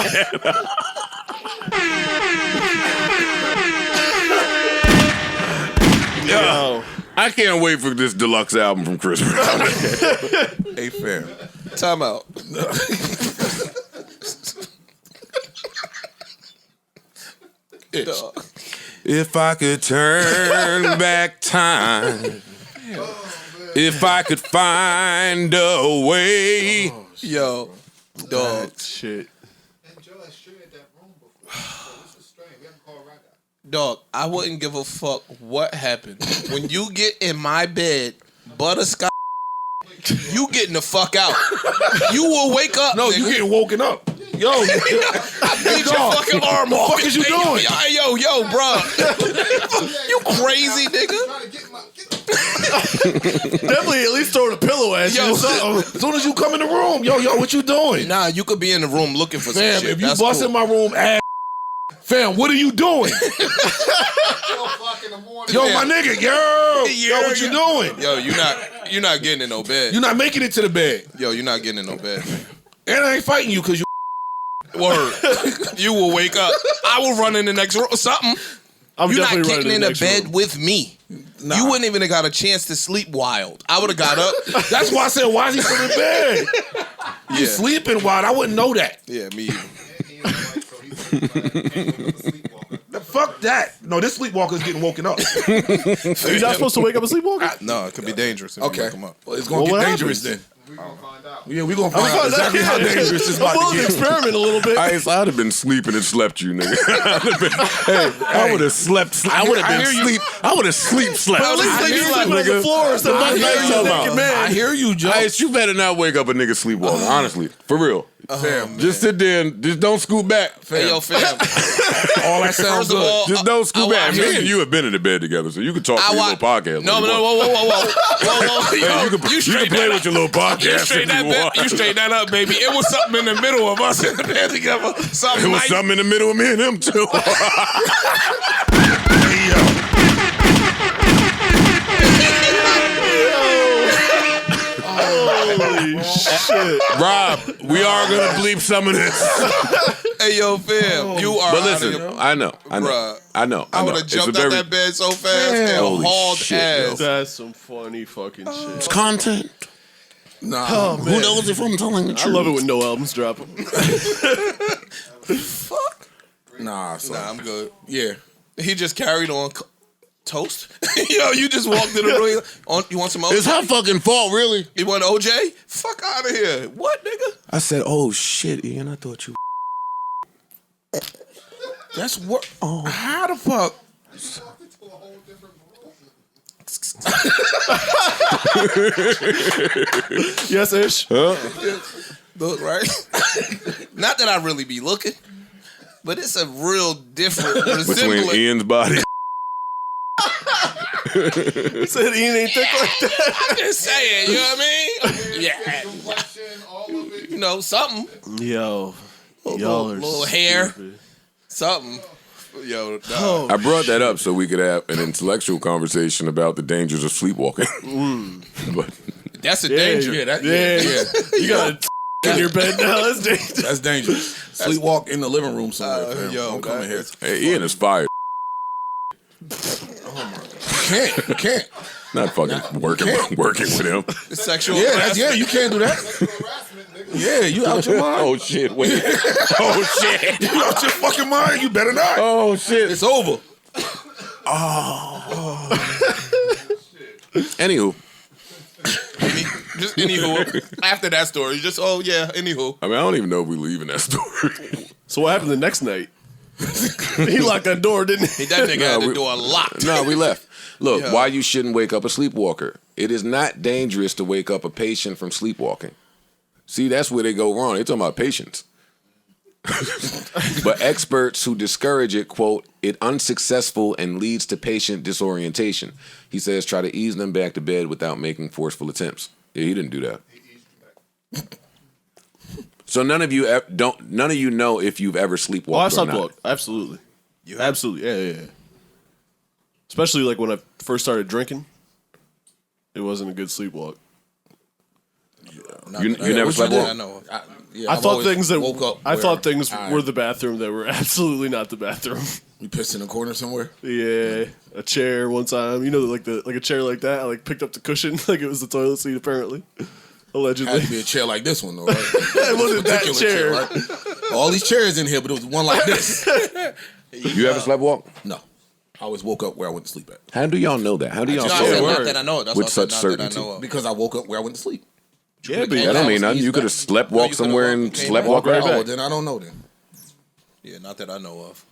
Speaker 1: Yo, I can't wait for this deluxe album from Chris Brown.
Speaker 2: Hey, fam.
Speaker 4: time out. Dog.
Speaker 1: If I could turn back time, if I could find a way.
Speaker 4: Yo, dog.
Speaker 3: Shit.
Speaker 4: Dog, I wouldn't give a fuck what happened. When you get in my bed, butterscotch, you getting the fuck out. You will wake up.
Speaker 2: No,
Speaker 4: nigga.
Speaker 2: you getting woken up. Yo,
Speaker 4: I beat your fucking arm off.
Speaker 2: What the fuck is you doing?
Speaker 4: Yo, bro. You crazy, nigga.
Speaker 3: Definitely at least throwing a pillow at you.
Speaker 4: Yo,
Speaker 3: or something.
Speaker 2: as soon as you come in the room, yo, what you doing?
Speaker 4: Nah, you could be in the room looking for some
Speaker 2: Fam,
Speaker 4: shit.
Speaker 2: if you
Speaker 4: That's
Speaker 2: bust
Speaker 4: cool.
Speaker 2: in my room, ass, fam, what are you doing? Yo, my nigga, yo, what you doing?
Speaker 4: Yo, you're not getting in no bed.
Speaker 2: You're not making it to the bed.
Speaker 4: Yo, you're not getting in no bed.
Speaker 2: And I ain't fighting you because you.
Speaker 4: Word. You will wake up. I will run in the next room. Something.
Speaker 3: I'm
Speaker 4: You're not
Speaker 3: definitely
Speaker 4: getting
Speaker 3: running
Speaker 4: in
Speaker 3: the
Speaker 4: a
Speaker 3: next
Speaker 4: bed
Speaker 3: room.
Speaker 4: with me.
Speaker 2: Nah.
Speaker 4: You wouldn't even have got a chance to sleep wild. I would have got up.
Speaker 2: That's why I said, why is he still in bed?
Speaker 4: Yeah.
Speaker 2: You sleeping wild. I wouldn't know that.
Speaker 4: Yeah, me either.
Speaker 2: Fuck that. No, this sleepwalker's getting woken up.
Speaker 3: Are you not supposed to wake up and sleepwalk?
Speaker 4: No, it could be dangerous if you
Speaker 2: Okay.
Speaker 4: wake him up.
Speaker 2: Well, it's going to
Speaker 3: Well,
Speaker 2: get
Speaker 3: what
Speaker 2: dangerous
Speaker 3: happens?
Speaker 2: then. Yeah, we're going to find out exactly how dangerous this is about
Speaker 3: I'm
Speaker 2: to
Speaker 3: willing to
Speaker 2: get.
Speaker 3: experiment a little bit.
Speaker 1: I'd have been sleeping and slept you, nigga. I would have slept. I would have been sleep. I would have slept.
Speaker 3: But at least
Speaker 2: I
Speaker 3: they
Speaker 2: hear
Speaker 3: be
Speaker 2: you,
Speaker 3: sleeping on the
Speaker 1: nigga.
Speaker 3: floor instead of
Speaker 2: I hear
Speaker 3: naked
Speaker 2: you,
Speaker 3: naked man.
Speaker 2: I hear you, Joe.
Speaker 1: Hey, you better not wake up a nigga sleepwalking. Honestly, for real.
Speaker 2: Fam,
Speaker 1: Just sit there and just don't scoot back.
Speaker 4: Hey, yo, fam.
Speaker 2: all that sounds
Speaker 4: First of
Speaker 2: good.
Speaker 4: all,
Speaker 1: Just don't scoot
Speaker 4: I
Speaker 1: back.
Speaker 4: watch-
Speaker 1: Me and you have been in the bed together, so you can talk to your little podcast.
Speaker 4: No,
Speaker 1: if you
Speaker 4: no,
Speaker 1: want.
Speaker 4: whoa.
Speaker 1: Hey,
Speaker 4: Yo,
Speaker 1: you can play
Speaker 4: that
Speaker 1: with your little
Speaker 4: You
Speaker 1: podcast
Speaker 4: straight
Speaker 1: if
Speaker 4: that
Speaker 1: you want.
Speaker 4: You straight that up, baby. It was something in the middle of us in the bed together. Something
Speaker 1: It was
Speaker 4: nice.
Speaker 1: something in the middle of me and him too.
Speaker 3: Holy shit.
Speaker 1: Rob, we are gonna bleep some of this.
Speaker 4: Hey, yo, fam, you are.
Speaker 1: But
Speaker 4: out of
Speaker 1: listen,
Speaker 4: your-
Speaker 1: I know.
Speaker 4: Bruh.
Speaker 1: I know.
Speaker 4: I would have
Speaker 1: It's a
Speaker 4: jumped out
Speaker 1: very-
Speaker 4: that bed so fast and
Speaker 1: Holy
Speaker 4: hauled
Speaker 1: shit,
Speaker 4: ass.
Speaker 3: That's some funny fucking shit.
Speaker 1: It's content.
Speaker 2: Nah,
Speaker 1: Who knows if I'm telling the
Speaker 3: I
Speaker 1: truth?
Speaker 3: love it when no albums drop.
Speaker 2: nah, son.
Speaker 4: Nah, I'm good.
Speaker 2: Yeah.
Speaker 4: He just carried on. Toast? Yo, you just walked in the room. You want some OJ?
Speaker 1: It's her fucking fault, really.
Speaker 4: You want OJ? Fuck out of here. What, nigga?
Speaker 1: I said, "Oh shit, Ian, I thought you."
Speaker 2: That's what. Oh. How the fuck?
Speaker 3: Yes, Ish.
Speaker 4: Look, right? Not that I really be looking, but it's a real different
Speaker 1: Between
Speaker 4: resemblance.
Speaker 1: Ian's body.
Speaker 3: Said Ian ain't thick like that.
Speaker 4: I'm just saying, you know what I mean? Yeah. You know, something.
Speaker 3: Yo.
Speaker 4: Little, little hair. Something. Yo, nah.
Speaker 1: I brought that up so we could have an intellectual conversation about the dangers of sleepwalking. But
Speaker 4: That's a danger.
Speaker 2: Yeah, that,
Speaker 3: Yeah.
Speaker 2: yeah.
Speaker 3: You got in your bed now. That's dangerous.
Speaker 2: That's dangerous. Sleepwalk in the living room somewhere. fam.
Speaker 4: yo,
Speaker 2: Don't come in here.
Speaker 1: hey, Ian is fired.
Speaker 2: You can't.
Speaker 1: Not fucking working with him.
Speaker 4: Sexual
Speaker 2: Yeah,
Speaker 4: harassment.
Speaker 2: you can't do that. Yeah, you out your mind.
Speaker 1: Oh shit! Wait. Oh shit!
Speaker 2: You out your fucking mind. You better not.
Speaker 1: Oh shit!
Speaker 2: It's over.
Speaker 1: Anywho,
Speaker 4: Just anywho. After that story, just anywho.
Speaker 1: I mean, I don't even know if we leaving that story.
Speaker 3: So what happened the next night? He locked that door, didn't he?
Speaker 4: That nigga had the
Speaker 1: we-
Speaker 4: door locked.
Speaker 1: No, we left. Look,
Speaker 4: Yeah.
Speaker 1: why you shouldn't wake up a sleepwalker? It is not dangerous to wake up a patient from sleepwalking. See, that's where they go wrong. They're talking about patients. But experts who discourage it, quote, it unsuccessful and leads to patient disorientation. He says try to ease them back to bed without making forceful attempts. Yeah, he didn't do that. So none of you know if you've ever sleepwalked
Speaker 3: Oh, I've
Speaker 1: or not.
Speaker 3: sleepwalked. Absolutely. Absolutely. Yeah. Especially like when I first started drinking. It wasn't a good sleepwalk.
Speaker 1: You never slept
Speaker 4: I
Speaker 1: walk?
Speaker 4: know.
Speaker 3: I thought things that
Speaker 2: woke up.
Speaker 3: I
Speaker 2: where
Speaker 3: thought things
Speaker 2: I-
Speaker 3: were the bathroom that were absolutely not the bathroom.
Speaker 2: You pissed in a corner somewhere.
Speaker 3: Yeah, a chair one time. You know, like a chair like that. I like picked up the cushion like it was the toilet seat. Apparently, allegedly.
Speaker 2: Had to be a chair like this one though. Right?
Speaker 3: It wasn't that
Speaker 2: Particular
Speaker 3: chair.
Speaker 2: right? All these chairs in here, but it was one like this.
Speaker 1: You ever slept walk?
Speaker 2: No, I always woke up where I went to sleep at
Speaker 1: How do y'all know that? How do y'all
Speaker 4: No, I
Speaker 1: say
Speaker 4: said
Speaker 1: that?
Speaker 4: not
Speaker 3: word.
Speaker 4: that I know. That's
Speaker 1: With
Speaker 4: what I said
Speaker 1: such
Speaker 4: not that
Speaker 1: certainty.
Speaker 4: I know of.
Speaker 2: because I woke up where I went to sleep.
Speaker 3: Yeah, but
Speaker 1: That don't mean nothing.
Speaker 4: Ease
Speaker 1: You could have
Speaker 4: back.
Speaker 1: slept
Speaker 4: No,
Speaker 1: walk
Speaker 4: you could've
Speaker 1: somewhere
Speaker 4: walked
Speaker 1: and
Speaker 4: came
Speaker 1: slept
Speaker 4: back.
Speaker 1: walk right
Speaker 3: Walk right
Speaker 2: Oh,
Speaker 1: back.
Speaker 2: well, then I don't know then.
Speaker 4: Yeah, not that I know of.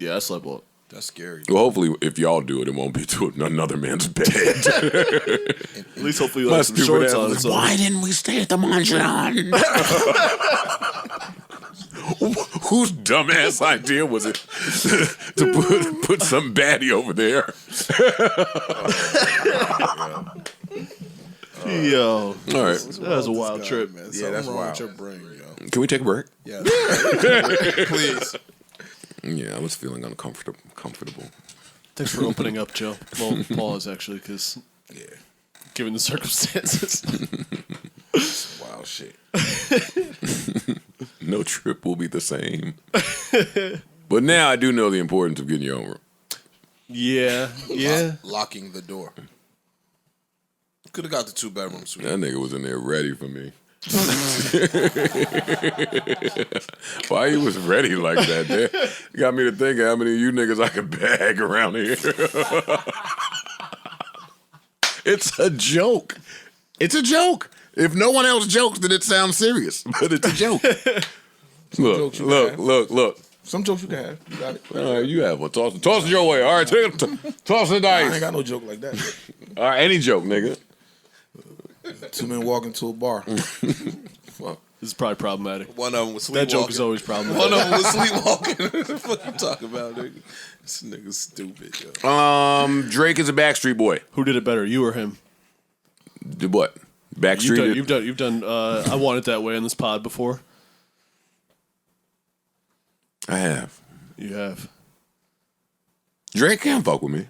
Speaker 3: yeah, I slept walk.
Speaker 4: That's scary.
Speaker 1: Well, hopefully, if y'all do it, it won't be to another man's bed.
Speaker 3: At least hopefully you
Speaker 1: My
Speaker 3: have some
Speaker 1: stupid
Speaker 3: shorts
Speaker 1: ass
Speaker 3: on.
Speaker 1: was
Speaker 3: So.
Speaker 1: Why didn't we stay at the Mondrian? Whose dumbass idea was it to put some baddie over there?
Speaker 3: Yo,
Speaker 1: All right,
Speaker 3: that was a wild trip.
Speaker 2: Yeah, that's
Speaker 4: wrong
Speaker 2: wild.
Speaker 4: with your brain, yo.
Speaker 1: can we take a break?
Speaker 4: Yeah. Please.
Speaker 1: Yeah, I was feeling uncomfortable.
Speaker 3: Thanks for opening up, Joe. Well, pause actually, because given the circumstances.
Speaker 2: Wild shit.
Speaker 1: No trip will be the same. But now I do know the importance of getting your own room.
Speaker 3: Yeah.
Speaker 4: Locking the door. Could have got the 2-bedroom suite.
Speaker 1: That nigga was in there ready for me. Why he was ready like that, man? You got me to think how many of you niggas I could bag around here. It's a joke. It's a joke. If no one else jokes, then it sounds serious. But it's a joke.
Speaker 2: jokes you have.
Speaker 1: Look.
Speaker 2: Some jokes you can have. You got it.
Speaker 1: All right, you have one. Toss it your way. All right, toss the
Speaker 2: I ain't
Speaker 1: dice.
Speaker 2: got no joke like that.
Speaker 1: All right, any joke, nigga.
Speaker 2: Two men walk into a bar. Fuck.
Speaker 3: This is probably problematic.
Speaker 4: One of them was
Speaker 3: That
Speaker 4: sleepwalking.
Speaker 3: joke is always problematic.
Speaker 4: One of them was sleepwalking. What the fuck you talking about, nigga? This nigga's stupid, yo.
Speaker 1: Drake is a Backstreet Boy.
Speaker 3: Who did it better, you or him?
Speaker 1: Did what? Backstreet?
Speaker 3: You've done. I Want It That Way on this pod before.
Speaker 1: I have.
Speaker 3: You have.
Speaker 1: Drake can't fuck with me.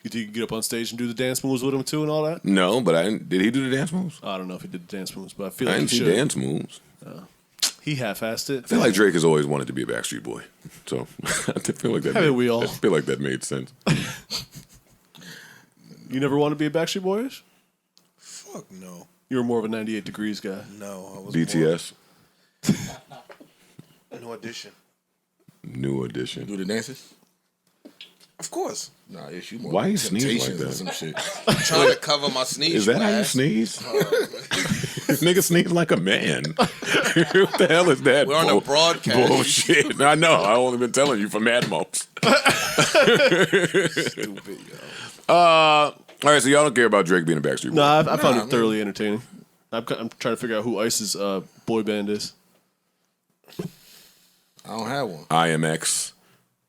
Speaker 3: You think you could get up on stage and do the dance moves with him too and all that?
Speaker 1: No, but I didn't. Did he do the dance moves?
Speaker 3: I don't know if he did the dance moves, but I feel
Speaker 1: I
Speaker 3: like
Speaker 1: didn't
Speaker 3: he
Speaker 1: see
Speaker 3: should.
Speaker 1: dance moves.
Speaker 3: He half-assed it.
Speaker 1: I feel like Drake has always wanted to be a Backstreet Boy, so I feel like that.
Speaker 3: Haven't we all?
Speaker 1: I feel like that made sense.
Speaker 3: You never want to be a Backstreet Boyish?
Speaker 4: Fuck no.
Speaker 3: You were more of a 98 Degrees guy.
Speaker 4: No, I was
Speaker 1: BTS,
Speaker 4: more New Edition.
Speaker 1: New Edition.
Speaker 2: Do the dances?
Speaker 4: Of course.
Speaker 2: Nah, it's you more.
Speaker 1: Why you sneeze like
Speaker 2: Temptations or
Speaker 1: that?
Speaker 2: Some shit.
Speaker 4: I'm trying to cover my sneeze.
Speaker 1: Is that how you
Speaker 4: ass.
Speaker 1: sneeze? This nigga sneeze like a man. What the hell is that?
Speaker 4: We're on a broadcast.
Speaker 1: Bullshit. I know. I only been telling you for mad moments.
Speaker 4: Stupid, yo.
Speaker 1: All right, so y'all don't care about Drake being a Backstreet Boy.
Speaker 3: No, I found it thoroughly entertaining. I'm trying to figure out who Ice's boy band is.
Speaker 2: I don't have one.
Speaker 1: IMX.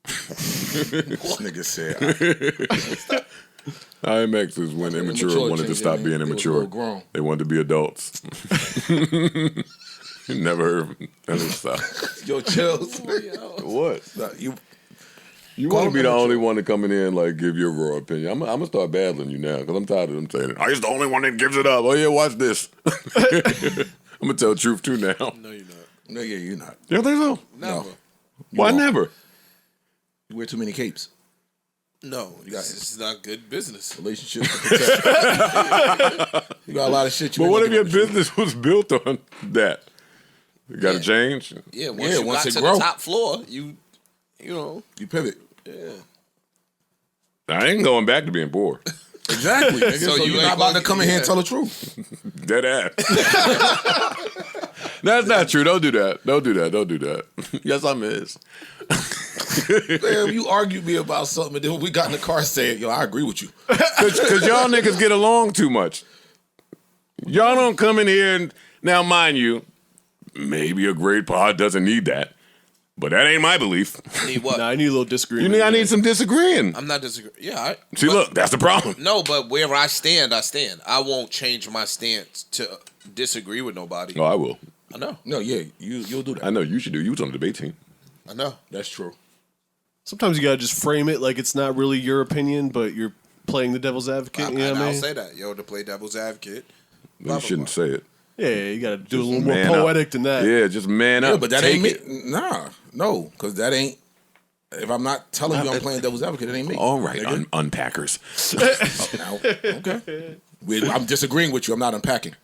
Speaker 2: This nigga said.
Speaker 1: IMX is when immature
Speaker 2: Immature
Speaker 1: wanted to
Speaker 2: changed
Speaker 1: stop
Speaker 2: their
Speaker 1: being
Speaker 2: name. They was
Speaker 1: immature.
Speaker 2: real grown.
Speaker 1: They wanted to be adults. Never heard of stuff.
Speaker 2: Yo, chills.
Speaker 1: What?
Speaker 2: Nah, you
Speaker 1: You
Speaker 2: Call
Speaker 1: want to be
Speaker 2: them
Speaker 1: the only
Speaker 2: immature.
Speaker 1: one to come in here and like give your raw opinion. I'm gonna start battling you now because I'm tired of them saying it. I just the only one that gives it up. Oh yeah, watch this. I'm gonna tell the truth too now.
Speaker 4: No, you're not.
Speaker 2: no, yeah, you're not.
Speaker 1: You don't think so?
Speaker 4: Never.
Speaker 1: Why
Speaker 2: won't.
Speaker 1: never?
Speaker 2: You wear too many capes.
Speaker 4: No, it's not good business.
Speaker 2: Relationships. To protect. You got a lot of shit. You
Speaker 1: But
Speaker 2: ain't
Speaker 1: what if
Speaker 2: looking
Speaker 1: your
Speaker 2: at.
Speaker 1: business was built on that? You got to change.
Speaker 4: Yeah, once
Speaker 2: Yeah,
Speaker 4: you
Speaker 2: once
Speaker 4: got
Speaker 2: it
Speaker 4: to
Speaker 2: grow.
Speaker 4: the top floor, you know.
Speaker 2: You pivot.
Speaker 1: I ain't going back to being poor.
Speaker 2: Exactly. Nigga.
Speaker 4: So
Speaker 2: So
Speaker 4: you
Speaker 2: you're
Speaker 4: ain't
Speaker 2: not about
Speaker 4: gonna-
Speaker 2: to come in here and
Speaker 4: yeah.
Speaker 2: tell the truth.
Speaker 1: Dead ass. That's not true. Don't do that. Don't do that. Don't do that. Yes, I miss.
Speaker 2: Man, you argued me about something, and then when we got in the car saying, yo, I agree with you.
Speaker 1: Because y'all niggas get along too much. Y'all don't come in here and now, mind you, maybe a great pod doesn't need that, but that ain't my belief.
Speaker 4: Need what?
Speaker 3: Nah, I need a little
Speaker 1: You
Speaker 3: disagreement.
Speaker 1: need, I need some disagreeing.
Speaker 4: I'm not disagreeing. Yeah,
Speaker 1: See, look, that's the problem.
Speaker 4: no, but where I stand, I stand. I won't change my stance to disagree with nobody.
Speaker 1: Oh, I will.
Speaker 4: I know.
Speaker 2: No, yeah, you'll do that.
Speaker 1: I know you should do. You was on the debate team.
Speaker 4: I know.
Speaker 2: That's true.
Speaker 3: Sometimes you gotta just frame it like it's not really your opinion, but you're playing the devil's advocate. You know what I
Speaker 4: I'll
Speaker 3: mean?
Speaker 4: say that. Yo, to play devil's advocate.
Speaker 1: You shouldn't say it.
Speaker 3: Yeah, you gotta do a
Speaker 1: Just
Speaker 3: little more
Speaker 1: man up.
Speaker 3: poetic than that.
Speaker 1: Yeah, just man up.
Speaker 2: Yeah, but that
Speaker 1: Take
Speaker 2: ain't
Speaker 1: it.
Speaker 2: me. Nah, no, because that ain't. If I'm not telling you I'm playing devil's advocate, it ain't me.
Speaker 1: All right,
Speaker 2: nigga.
Speaker 1: unpackers.
Speaker 2: Now, okay. I'm disagreeing with you. I'm not unpacking.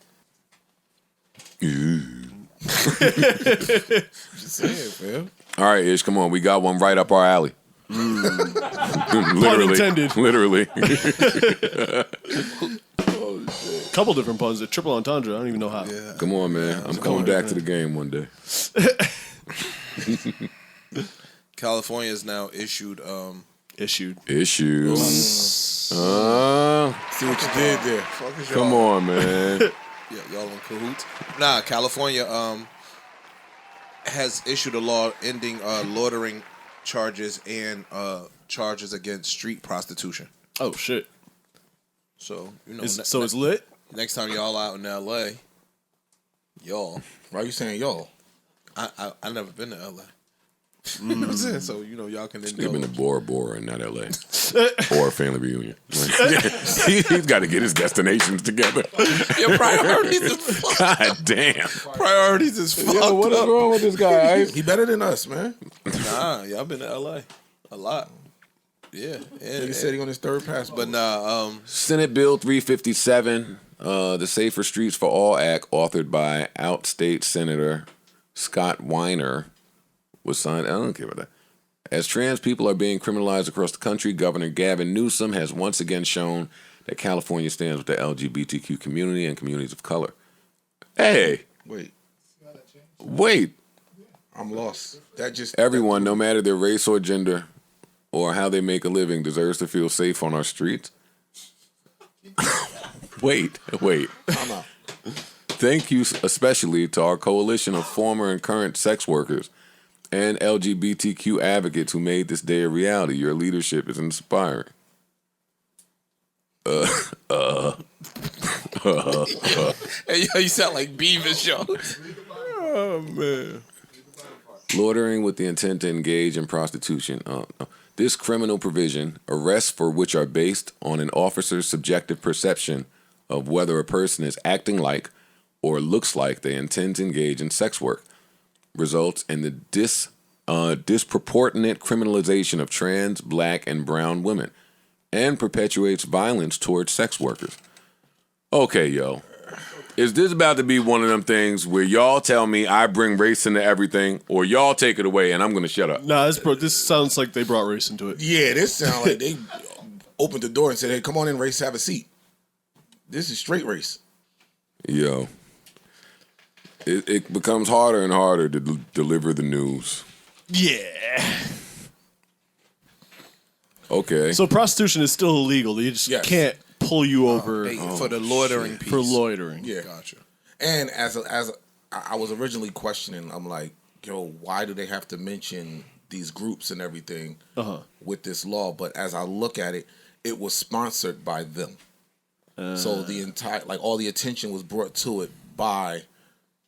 Speaker 2: Just saying, man.
Speaker 1: All right, Ish, come on. We got one right up our alley. Literally.
Speaker 3: intended.
Speaker 1: Literally.
Speaker 3: Couple different puns. A triple entendre. I don't even know how.
Speaker 1: Come on, man. I'm coming back to the game one day.
Speaker 4: California has now issued
Speaker 3: Issued.
Speaker 1: Issues.
Speaker 2: See what you did there.
Speaker 1: Come on, man.
Speaker 4: yeah, y'all in cahoots. Nah, California has issued a law ending loitering charges and charges against street prostitution.
Speaker 3: Oh shit.
Speaker 4: So you know,
Speaker 3: So it's lit.
Speaker 4: next time y'all out in LA, y'all,
Speaker 2: Why are you saying y'all?
Speaker 4: I never been to LA. You know what I'm saying? So you know y'all can
Speaker 1: They've been to
Speaker 4: indulge.
Speaker 1: Bora Bora and not LA. Or a family reunion. He's got to get his destinations together.
Speaker 4: Your priorities is fucked.
Speaker 1: God damn.
Speaker 4: Priorities is fucked
Speaker 1: Yo, what is
Speaker 4: up.
Speaker 1: wrong with this guy? Ice?
Speaker 2: He better than us, man.
Speaker 4: Nah, y'all been to LA a lot. Yeah,
Speaker 2: He said he on his third passport.
Speaker 4: but nah,
Speaker 1: Senate Bill 357, the Safer Streets for All Act, authored by outstate Senator Scott Weiner, was signed. I don't care about that. As trans people are being criminalized across the country, Governor Gavin Newsom has once again shown that California stands with the LGBTQ community and communities of color. Hey, wait.
Speaker 2: I'm lost. That just
Speaker 1: Everyone, no matter their race or gender or how they make a living, deserves to feel safe on our streets. Wait.
Speaker 2: I'm out.
Speaker 1: Thank you especially to our coalition of former and current sex workers and LGBTQ advocates who made this day a reality. Your leadership is inspiring.
Speaker 4: hey, yo, you sound like Beavis, yo. Oh man.
Speaker 1: Loitering with the intent to engage in prostitution. This criminal provision, arrests for which are based on an officer's subjective perception of whether a person is acting like or looks like they intend to engage in sex work, results in the disproportionate criminalization of trans, black, and brown women, and perpetuates violence towards sex workers. Okay, yo. Is this about to be one of them things where y'all tell me I bring race into everything, or y'all take it away and I'm going to shut up?
Speaker 3: Nah, this sounds like they brought race into it.
Speaker 2: Yeah, this sounds like they opened the door and said, "Hey, come on in, race, have a seat." This is straight race.
Speaker 1: Yo. It becomes harder and harder to deliver the news.
Speaker 3: Yeah.
Speaker 1: Okay.
Speaker 3: So prostitution is still illegal. You just can't pull you over
Speaker 4: for the loitering piece.
Speaker 3: for loitering.
Speaker 2: Yeah,
Speaker 4: Gotcha.
Speaker 2: And as I was originally questioning, I'm like, yo, why do they have to mention these groups and everything with this law? But as I look at it, it was sponsored by them. So the entire, like, all the attention was brought to it by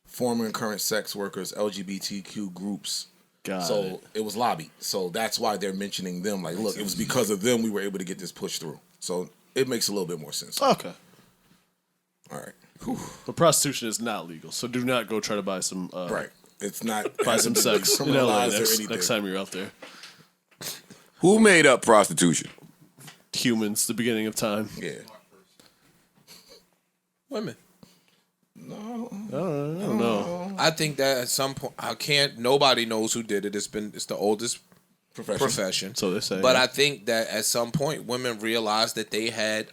Speaker 2: former and current sex workers, LGBTQ groups. So it was lobbied. So that's why they're mentioning them. Like, look, it was because of them we were able to get this pushed through. So it makes a little bit more sense.
Speaker 3: Okay.
Speaker 2: All right. Whew.
Speaker 3: But prostitution is not legal, so do not go try to buy some.
Speaker 2: Right. It's not
Speaker 3: Buy some sex in LA
Speaker 2: criminalized
Speaker 3: next time you're out there.
Speaker 1: Who made up prostitution?
Speaker 3: Humans, the beginning of time.
Speaker 2: Yeah.
Speaker 4: Women.
Speaker 3: I don't know.
Speaker 4: I think that at some point, nobody knows who did it. It's the oldest profession.
Speaker 3: So they say.
Speaker 4: But
Speaker 3: yeah.
Speaker 4: I think that at some point, women realized that they had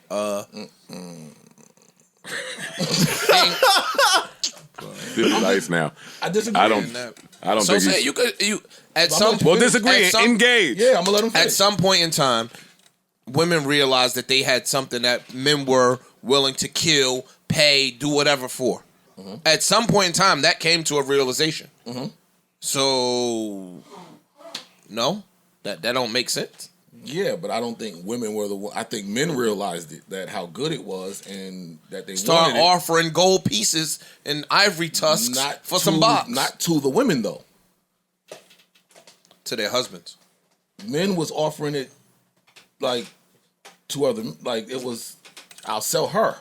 Speaker 1: This is nice now.
Speaker 2: I disagree.
Speaker 1: I don't
Speaker 4: So
Speaker 1: think
Speaker 4: say
Speaker 1: he's...
Speaker 4: you at some
Speaker 1: Well, disagree.
Speaker 4: at some-
Speaker 1: Engage.
Speaker 2: Yeah, I'm gonna let them finish.
Speaker 4: At some point in time, women realized that they had something that men were willing to kill, pay, do whatever for. At some point in time, that came to a realization. So, no, that don't make sense.
Speaker 2: Yeah, but I don't think women were the one. I think men realized it, that how good it was, and that they
Speaker 4: Start
Speaker 2: wanted it.
Speaker 4: offering gold pieces and ivory tusks for some box.
Speaker 2: Not to the women though.
Speaker 4: To their husbands.
Speaker 2: Men was offering it like to other, like it was, I'll sell her.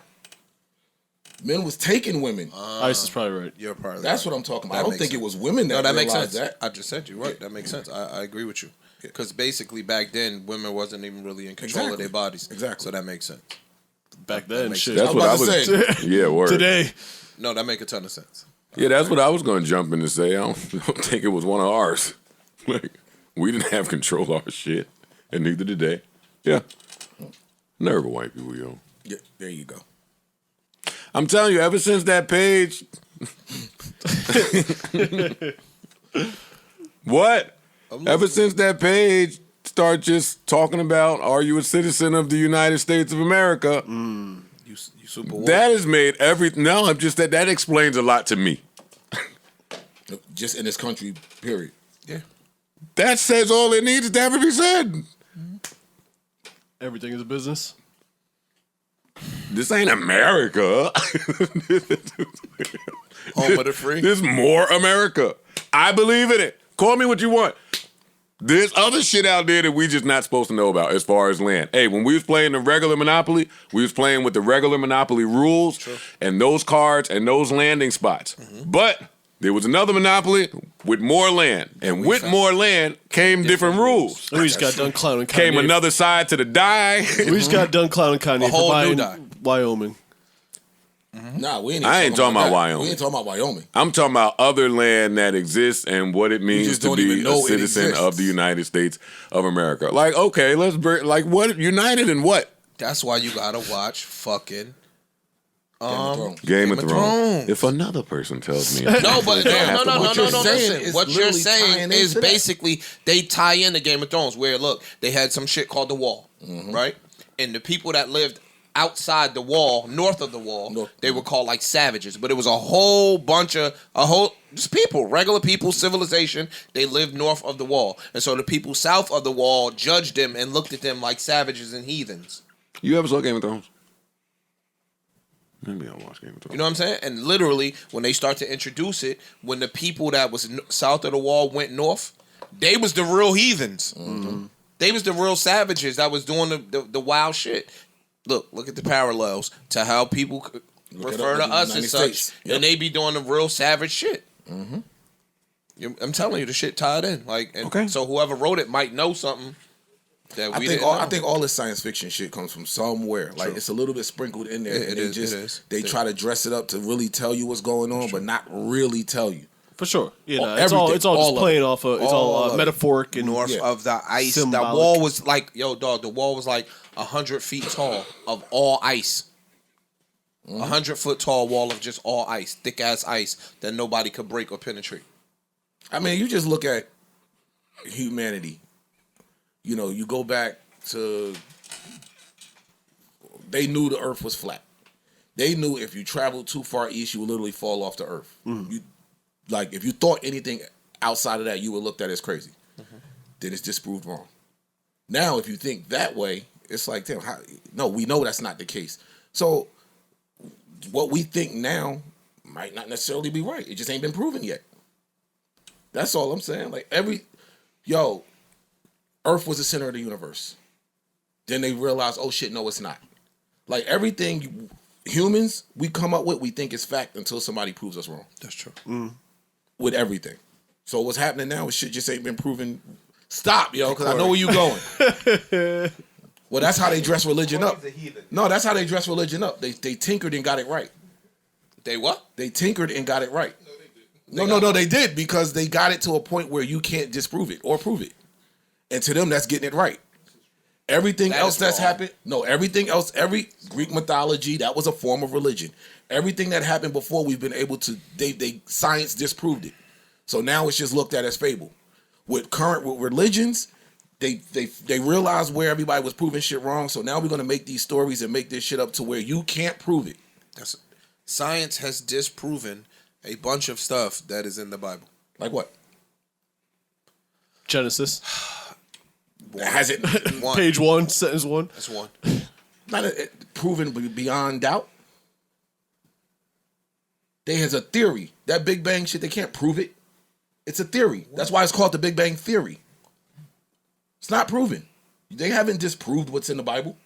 Speaker 2: Men was taking women.
Speaker 3: Ice is probably right.
Speaker 4: You're part of that.
Speaker 2: That's what I'm talking about. I don't
Speaker 4: makes
Speaker 2: think
Speaker 4: sense.
Speaker 2: it was women that,
Speaker 4: No, that makes
Speaker 2: realized
Speaker 4: sense.
Speaker 2: that.
Speaker 4: I just said you're right. That makes sense. I agree with you. Because basically back then, women wasn't even really in control of their bodies.
Speaker 2: Exactly.
Speaker 4: So that makes sense.
Speaker 3: Back then,
Speaker 4: makes
Speaker 3: shit.
Speaker 4: sense.
Speaker 1: That's what I
Speaker 2: about
Speaker 1: was...
Speaker 2: to say.
Speaker 1: Yeah, word.
Speaker 3: Today.
Speaker 4: No, that make a ton of sense.
Speaker 1: Yeah, that's what I was going to jump in to say. I don't think it was one of ours. Like, we didn't have control of our shit, and neither did they. Yeah. Nerve of white people, yo.
Speaker 2: Yeah, there you go.
Speaker 1: I'm telling you, ever since that page... What? Ever since that page start just talking about, are you a citizen of the United States of America?
Speaker 4: You super woke.
Speaker 1: That has made everything... No, I'm just... That explains a lot to me.
Speaker 2: Just in this country, period.
Speaker 4: Yeah.
Speaker 1: That says all it needs to ever be said.
Speaker 3: Everything is a business.
Speaker 1: This ain't America.
Speaker 4: Home of the free.
Speaker 1: This is more America. I believe in it. Call me what you want. There's other shit out there that we just not supposed to know about as far as land. Hey, when we was playing the regular Monopoly, we was playing with the regular Monopoly rules and those cards and those landing spots. But there was another Monopoly with more land. And with more land came different rules.
Speaker 3: We just got done clowning Kanye.
Speaker 1: Came another side to the die.
Speaker 3: We just got done clowning Kanye
Speaker 4: whole
Speaker 3: for
Speaker 4: new
Speaker 3: buying
Speaker 4: die.
Speaker 3: Wyoming.
Speaker 2: Nah, we ain't.
Speaker 1: I ain't talking about
Speaker 2: that.
Speaker 1: Wyoming.
Speaker 2: We ain't talking about Wyoming.
Speaker 1: I'm talking about other land that exists and what it means
Speaker 2: just
Speaker 1: to
Speaker 2: don't
Speaker 1: be
Speaker 2: even
Speaker 1: a
Speaker 2: know it
Speaker 1: citizen
Speaker 2: exists.
Speaker 1: of the United States of America. Like, okay, let's bring, like, what, united in what?
Speaker 4: That's why you gotta watch fucking
Speaker 1: Game of
Speaker 4: of
Speaker 1: Thrones.
Speaker 4: Thrones.
Speaker 1: If another person tells me,
Speaker 4: No, but no.
Speaker 2: What you're saying
Speaker 4: Listen,
Speaker 2: is
Speaker 4: what you're
Speaker 2: literally
Speaker 4: saying
Speaker 2: tying
Speaker 4: is
Speaker 2: into that.
Speaker 4: basically they tie into Game of Thrones. Where look, they had some shit called the Wall, right? And the people that lived outside the wall, north of the wall, they were called like savages. But it was a whole bunch of just people, regular people, civilization. They lived north of the wall, and so the people south of the wall judged them and looked at them like savages and heathens.
Speaker 1: You ever saw Game of Thrones? Maybe I'll watch Game of Thrones.
Speaker 4: You know what I'm saying? And literally, when they start to introduce it, when the people that was south of the wall went north, they was the real heathens. They was the real savages that was doing the wild shit. Look at the parallels to how people refer to us as such, and they be doing the real savage shit. Mm-hmm. I'm telling you, the shit tied in. So whoever wrote it might know something that we didn't know.
Speaker 2: I think all this science fiction shit comes from somewhere. Like it's a little bit sprinkled in there. They try to dress it up to really tell you what's going on, but not really tell you.
Speaker 3: For sure. It's all just playing off of it's all metaphoric and
Speaker 4: north of the ice.
Speaker 3: Symbolic.
Speaker 4: That wall was like, the wall was like 100 feet tall of all ice. 100-foot tall wall of just all ice, thick ass ice that nobody could break or penetrate.
Speaker 2: I mean, you just look at humanity. You know, you go back to, they knew the earth was flat. They knew if you traveled too far east, you would literally fall off the earth. If you thought anything outside of that, you were looked at as crazy. Then it's disproved wrong. Now, if you think that way, it's like, damn, no, we know that's not the case. So what we think now might not necessarily be right. It just ain't been proven yet. That's all I'm saying. Like Earth was the center of the universe. Then they realized, oh shit, no, it's not. Like everything humans we come up with, we think is fact until somebody proves us wrong.
Speaker 4: That's true.
Speaker 2: With everything. So what's happening now is shit just ain't been proven. Stop, because I know where you going. Well, that's how they dress religion up. No, that's how they dress religion up. They tinkered and got it right.
Speaker 4: They what?
Speaker 2: They tinkered and got it right. No, they did because they got it to a point where you can't disprove it or prove it. And to them, that's getting it right. Everything else that's happened, everything else, every Greek mythology, that was a form of religion. Everything that happened before, we've been able to, science disproved it. So now it's just looked at as fable. With religions, they realized where everybody was proving shit wrong. So now we're going to make these stories and make this shit up to where you can't prove it.
Speaker 4: Science has disproven a bunch of stuff that is in the Bible.
Speaker 2: Like what?
Speaker 3: Genesis.
Speaker 2: Has it?
Speaker 3: Page 1, sentence 1.
Speaker 4: That's one.
Speaker 2: Not proven beyond doubt. There's a theory. That Big Bang shit, they can't prove it. It's a theory. That's why it's called the Big Bang Theory. It's not proven. They haven't disproved what's in the Bible.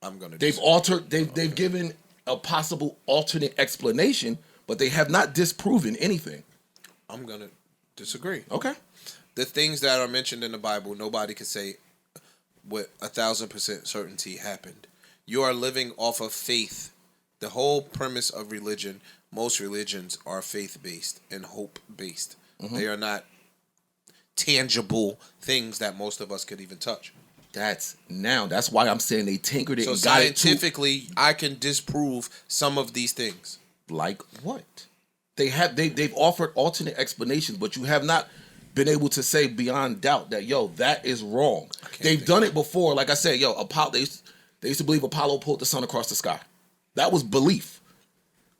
Speaker 2: They've given a possible alternate explanation, but they have not disproven anything.
Speaker 4: I'm going to disagree.
Speaker 2: Okay.
Speaker 4: The things that are mentioned in the Bible, nobody can say with 1,000% certainty happened. You are living off of faith. The whole premise of religion, most religions are faith-based and hope-based. They are not tangible things that most of us could even touch.
Speaker 2: That's why I'm saying they tinkered it.
Speaker 4: So
Speaker 2: and got
Speaker 4: scientifically, I can disprove some of these things.
Speaker 2: Like what? They've offered alternate explanations, but you have not been able to say beyond doubt that that is wrong. They've done it before. Like I said, Apollo. They used to believe Apollo pulled the sun across the sky. That was belief.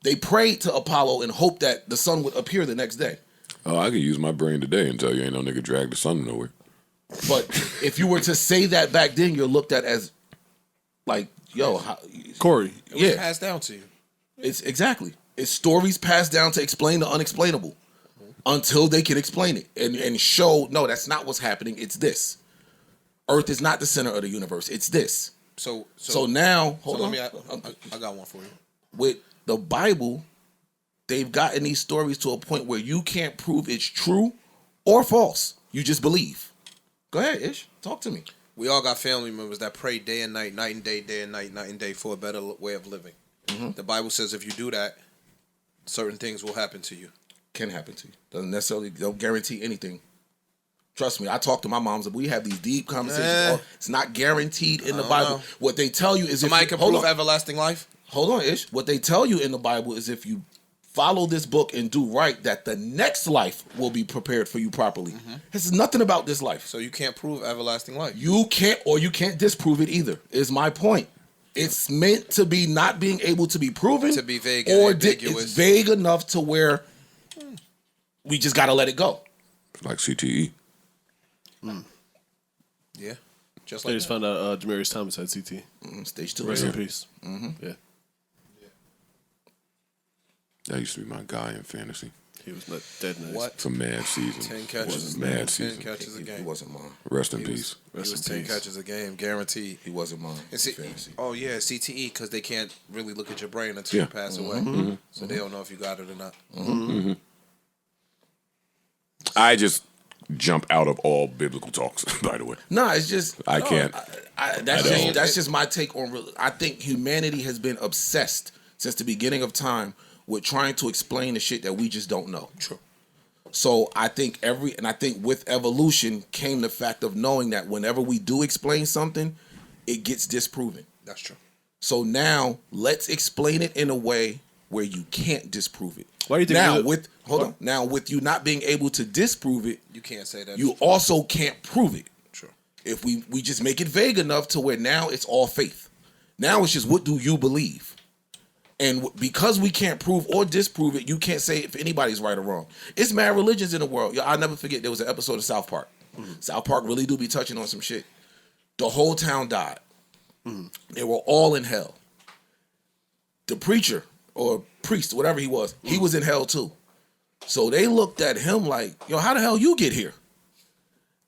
Speaker 2: They prayed to Apollo and hoped that the sun would appear the next day.
Speaker 1: Oh, I could use my brain today and tell you ain't no nigga drag the sun nowhere.
Speaker 2: But if you were to say that back then, you're looked at as like,
Speaker 3: Corey.
Speaker 4: It was passed down to you.
Speaker 2: It's exactly. It's stories passed down to explain the unexplainable until they can explain it and show, no, that's not what's happening. It's this. Earth is not the center of the universe. It's this. So now, hold on.
Speaker 4: I got one for you.
Speaker 2: With the Bible, they've gotten these stories to a point where you can't prove it's true or false. You just believe. Go ahead, Ish. Talk to me.
Speaker 4: We all got family members that pray day and night and day, day and night and day for a better way of living. The Bible says if you do that, certain things will happen to you.
Speaker 2: Can happen to you. Don't guarantee anything. Trust me, I talk to my moms. We have these deep conversations. It's not guaranteed in the Bible. What they tell you is
Speaker 4: somebody can prove everlasting life.
Speaker 2: Hold on, Ish. What they tell you in the Bible is if you follow this book and do right, that the next life will be prepared for you properly. This is nothing about this life.
Speaker 4: So you can't prove everlasting life.
Speaker 2: You can't disprove it either, is my point. It's meant to be not being able to be proven.
Speaker 4: To be vague
Speaker 2: or
Speaker 4: and ambiguous.
Speaker 2: It's vague enough to where we just got to let it go.
Speaker 1: Like CTE.
Speaker 4: Yeah. Just
Speaker 3: I
Speaker 4: like
Speaker 3: just found out Demaryius Thomas had CT.
Speaker 2: Stage 2.
Speaker 3: Rest in peace. Yeah.
Speaker 1: That used to be my guy in fantasy.
Speaker 3: He was not dead nice.
Speaker 4: What?
Speaker 1: It's a mad season.
Speaker 4: 10 catches.
Speaker 1: Mad
Speaker 4: 10
Speaker 1: season.
Speaker 4: catches a
Speaker 2: He
Speaker 4: game.
Speaker 2: wasn't mine.
Speaker 1: Rest in peace.
Speaker 4: He was
Speaker 3: Rest in
Speaker 4: 10
Speaker 3: peace.
Speaker 4: catches a game, guaranteed.
Speaker 2: He wasn't mine.
Speaker 4: And see,
Speaker 2: Fantasy.
Speaker 4: oh yeah, CTE because they can't really look at your brain until
Speaker 1: Yeah.
Speaker 4: you pass away, so they don't know if you got it or not.
Speaker 1: I just jump out of all biblical talks, by the way.
Speaker 2: Nah, it's just
Speaker 1: I can't.
Speaker 2: That's just my take on. I think humanity has been obsessed since the beginning of time with trying to explain the shit that we just don't know.
Speaker 4: True.
Speaker 2: So I think with evolution came the fact of knowing that whenever we do explain something, it gets disproven.
Speaker 4: That's true.
Speaker 2: So now let's explain it in a way where you can't disprove it.
Speaker 3: Why do you think
Speaker 2: now
Speaker 3: there's a-
Speaker 2: with hold on now with you not being able to disprove it,
Speaker 4: You can't say that.
Speaker 2: you also can't prove it.
Speaker 4: True.
Speaker 2: If we just make it vague enough to where now it's all faith. Now it's just what do you believe? And because we can't prove or disprove it, you can't say if anybody's right or wrong. It's mad religions in the world. I'll never forget there was an episode of South Park. South Park really do be touching on some shit. The whole town died. They were all in hell. The preacher or priest, whatever he was in hell too. So they looked at him like, yo, how the hell you get here?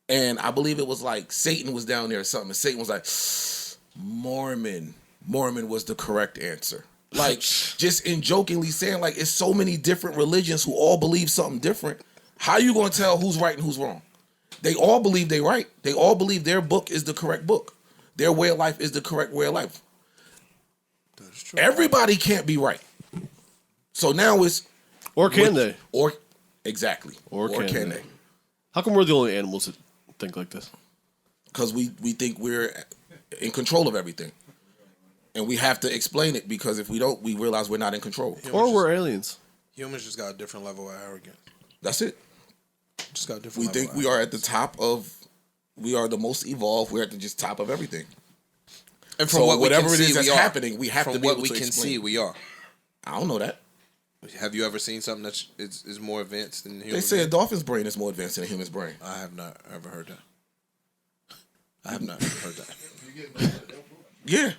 Speaker 2: And I believe it was like Satan was down there or something. And Satan was like, Mormon. Mormon was the correct answer. Like, just in jokingly saying, like, it's so many different religions who all believe something different. How you going to tell who's right and who's wrong? They all believe they right. They all believe their book is the correct book. Their way of life is the correct way of life.
Speaker 4: That is true.
Speaker 2: Everybody can't be right. So now it's...
Speaker 3: Or can they?
Speaker 2: Or exactly.
Speaker 3: Or can
Speaker 2: they?
Speaker 3: How come we're the only animals that think like this?
Speaker 2: Because we think we're in control of everything. And we have to explain it because if we don't, we realize we're not in control.
Speaker 3: Or we're aliens.
Speaker 4: Humans just got a different level of arrogance.
Speaker 2: That's it.
Speaker 4: Just got a different
Speaker 2: We
Speaker 4: level
Speaker 2: think
Speaker 4: of
Speaker 2: we are at the top of... We are the most evolved. We're at the just top of everything.
Speaker 4: And from
Speaker 2: So
Speaker 4: what
Speaker 2: whatever
Speaker 4: we
Speaker 2: it
Speaker 4: can
Speaker 2: is
Speaker 4: see,
Speaker 2: that's
Speaker 4: we are.
Speaker 2: happening, we have
Speaker 4: from
Speaker 2: to be
Speaker 4: what
Speaker 2: able
Speaker 4: we
Speaker 2: to
Speaker 4: can
Speaker 2: explain.
Speaker 4: see, we are.
Speaker 2: I don't know that.
Speaker 4: Have you ever seen something that is more advanced than human?
Speaker 2: They say a dolphin's brain is more advanced than a human's brain.
Speaker 4: I have not ever heard that. I have not heard that.
Speaker 2: Yeah.
Speaker 4: said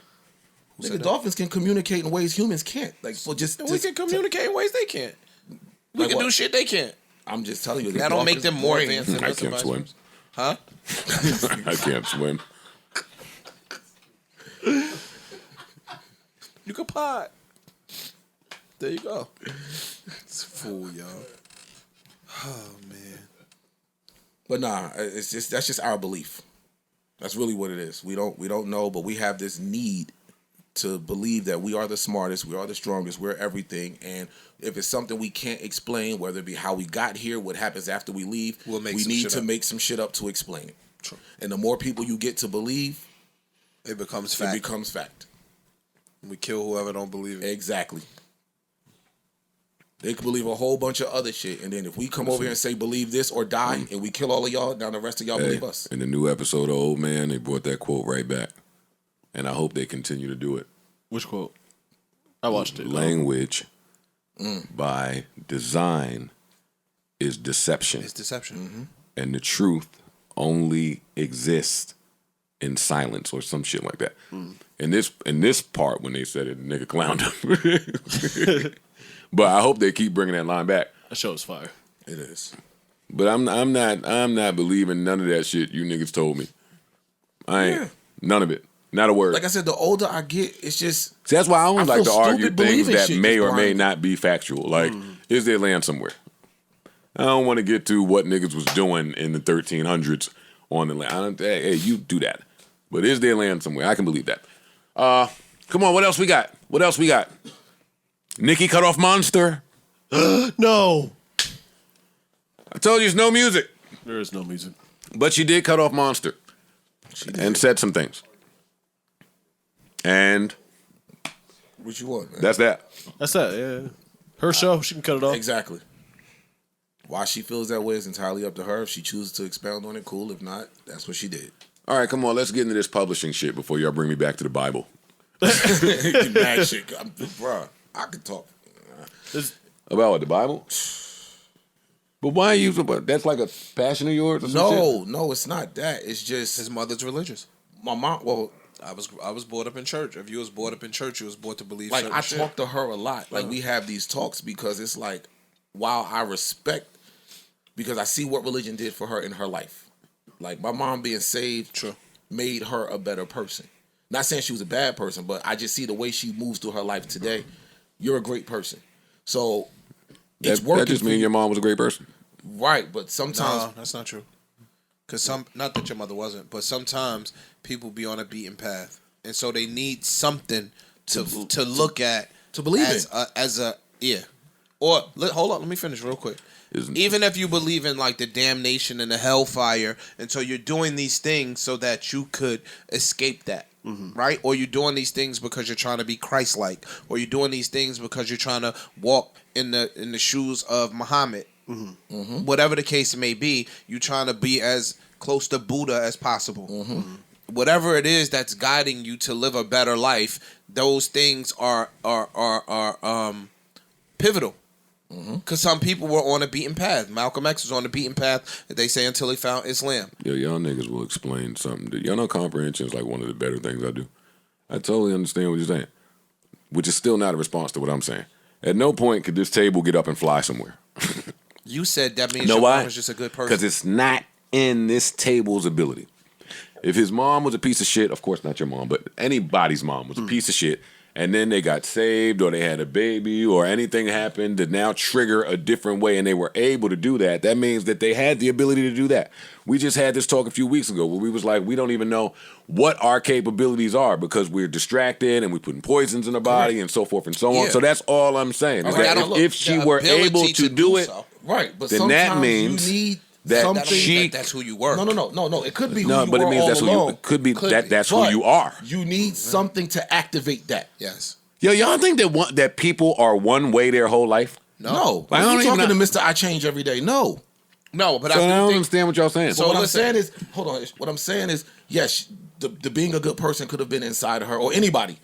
Speaker 2: Nigga,
Speaker 4: that?
Speaker 2: dolphins can communicate in ways humans can't. Like, for just...
Speaker 4: And we can communicate in ways they can't. We
Speaker 2: Like
Speaker 4: can
Speaker 2: what?
Speaker 4: do shit they can't.
Speaker 2: I'm just telling you. the
Speaker 4: That don't make
Speaker 2: dolphin's
Speaker 4: them more
Speaker 2: brain-
Speaker 4: advanced than
Speaker 1: I
Speaker 4: us.
Speaker 1: can't
Speaker 4: vice
Speaker 1: swim.
Speaker 4: versa. Huh?
Speaker 1: I can't swim.
Speaker 4: You can pot. There you go. It's a fool, y'all. Oh man.
Speaker 2: But nah, it's just that's just our belief. That's really what it is. We don't know, but we have this need to believe that we are the smartest, we are the strongest, we're everything. And if it's something we can't explain, whether it be how we got here, what happens after we leave,
Speaker 4: We'll make
Speaker 2: we
Speaker 4: some
Speaker 2: need
Speaker 4: shit
Speaker 2: to
Speaker 4: up.
Speaker 2: make some shit up to explain it.
Speaker 4: True.
Speaker 2: And the more people you get to believe,
Speaker 4: It becomes
Speaker 2: it
Speaker 4: fact.
Speaker 2: becomes fact.
Speaker 4: We kill whoever don't believe it.
Speaker 2: Exactly. They can believe a whole bunch of other shit, and then if we come over here and say believe this or die, and we kill all of y'all, now the rest of y'all
Speaker 1: Hey,
Speaker 2: believe us.
Speaker 1: in the new episode of Old Man, they brought that quote right back. And I hope they continue to do it.
Speaker 3: Which quote? I watched it.
Speaker 1: Language by design is deception.
Speaker 4: It's deception.
Speaker 1: And the truth only exists in silence or some shit like that. In this part, when they said it, the nigga clowned him. But I hope they keep bringing that line back.
Speaker 3: That show is fire.
Speaker 2: It is.
Speaker 1: But I'm not believing none of that shit you niggas told me. I ain't.
Speaker 2: Yeah.
Speaker 1: None of it. Not a word.
Speaker 2: Like I said, the older I get, it's just
Speaker 1: See, that's why I don't
Speaker 2: I
Speaker 1: like to
Speaker 2: feel
Speaker 1: argue
Speaker 2: stupid
Speaker 1: things
Speaker 2: believing
Speaker 1: that
Speaker 2: shit
Speaker 1: may
Speaker 2: just
Speaker 1: or may
Speaker 2: blindly.
Speaker 1: not be factual. Like, is there land somewhere? I don't want to get to what niggas was doing in the 1300s on the land. I don't, hey, you do that. But is there land somewhere? I can believe that. Come on, what else we got? What else we got? Nicki cut off Monster.
Speaker 3: No.
Speaker 1: I told you it's no music.
Speaker 3: There is no music.
Speaker 1: But she did cut off Monster. And said some things. And
Speaker 2: what you want, man.
Speaker 1: that's that.
Speaker 3: That's that, yeah. Her show, she can cut it off.
Speaker 2: Exactly. Why she feels that way is entirely up to her. If she chooses to expound on it, cool. If not, that's what she did.
Speaker 1: All right, come on, let's get into this publishing shit before y'all bring me back to the Bible.
Speaker 2: Mad shit. Bruh, I could talk.
Speaker 1: About what, the Bible? But why are you? That's like a passion of yours or some shit?
Speaker 2: No, it's not that. It's just
Speaker 4: His mother's religious.
Speaker 2: my mom. Well,
Speaker 4: I was brought up in church. If you was brought up in church, you was brought to believe
Speaker 2: like
Speaker 4: certain
Speaker 2: I
Speaker 4: shit.
Speaker 2: talk to her a lot. Like we have these talks because it's like while I respect, because I see what religion did for her in her life. Like my mom being saved made her a better person. Not saying she was a bad person, but I just see the way she moves through her life today. You're a great person. So it's working.
Speaker 1: That just means your mom was a great person.
Speaker 2: Right, but sometimes
Speaker 4: No, that's not true. Because not that your mother wasn't, but sometimes people be on a beaten path, and so they need something to look at,
Speaker 2: to believe
Speaker 4: in. Or hold on, let me finish real quick. Even if you believe in like the damnation and the hellfire, and so you're doing these things so that you could escape that. Right? Or you're doing these things because you're trying to be Christ-like, or you're doing these things because you're trying to walk in the shoes of Muhammad. Whatever the case may be, you're trying to be as close to Buddha as possible. Whatever it is that's guiding you to live a better life, those things are pivotal. Because some people were on a beaten path. Malcolm X was on the beaten path, they say, until he found Islam.
Speaker 1: Yo, y'all niggas will explain something. Y'all know comprehension is like one of the better things I do. I totally understand what you're saying, which is still not a response to what I'm saying. At no point could this table get up and fly somewhere.
Speaker 4: You said that means
Speaker 1: know
Speaker 4: your
Speaker 1: why?
Speaker 4: mom is just a good person.
Speaker 1: Because it's not in this table's ability. If his mom was a piece of shit, of course not your mom, but anybody's mom was a piece of shit, and then they got saved or they had a baby or anything happened to now trigger a different way and they were able to do that, that means that they had the ability to do that. We just had this talk a few weeks ago where we was like, we don't even know what our capabilities are because we're distracted and we're putting poisons in the body and so forth and so on.
Speaker 2: Yeah.
Speaker 1: So that's all I'm saying. Is
Speaker 2: Okay,
Speaker 1: that
Speaker 2: now
Speaker 1: if she were able to do it,
Speaker 2: right, but
Speaker 1: then
Speaker 2: sometimes
Speaker 1: that means
Speaker 2: you need
Speaker 1: that
Speaker 2: something.
Speaker 1: she...
Speaker 4: that's who you were.
Speaker 2: No. It could be who
Speaker 1: No,
Speaker 2: you
Speaker 1: but it
Speaker 2: were
Speaker 1: means
Speaker 2: all
Speaker 1: that's who you...
Speaker 2: along.
Speaker 1: It could be that's who
Speaker 2: But
Speaker 1: you are.
Speaker 2: You need something to activate that.
Speaker 4: Yes.
Speaker 1: Yo, y'all think that people are one way their whole life?
Speaker 2: No.
Speaker 1: I don't
Speaker 2: You're
Speaker 1: even
Speaker 2: talking
Speaker 1: know.
Speaker 2: to Mr. I Change Every Day. No.
Speaker 4: No, but
Speaker 1: So I
Speaker 4: I
Speaker 1: don't
Speaker 4: do think
Speaker 1: understand what y'all saying.
Speaker 2: So what I'm
Speaker 4: listen.
Speaker 2: saying is, hold on. What I'm saying is, yes, the being a good person could have been inside of her or anybody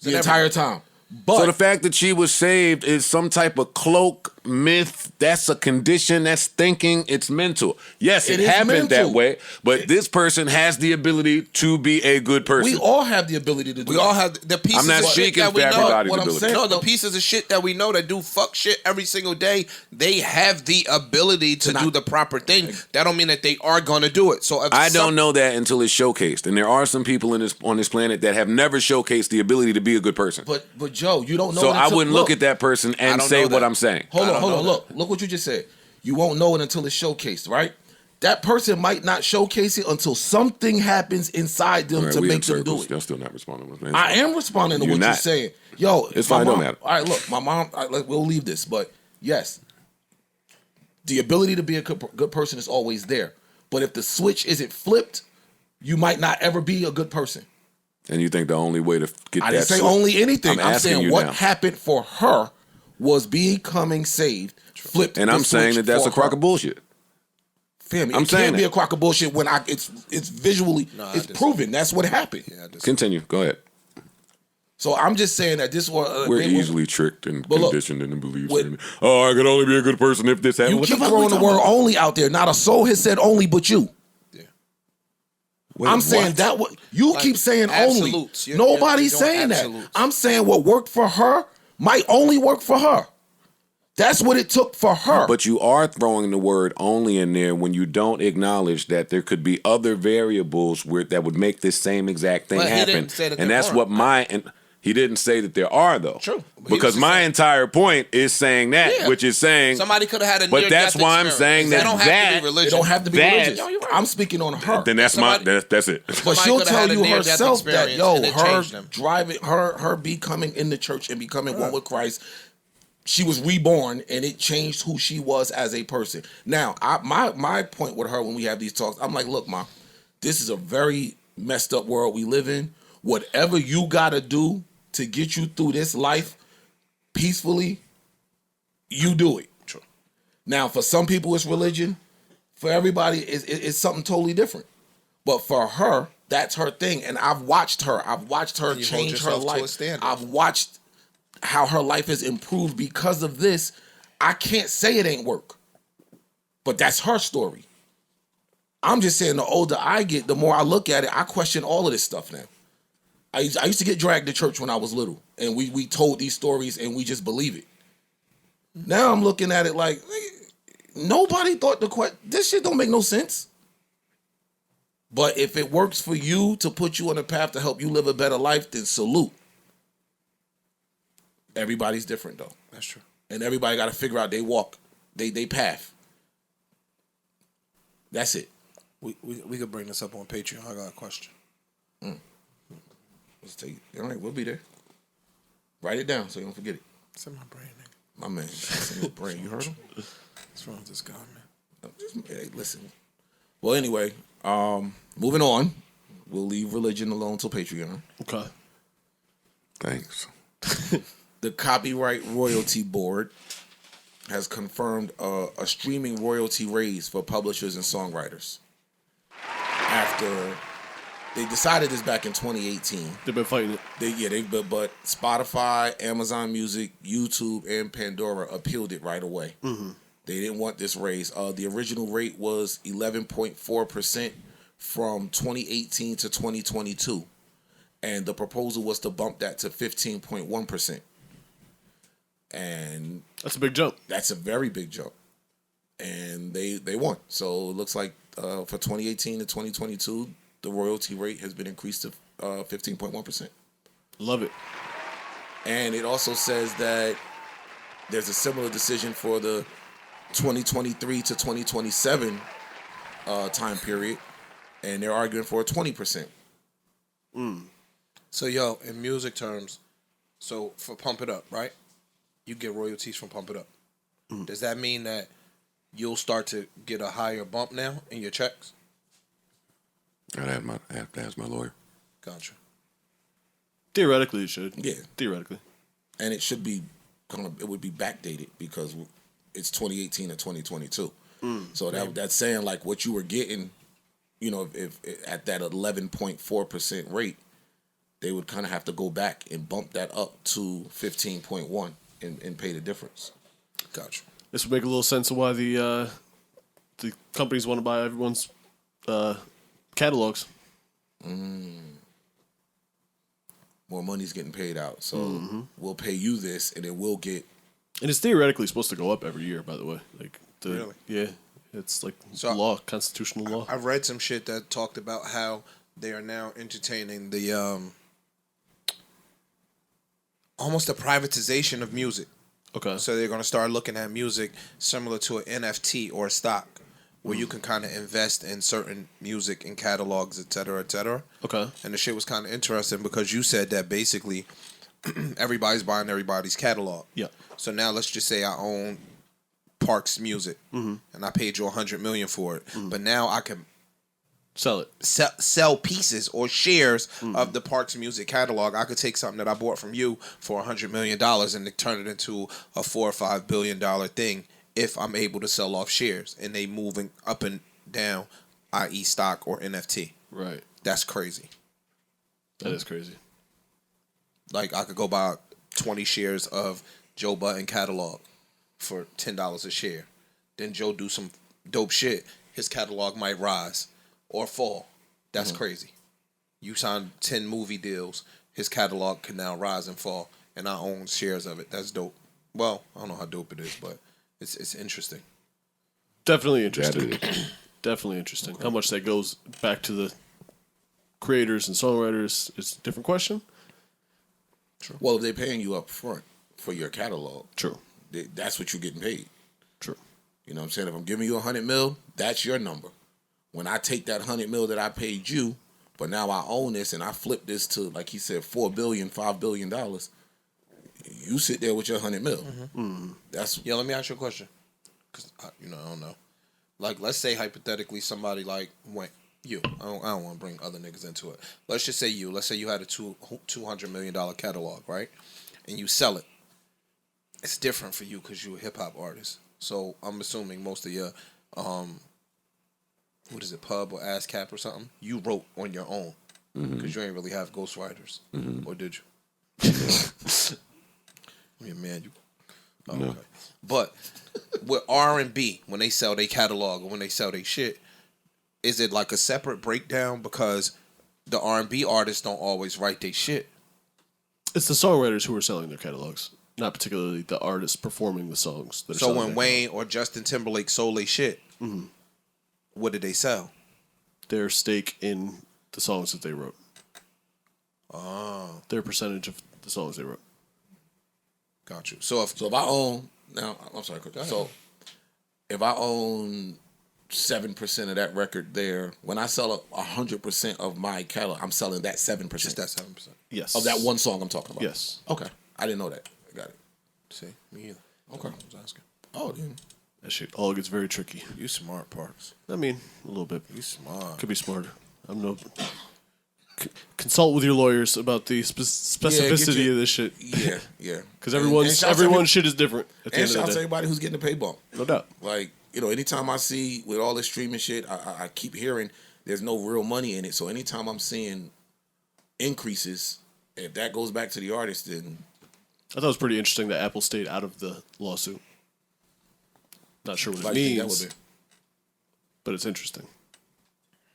Speaker 2: the entire time. But
Speaker 1: So the fact that she was saved is some type of cloak, myth, that's a condition, that's thinking, it's mental. Yes, it
Speaker 2: It is
Speaker 1: happened that
Speaker 2: mental.
Speaker 1: way, but this person has the ability to be a good person.
Speaker 2: we all have the ability to do
Speaker 4: we
Speaker 2: that.
Speaker 4: all have the pieces
Speaker 1: I'm not
Speaker 4: of shit
Speaker 1: speaking
Speaker 4: that we
Speaker 1: for
Speaker 4: know.
Speaker 1: everybody's
Speaker 2: What I'm
Speaker 1: ability.
Speaker 2: saying-
Speaker 4: No, the pieces of shit that we know that do fuck shit every single day, they have the ability to do the proper thing. That don't mean that they are going to do it. So if
Speaker 1: I don't know that until it's showcased. And there are some people on this planet that have never showcased the ability to be a good person.
Speaker 2: But Joe, you don't know.
Speaker 1: So
Speaker 2: it
Speaker 1: I
Speaker 2: until-
Speaker 1: wouldn't look at that person and
Speaker 4: don't
Speaker 1: say
Speaker 4: know
Speaker 1: what
Speaker 4: that.
Speaker 1: I'm saying.
Speaker 2: Hold
Speaker 4: I
Speaker 2: on.
Speaker 4: don't know
Speaker 2: Look what you just said. You won't know it until it's showcased, right? That person might not showcase it until something happens inside them
Speaker 1: All right,
Speaker 2: to
Speaker 1: we in
Speaker 2: make them do
Speaker 1: circles.
Speaker 2: it.
Speaker 1: Y'all still not responding. Man.
Speaker 2: I am responding to
Speaker 1: You're
Speaker 2: what you're
Speaker 1: not.
Speaker 2: saying. Yo,
Speaker 1: It's
Speaker 2: my
Speaker 1: fine, don't
Speaker 2: mom-
Speaker 1: matter.
Speaker 2: All right, look, my mom, we'll leave this, but yes, the ability to be a good person is always there. But if the switch isn't flipped, you might not ever be a good person.
Speaker 1: And you think the only way to get
Speaker 2: I
Speaker 1: that
Speaker 2: didn't say
Speaker 1: switch-
Speaker 2: only anything. I'm
Speaker 1: asking
Speaker 2: saying
Speaker 1: you
Speaker 2: what
Speaker 1: now.
Speaker 2: happened for her was becoming saved, flipped.
Speaker 1: And
Speaker 2: the
Speaker 1: I'm saying
Speaker 2: switch
Speaker 1: that that's
Speaker 2: for
Speaker 1: a crock
Speaker 2: her.
Speaker 1: of bullshit.
Speaker 2: Family,
Speaker 1: I'm
Speaker 2: it
Speaker 1: saying
Speaker 2: can't be
Speaker 1: that.
Speaker 2: a crock of bullshit when it's visually it's proven. That's what happened.
Speaker 1: Continue. Go ahead.
Speaker 2: So I'm just saying that this was
Speaker 1: We're easily tricked and
Speaker 2: But look,
Speaker 1: conditioned into believing.
Speaker 2: with-
Speaker 1: Oh, I could only be a good person if this happened.
Speaker 2: you
Speaker 1: What
Speaker 2: keep
Speaker 1: fuck
Speaker 2: throwing
Speaker 1: we
Speaker 2: the
Speaker 1: talking
Speaker 2: word
Speaker 1: about?
Speaker 2: only out there. Not a soul has said only, but you.
Speaker 1: Wait,
Speaker 2: I'm saying
Speaker 1: what?
Speaker 2: that what you keep saying
Speaker 4: absolutes.
Speaker 2: only.
Speaker 4: You're
Speaker 2: Nobody's
Speaker 4: doing
Speaker 2: saying
Speaker 4: absolutes.
Speaker 2: that. I'm saying what worked for her might only work for her. That's what it took for her.
Speaker 1: But you are throwing the word only in there when you don't acknowledge that there could be other variables that would make this same exact thing
Speaker 4: But he
Speaker 1: happen.
Speaker 4: didn't say that
Speaker 1: And
Speaker 4: there
Speaker 1: that's
Speaker 4: weren't.
Speaker 1: what he didn't say that there are though.
Speaker 4: True. He was
Speaker 1: Because
Speaker 4: just
Speaker 1: my
Speaker 4: saying-
Speaker 1: entire point is saying that,
Speaker 4: Yeah.
Speaker 1: which is saying
Speaker 4: Somebody could have had a
Speaker 1: But
Speaker 4: near-death
Speaker 1: that's why I'm
Speaker 4: experience.
Speaker 1: saying
Speaker 4: They
Speaker 1: that
Speaker 4: don't have to
Speaker 1: that-
Speaker 4: be religious.
Speaker 2: it don't have to be
Speaker 1: that-
Speaker 2: religious.
Speaker 4: No, you're right.
Speaker 2: I'm speaking on her.
Speaker 1: then that's that's it.
Speaker 2: But
Speaker 4: Somebody
Speaker 2: she'll
Speaker 4: coulda
Speaker 2: tell
Speaker 4: had a
Speaker 2: you
Speaker 4: near-death
Speaker 2: herself that
Speaker 4: experience and it
Speaker 2: her
Speaker 4: changed them.
Speaker 2: driving her becoming in the church and becoming one with Christ, she was reborn and it changed who she was as a person. Now, my point with her when we have these talks, I'm like, look, Ma, this is a very messed up world we live in. Whatever you gotta do to get you through this life peacefully, you do it.
Speaker 4: True.
Speaker 2: Now, for some people, it's religion. For everybody, it's something totally different. But for her, that's her thing. And I've watched her. I've watched her
Speaker 4: You hold
Speaker 2: change her
Speaker 4: yourself to a
Speaker 2: life.
Speaker 4: standard.
Speaker 2: I've watched how her life has improved because of this. I can't say it ain't work. But that's her story. I'm just saying the older I get, the more I look at it, I question all of this stuff now. I used to get dragged to church when I was little. And we told these stories and we just believe it. Now I'm looking at it like nobody thought this shit don't make no sense. But if it works for you to put you on a path to help you live a better life, then salute. Everybody's different though.
Speaker 4: That's true.
Speaker 2: And everybody got to figure out they path. That's it.
Speaker 4: We could bring this up on Patreon. I got a question.
Speaker 2: Let's take it. All right, we'll be there. Write it down so you don't forget it.
Speaker 4: It's in my brain, nigga.
Speaker 2: My man, it's in his brain. You heard him?
Speaker 4: What's wrong with this guy, man?
Speaker 2: Hey, listen. Well, anyway, moving on. We'll leave religion alone till Patreon.
Speaker 3: Okay.
Speaker 1: Thanks.
Speaker 2: The Copyright Royalty Board has confirmed a streaming royalty raise for publishers and songwriters. After they decided this back in 2018.
Speaker 3: They've been fighting it.
Speaker 2: But Spotify, Amazon Music, YouTube, and Pandora appealed it right away. Mm-hmm. They didn't want this raise. The original rate was 11.4% from 2018 to 2022. And the proposal was to bump that to 15.1%. And
Speaker 3: that's a big jump.
Speaker 2: That's a very big jump. And they won. So it looks like for 2018 to 2022, the royalty rate has been increased to 15.1%.
Speaker 3: Love it.
Speaker 2: And it also says that there's a similar decision for the 2023 to 2027 time period, and they're arguing for a 20%.
Speaker 4: So, yo, in music terms, so for Pump It Up, right? You get royalties from Pump It Up. Does that mean that you'll start to get a higher bump now in your checks?
Speaker 1: I have to ask my lawyer.
Speaker 4: Gotcha.
Speaker 3: Theoretically, it should.
Speaker 2: Yeah.
Speaker 3: Theoretically.
Speaker 2: And it should be it would be backdated because it's 2018 to 2022. So that's saying like what you were getting, if at that 11.4% rate, they would kind of have to go back and bump that up to 15.1 and pay the difference.
Speaker 4: Gotcha.
Speaker 3: This would make a little sense of why the companies want to buy everyone's catalogs.
Speaker 2: More money's getting paid out, so we'll pay you this, and then we'll get.
Speaker 3: And it's theoretically supposed to go up every year, by the way.
Speaker 4: Really?
Speaker 3: Yeah, it's like
Speaker 4: So
Speaker 3: law, constitutional law.
Speaker 4: I read some shit that talked about how they are now entertaining the almost a privatization of music.
Speaker 3: Okay.
Speaker 4: So they're going to start looking at music similar to an NFT or a stock, where you can kind of invest in certain music and catalogs, et cetera, et cetera.
Speaker 3: Okay.
Speaker 4: And the shit was kind of interesting because you said that basically everybody's buying everybody's catalog.
Speaker 3: Yeah.
Speaker 4: So now let's just say I own Parks Music, and I paid you $100 million for it, but now I can
Speaker 3: Sell it.
Speaker 4: sell pieces or shares of the Parks Music catalog. I could take something that I bought from you for $100 million and turn it into a $4 or $5 billion thing if I'm able to sell off shares and they moving up and down, i.e. stock or NFT.
Speaker 3: Right.
Speaker 4: That's crazy.
Speaker 3: That is crazy.
Speaker 4: Like I could go buy 20 shares of Joe Budden catalog for $10 a share. Then Joe do some dope shit. His catalog might rise or fall. That's crazy. You signed 10 movie deals. His catalog can now rise and fall, and I own shares of it. That's dope. Well, I don't know how dope it is, but it's interesting.
Speaker 3: Definitely interesting. Definitely interesting. How much that goes back to the creators and songwriters is a different question.
Speaker 2: True. Well, if they're paying you up front for your catalog,
Speaker 3: True.
Speaker 2: That's what you're getting paid.
Speaker 3: True.
Speaker 2: You know what I'm saying? If I'm giving you $100 million, that's your number. When I take that $100 million that I paid you, but now I own this and I flip this to, like he said, $4 billion, $5 billion, you sit there with your $100 million. That's
Speaker 4: Let me ask you a question. Because, I don't know. Like, let's say hypothetically somebody like went, you. I don't want to bring other niggas into it. Let's just say you. Let's say you had a $200 million catalog, right? And you sell it. It's different for you because you're a hip-hop artist. So I'm assuming most of your, what is it, pub or ASCAP or something, you wrote on your own. Because you ain't really have ghostwriters. Or did you? Yeah, man,
Speaker 1: No.
Speaker 4: okay. But with R&B, when they sell their catalog or when they sell their shit, is it like a separate breakdown because the R&B artists don't always write their shit?
Speaker 3: It's the songwriters who are selling their catalogs. Not particularly the artists performing the songs. That are
Speaker 4: So
Speaker 3: selling
Speaker 4: when
Speaker 3: their
Speaker 4: Wayne or Justin Timberlake sold their shit, what did they sell?
Speaker 3: their stake in the songs that they wrote. Their percentage of the songs they wrote.
Speaker 4: Got you. So if
Speaker 2: So if I own now, I'm sorry. So if I own 7% of that record there, when I sell 100% of my catalog, I'm selling that 7%.
Speaker 4: just that 7%.
Speaker 3: Yes.
Speaker 2: Of that one song I'm talking about.
Speaker 3: Yes.
Speaker 2: Okay. I didn't know that. I got it.
Speaker 4: See, me either.
Speaker 2: Okay.
Speaker 4: I was asking.
Speaker 2: Oh, dude.
Speaker 3: That shit all gets very tricky.
Speaker 4: You smart, Parks.
Speaker 3: I mean, a little bit.
Speaker 4: You smart.
Speaker 3: Could be smarter. I'm no. Consult with your lawyers about the specificity
Speaker 2: your-
Speaker 3: of this shit.
Speaker 2: Yeah, yeah.
Speaker 3: Because
Speaker 2: And
Speaker 3: everyone's shit is different at the
Speaker 2: And
Speaker 3: end
Speaker 2: shout
Speaker 3: of
Speaker 2: out
Speaker 3: the
Speaker 2: to
Speaker 3: day.
Speaker 2: everybody who's getting the pay bump.
Speaker 3: No doubt.
Speaker 2: Like, anytime I see with all this streaming shit, I keep hearing there's no real money in it. So anytime I'm seeing increases, if that goes back to the artist, then
Speaker 3: I thought it was pretty interesting that Apple stayed out of the lawsuit. Not sure what
Speaker 2: why
Speaker 3: it
Speaker 2: do you think
Speaker 3: means,
Speaker 2: that would
Speaker 3: but it's interesting.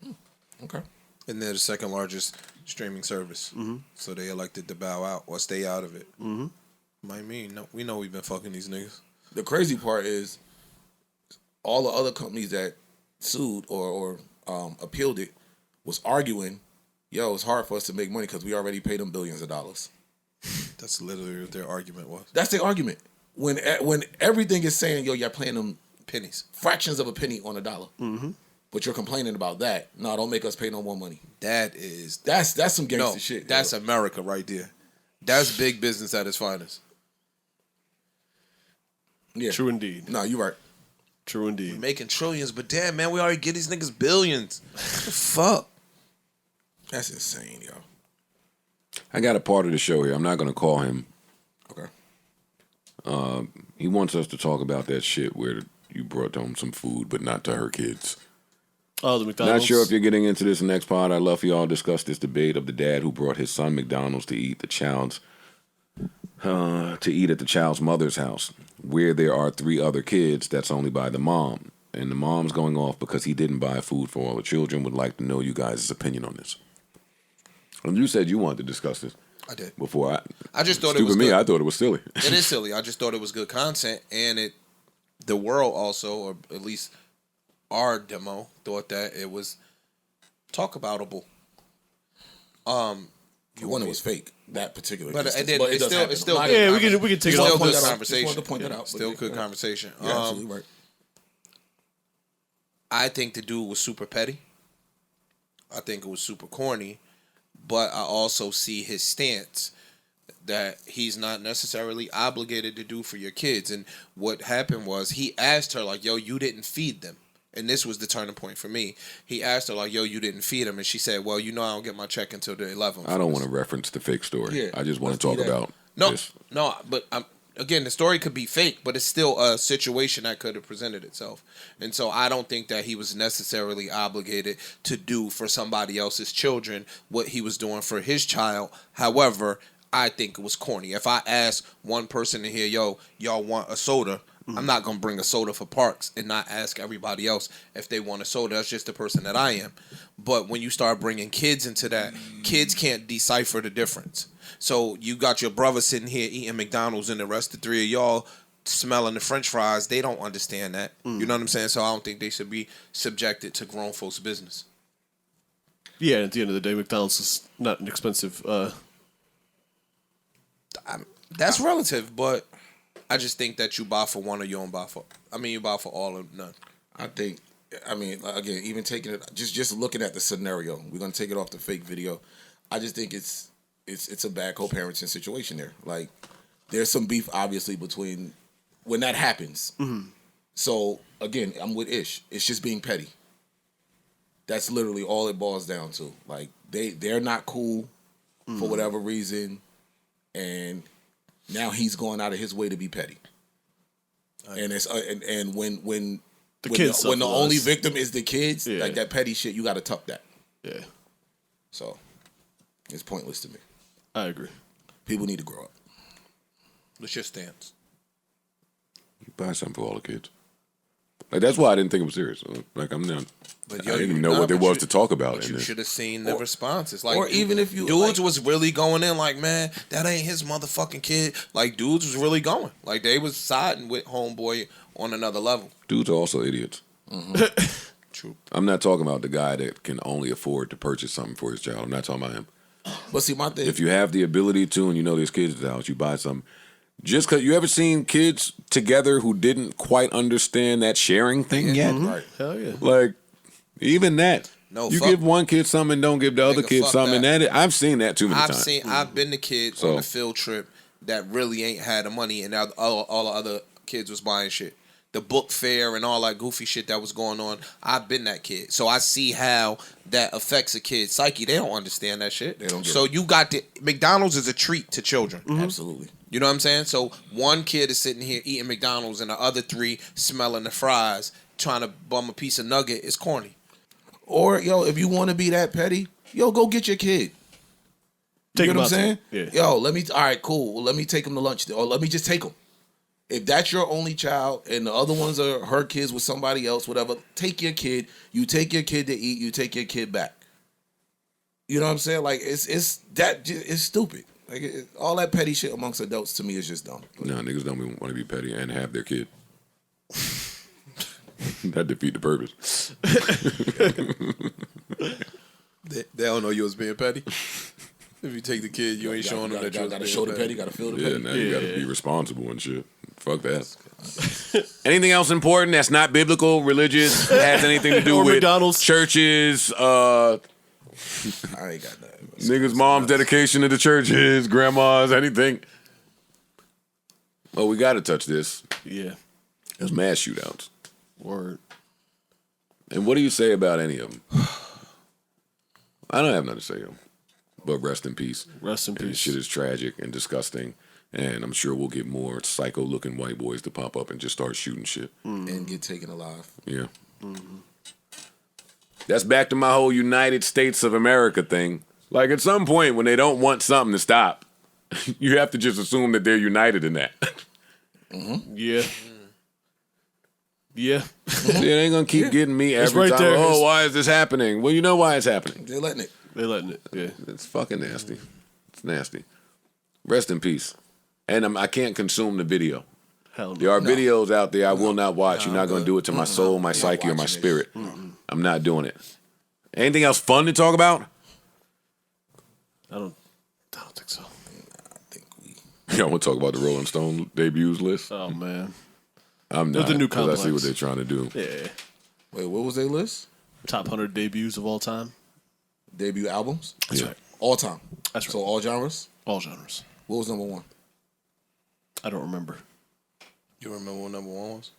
Speaker 2: be? Okay.
Speaker 4: And they're the second largest streaming service. So they elected to bow out or stay out of it. Might mean, no, we know we've been fucking these niggas.
Speaker 2: The crazy part is all the other companies that sued or appealed it was arguing, yo, it's hard for us to make money because we already paid them billions of dollars.
Speaker 4: That's literally what their argument was.
Speaker 2: That's the argument. When everything is saying, yo, you're paying them
Speaker 4: Pennies.
Speaker 2: fractions of a penny on a dollar, but you're complaining about that. No, don't make us pay no more money.
Speaker 4: That's
Speaker 2: That's some gangster
Speaker 4: no,
Speaker 2: shit.
Speaker 4: that's
Speaker 2: yo.
Speaker 4: America right there. That's big business at its finest.
Speaker 2: Yeah.
Speaker 3: True indeed.
Speaker 2: No, you're right.
Speaker 3: True indeed.
Speaker 4: Making trillions, but damn, man, we already get these niggas billions. The fuck?
Speaker 2: That's insane, yo.
Speaker 1: I got a part of the show here. I'm not going to call him.
Speaker 2: Okay.
Speaker 1: He wants us to talk about that shit where you brought home some food, but not to her kids.
Speaker 3: Oh, the McDonald's.
Speaker 1: Not sure if you're getting into this next part. I'd love for y'all to discuss this debate of the dad who brought his son McDonald's to eat at the child's mother's house, where there are 3 other kids. That's only by the mom, and the mom's going off because he didn't buy food for all the children. Would like to know you guys' opinion on this. And you said you wanted to discuss this
Speaker 4: I did.
Speaker 1: before.
Speaker 4: I just thought it
Speaker 1: Stupid
Speaker 4: was
Speaker 1: me.
Speaker 4: good.
Speaker 1: I thought it was silly.
Speaker 4: It is silly. I just thought it was good content, and the world also, or at least our demo, thought that it was talk aboutable.
Speaker 2: You want it was fake, that particular
Speaker 4: But
Speaker 2: instance.
Speaker 4: it
Speaker 2: does happen.
Speaker 4: it's still
Speaker 2: Not-
Speaker 3: Yeah, we can take it
Speaker 4: still
Speaker 3: off.
Speaker 2: Just wanted
Speaker 4: good
Speaker 2: to point that out.
Speaker 4: conversation.
Speaker 2: Just wanted to point that out.
Speaker 4: Still
Speaker 2: But
Speaker 4: good
Speaker 2: yeah.
Speaker 4: conversation.
Speaker 2: You're absolutely right.
Speaker 4: I think the dude was super petty. I think it was super corny, but I also see his stance that he's not necessarily obligated to do for your kids. And what happened was he asked her, like, yo, you didn't feed them. And this was the turning point for me. He asked her, like, yo, you didn't feed them. And she said, well, I don't get my check until the 11th.
Speaker 1: I don't want to reference the fake story.
Speaker 2: Yeah,
Speaker 1: I just want
Speaker 2: let's
Speaker 1: to talk
Speaker 2: do that.
Speaker 1: about
Speaker 4: No,
Speaker 1: this.
Speaker 4: no, but again, the story could be fake, but it's still a situation that could have presented itself. And so I don't think that he was necessarily obligated to do for somebody else's children what he was doing for his child. However, I think it was corny. If I ask one person in here, yo, y'all want a soda, I'm not going to bring a soda for Parks and not ask everybody else if they want a soda. That's just the person that I am. But when you start bringing kids into that, kids can't decipher the difference. So you got your brother sitting here eating McDonald's and the rest of 3 of y'all smelling the French fries. They don't understand that. You know what I'm saying? So I don't think they should be subjected to grown folks' business.
Speaker 3: Yeah, at the end of the day, McDonald's is not an expensive.
Speaker 4: That's relative, but I just think that you buy for one or you don't buy for. You buy for all or none.
Speaker 2: Again, even taking it, just looking at the scenario, we're gonna take it off the fake video. I just think it's a bad co-parenting situation there. Like, there's some beef obviously between when that happens. So again, I'm with Ish. It's just being petty. That's literally all it boils down to. Like, they're not cool for whatever reason, and now he's going out of his way to be petty. And it's and when when the only victim is the kids, like that petty shit, you got to tuck that.
Speaker 3: Yeah,
Speaker 2: So it's pointless to me.
Speaker 3: I agree.
Speaker 2: People need to grow up.
Speaker 4: What's your stance?
Speaker 1: You buy something for all the kids. Like that's why I didn't think it was serious. Like I'm not.
Speaker 4: But
Speaker 1: I didn't even know what there was to talk about.
Speaker 4: But
Speaker 1: in
Speaker 4: you
Speaker 1: this.
Speaker 4: should have seen the responses. Like,
Speaker 2: or even if you
Speaker 4: dudes was really going in like, man, that ain't his motherfucking kid. Like, dudes was really going. Like, they was siding with homeboy on another level.
Speaker 1: Dudes are also idiots.
Speaker 4: True.
Speaker 1: I'm not talking about the guy that can only afford to purchase something for his child. I'm not talking about him.
Speaker 2: But see, my thing.
Speaker 1: If you have the ability to, and you know there's kids at the house, you buy something. Just because you ever seen kids together who didn't quite understand that sharing thing yet?
Speaker 2: Right.
Speaker 3: Hell yeah.
Speaker 1: Like, even that.
Speaker 4: No,
Speaker 1: you
Speaker 4: fuck-
Speaker 1: give one kid something and don't give the other
Speaker 4: Nigga,
Speaker 1: kid
Speaker 4: fuck
Speaker 1: something.
Speaker 4: that.
Speaker 1: And I've seen that too many times.
Speaker 4: I've been the kid
Speaker 1: So-
Speaker 4: on a field trip that really ain't had the money, and all the other kids was buying shit. The book fair and all that goofy shit that was going on. I've been that kid, so I see how that affects a kid's psyche. They don't understand that shit.
Speaker 2: They don't get
Speaker 4: so
Speaker 2: it.
Speaker 4: you got the McDonald's is a treat to children.
Speaker 2: Absolutely.
Speaker 4: You know what I'm saying? So one kid is sitting here eating McDonald's, and the other three smelling the fries, trying to bum a piece of nugget. It's corny.
Speaker 2: Or yo, if you want to be that petty, yo, go get your kid.
Speaker 3: Take
Speaker 2: You know
Speaker 3: him
Speaker 2: what I'm
Speaker 3: out
Speaker 2: saying?
Speaker 3: to- Yeah.
Speaker 2: Yo, all right, cool. Well, let me take him to lunch, or let me just take him. If that's your only child and the other ones are her kids with somebody else, whatever, take your kid. You take your kid to eat. You take your kid back. You know what I'm saying? Like it's stupid. Like all that petty shit amongst adults to me is just dumb.
Speaker 1: No, niggas don't even want to be petty and have their kid. That defeat the purpose.
Speaker 4: They don't know you was being petty. If you take the kid, you ain't showing them that you was
Speaker 2: Gotta
Speaker 4: being
Speaker 2: show the petty. Gotta feel the
Speaker 1: Yeah,
Speaker 2: petty.
Speaker 1: now you gotta be responsible and shit. Fuck that. Anything else important that's not biblical, religious, has anything to do
Speaker 3: Or
Speaker 1: with
Speaker 3: McDonald's.
Speaker 1: churches,
Speaker 2: I ain't got that.
Speaker 1: niggas' mom's dedication to the churches, grandmas, anything. Well, we gotta touch this.
Speaker 3: Yeah.
Speaker 1: There's mass shootouts.
Speaker 3: Word.
Speaker 1: And what do you say about any of them? I don't have nothing to say. But rest in peace.
Speaker 3: Rest in
Speaker 1: And
Speaker 3: peace.
Speaker 1: shit is tragic and disgusting. And I'm sure we'll get more psycho-looking white boys to pop up and just start shooting shit.
Speaker 2: And get taken alive.
Speaker 1: Yeah. That's back to my whole United States of America thing. Like, at some point, when they don't want something to stop, you have to just assume that they're united in that.
Speaker 3: Yeah. Yeah.
Speaker 1: They ain't gonna keep getting me every
Speaker 3: right
Speaker 1: time.
Speaker 3: there.
Speaker 1: Oh,
Speaker 3: It's-
Speaker 1: why is this happening? Well, you know why it's happening.
Speaker 2: They're letting it.
Speaker 3: They letting it. Yeah.
Speaker 1: It's fucking nasty. It's nasty. Rest in peace. And I can't consume the video.
Speaker 3: Hell no.
Speaker 1: There are videos out there I will not watch. You're not going to do it to my soul, my psyche, or my
Speaker 2: watching
Speaker 1: spirit. I'm not doing it. Anything else fun to talk about?
Speaker 3: I don't think so.
Speaker 1: Y'all want to talk about the Rolling Stone debuts list?
Speaker 3: Oh man.
Speaker 1: I'm
Speaker 3: There's
Speaker 1: not,
Speaker 3: the new
Speaker 1: because I see what
Speaker 3: complex.
Speaker 1: they're trying to do.
Speaker 3: Yeah.
Speaker 2: Wait, what was their list?
Speaker 3: Top 100 debuts of all time.
Speaker 2: Debut albums?
Speaker 3: That's
Speaker 1: Yeah.
Speaker 3: right.
Speaker 2: All time.
Speaker 3: That's right.
Speaker 2: So all genres?
Speaker 3: All genres.
Speaker 2: What was number one?
Speaker 3: I don't remember.
Speaker 4: You remember what number one was?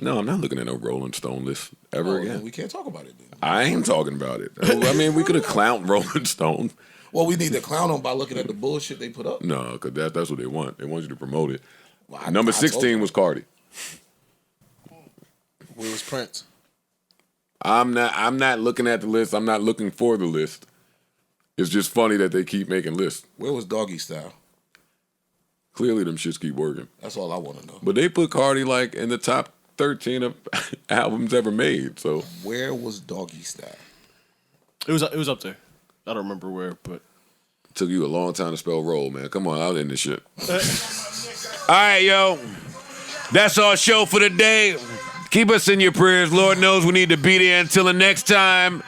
Speaker 1: No, I'm not looking at no Rolling Stone list ever
Speaker 2: Oh,
Speaker 1: again.
Speaker 2: then we can't talk about it then.
Speaker 1: I ain't talking about it. I mean, we could have clowned Rolling Stone.
Speaker 2: Well, we need to clown them by looking at the bullshit they put up.
Speaker 1: No, because that's what they want. They want you to promote it.
Speaker 2: Well, I
Speaker 1: Number
Speaker 2: told
Speaker 1: 16
Speaker 2: you.
Speaker 1: was Cardi.
Speaker 4: Where was Prince?
Speaker 1: I'm not looking at the list. I'm not looking for the list. It's just funny that they keep making lists.
Speaker 2: Where was Doggy Style?
Speaker 1: Clearly, them shits keep working.
Speaker 2: That's all I want to know.
Speaker 1: But they put Cardi like in the top 13 of albums ever made. So
Speaker 2: Where was Doggy Style?
Speaker 3: It was up there. I don't remember where, but
Speaker 1: it took you a long time to spell roll, man. Come on, out in this shit. All right, yo. That's our show for the day. Keep us in your prayers. Lord knows we need to be there until the next time.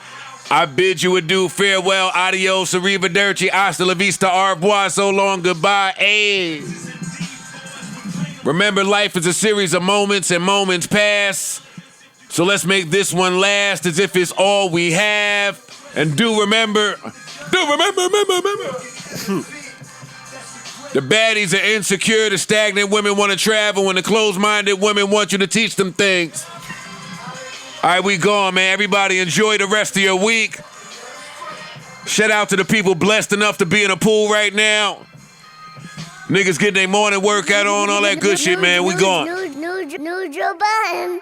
Speaker 1: I bid you adieu, farewell, adios, arrivederci, hasta la vista, au revoir, so long, goodbye, hey. Remember, life is a series of moments and moments pass. So let's make this one last as if it's all we have. And do remember. The baddies are insecure, the stagnant women want to travel, and the closed-minded women want you to teach them things. All right, we gone, man. Everybody enjoy the rest of your week. Shout out to the people blessed enough to be in a pool right now. Niggas getting their morning workout on, all that good shit, man. We gone.
Speaker 5: New Joe Budden.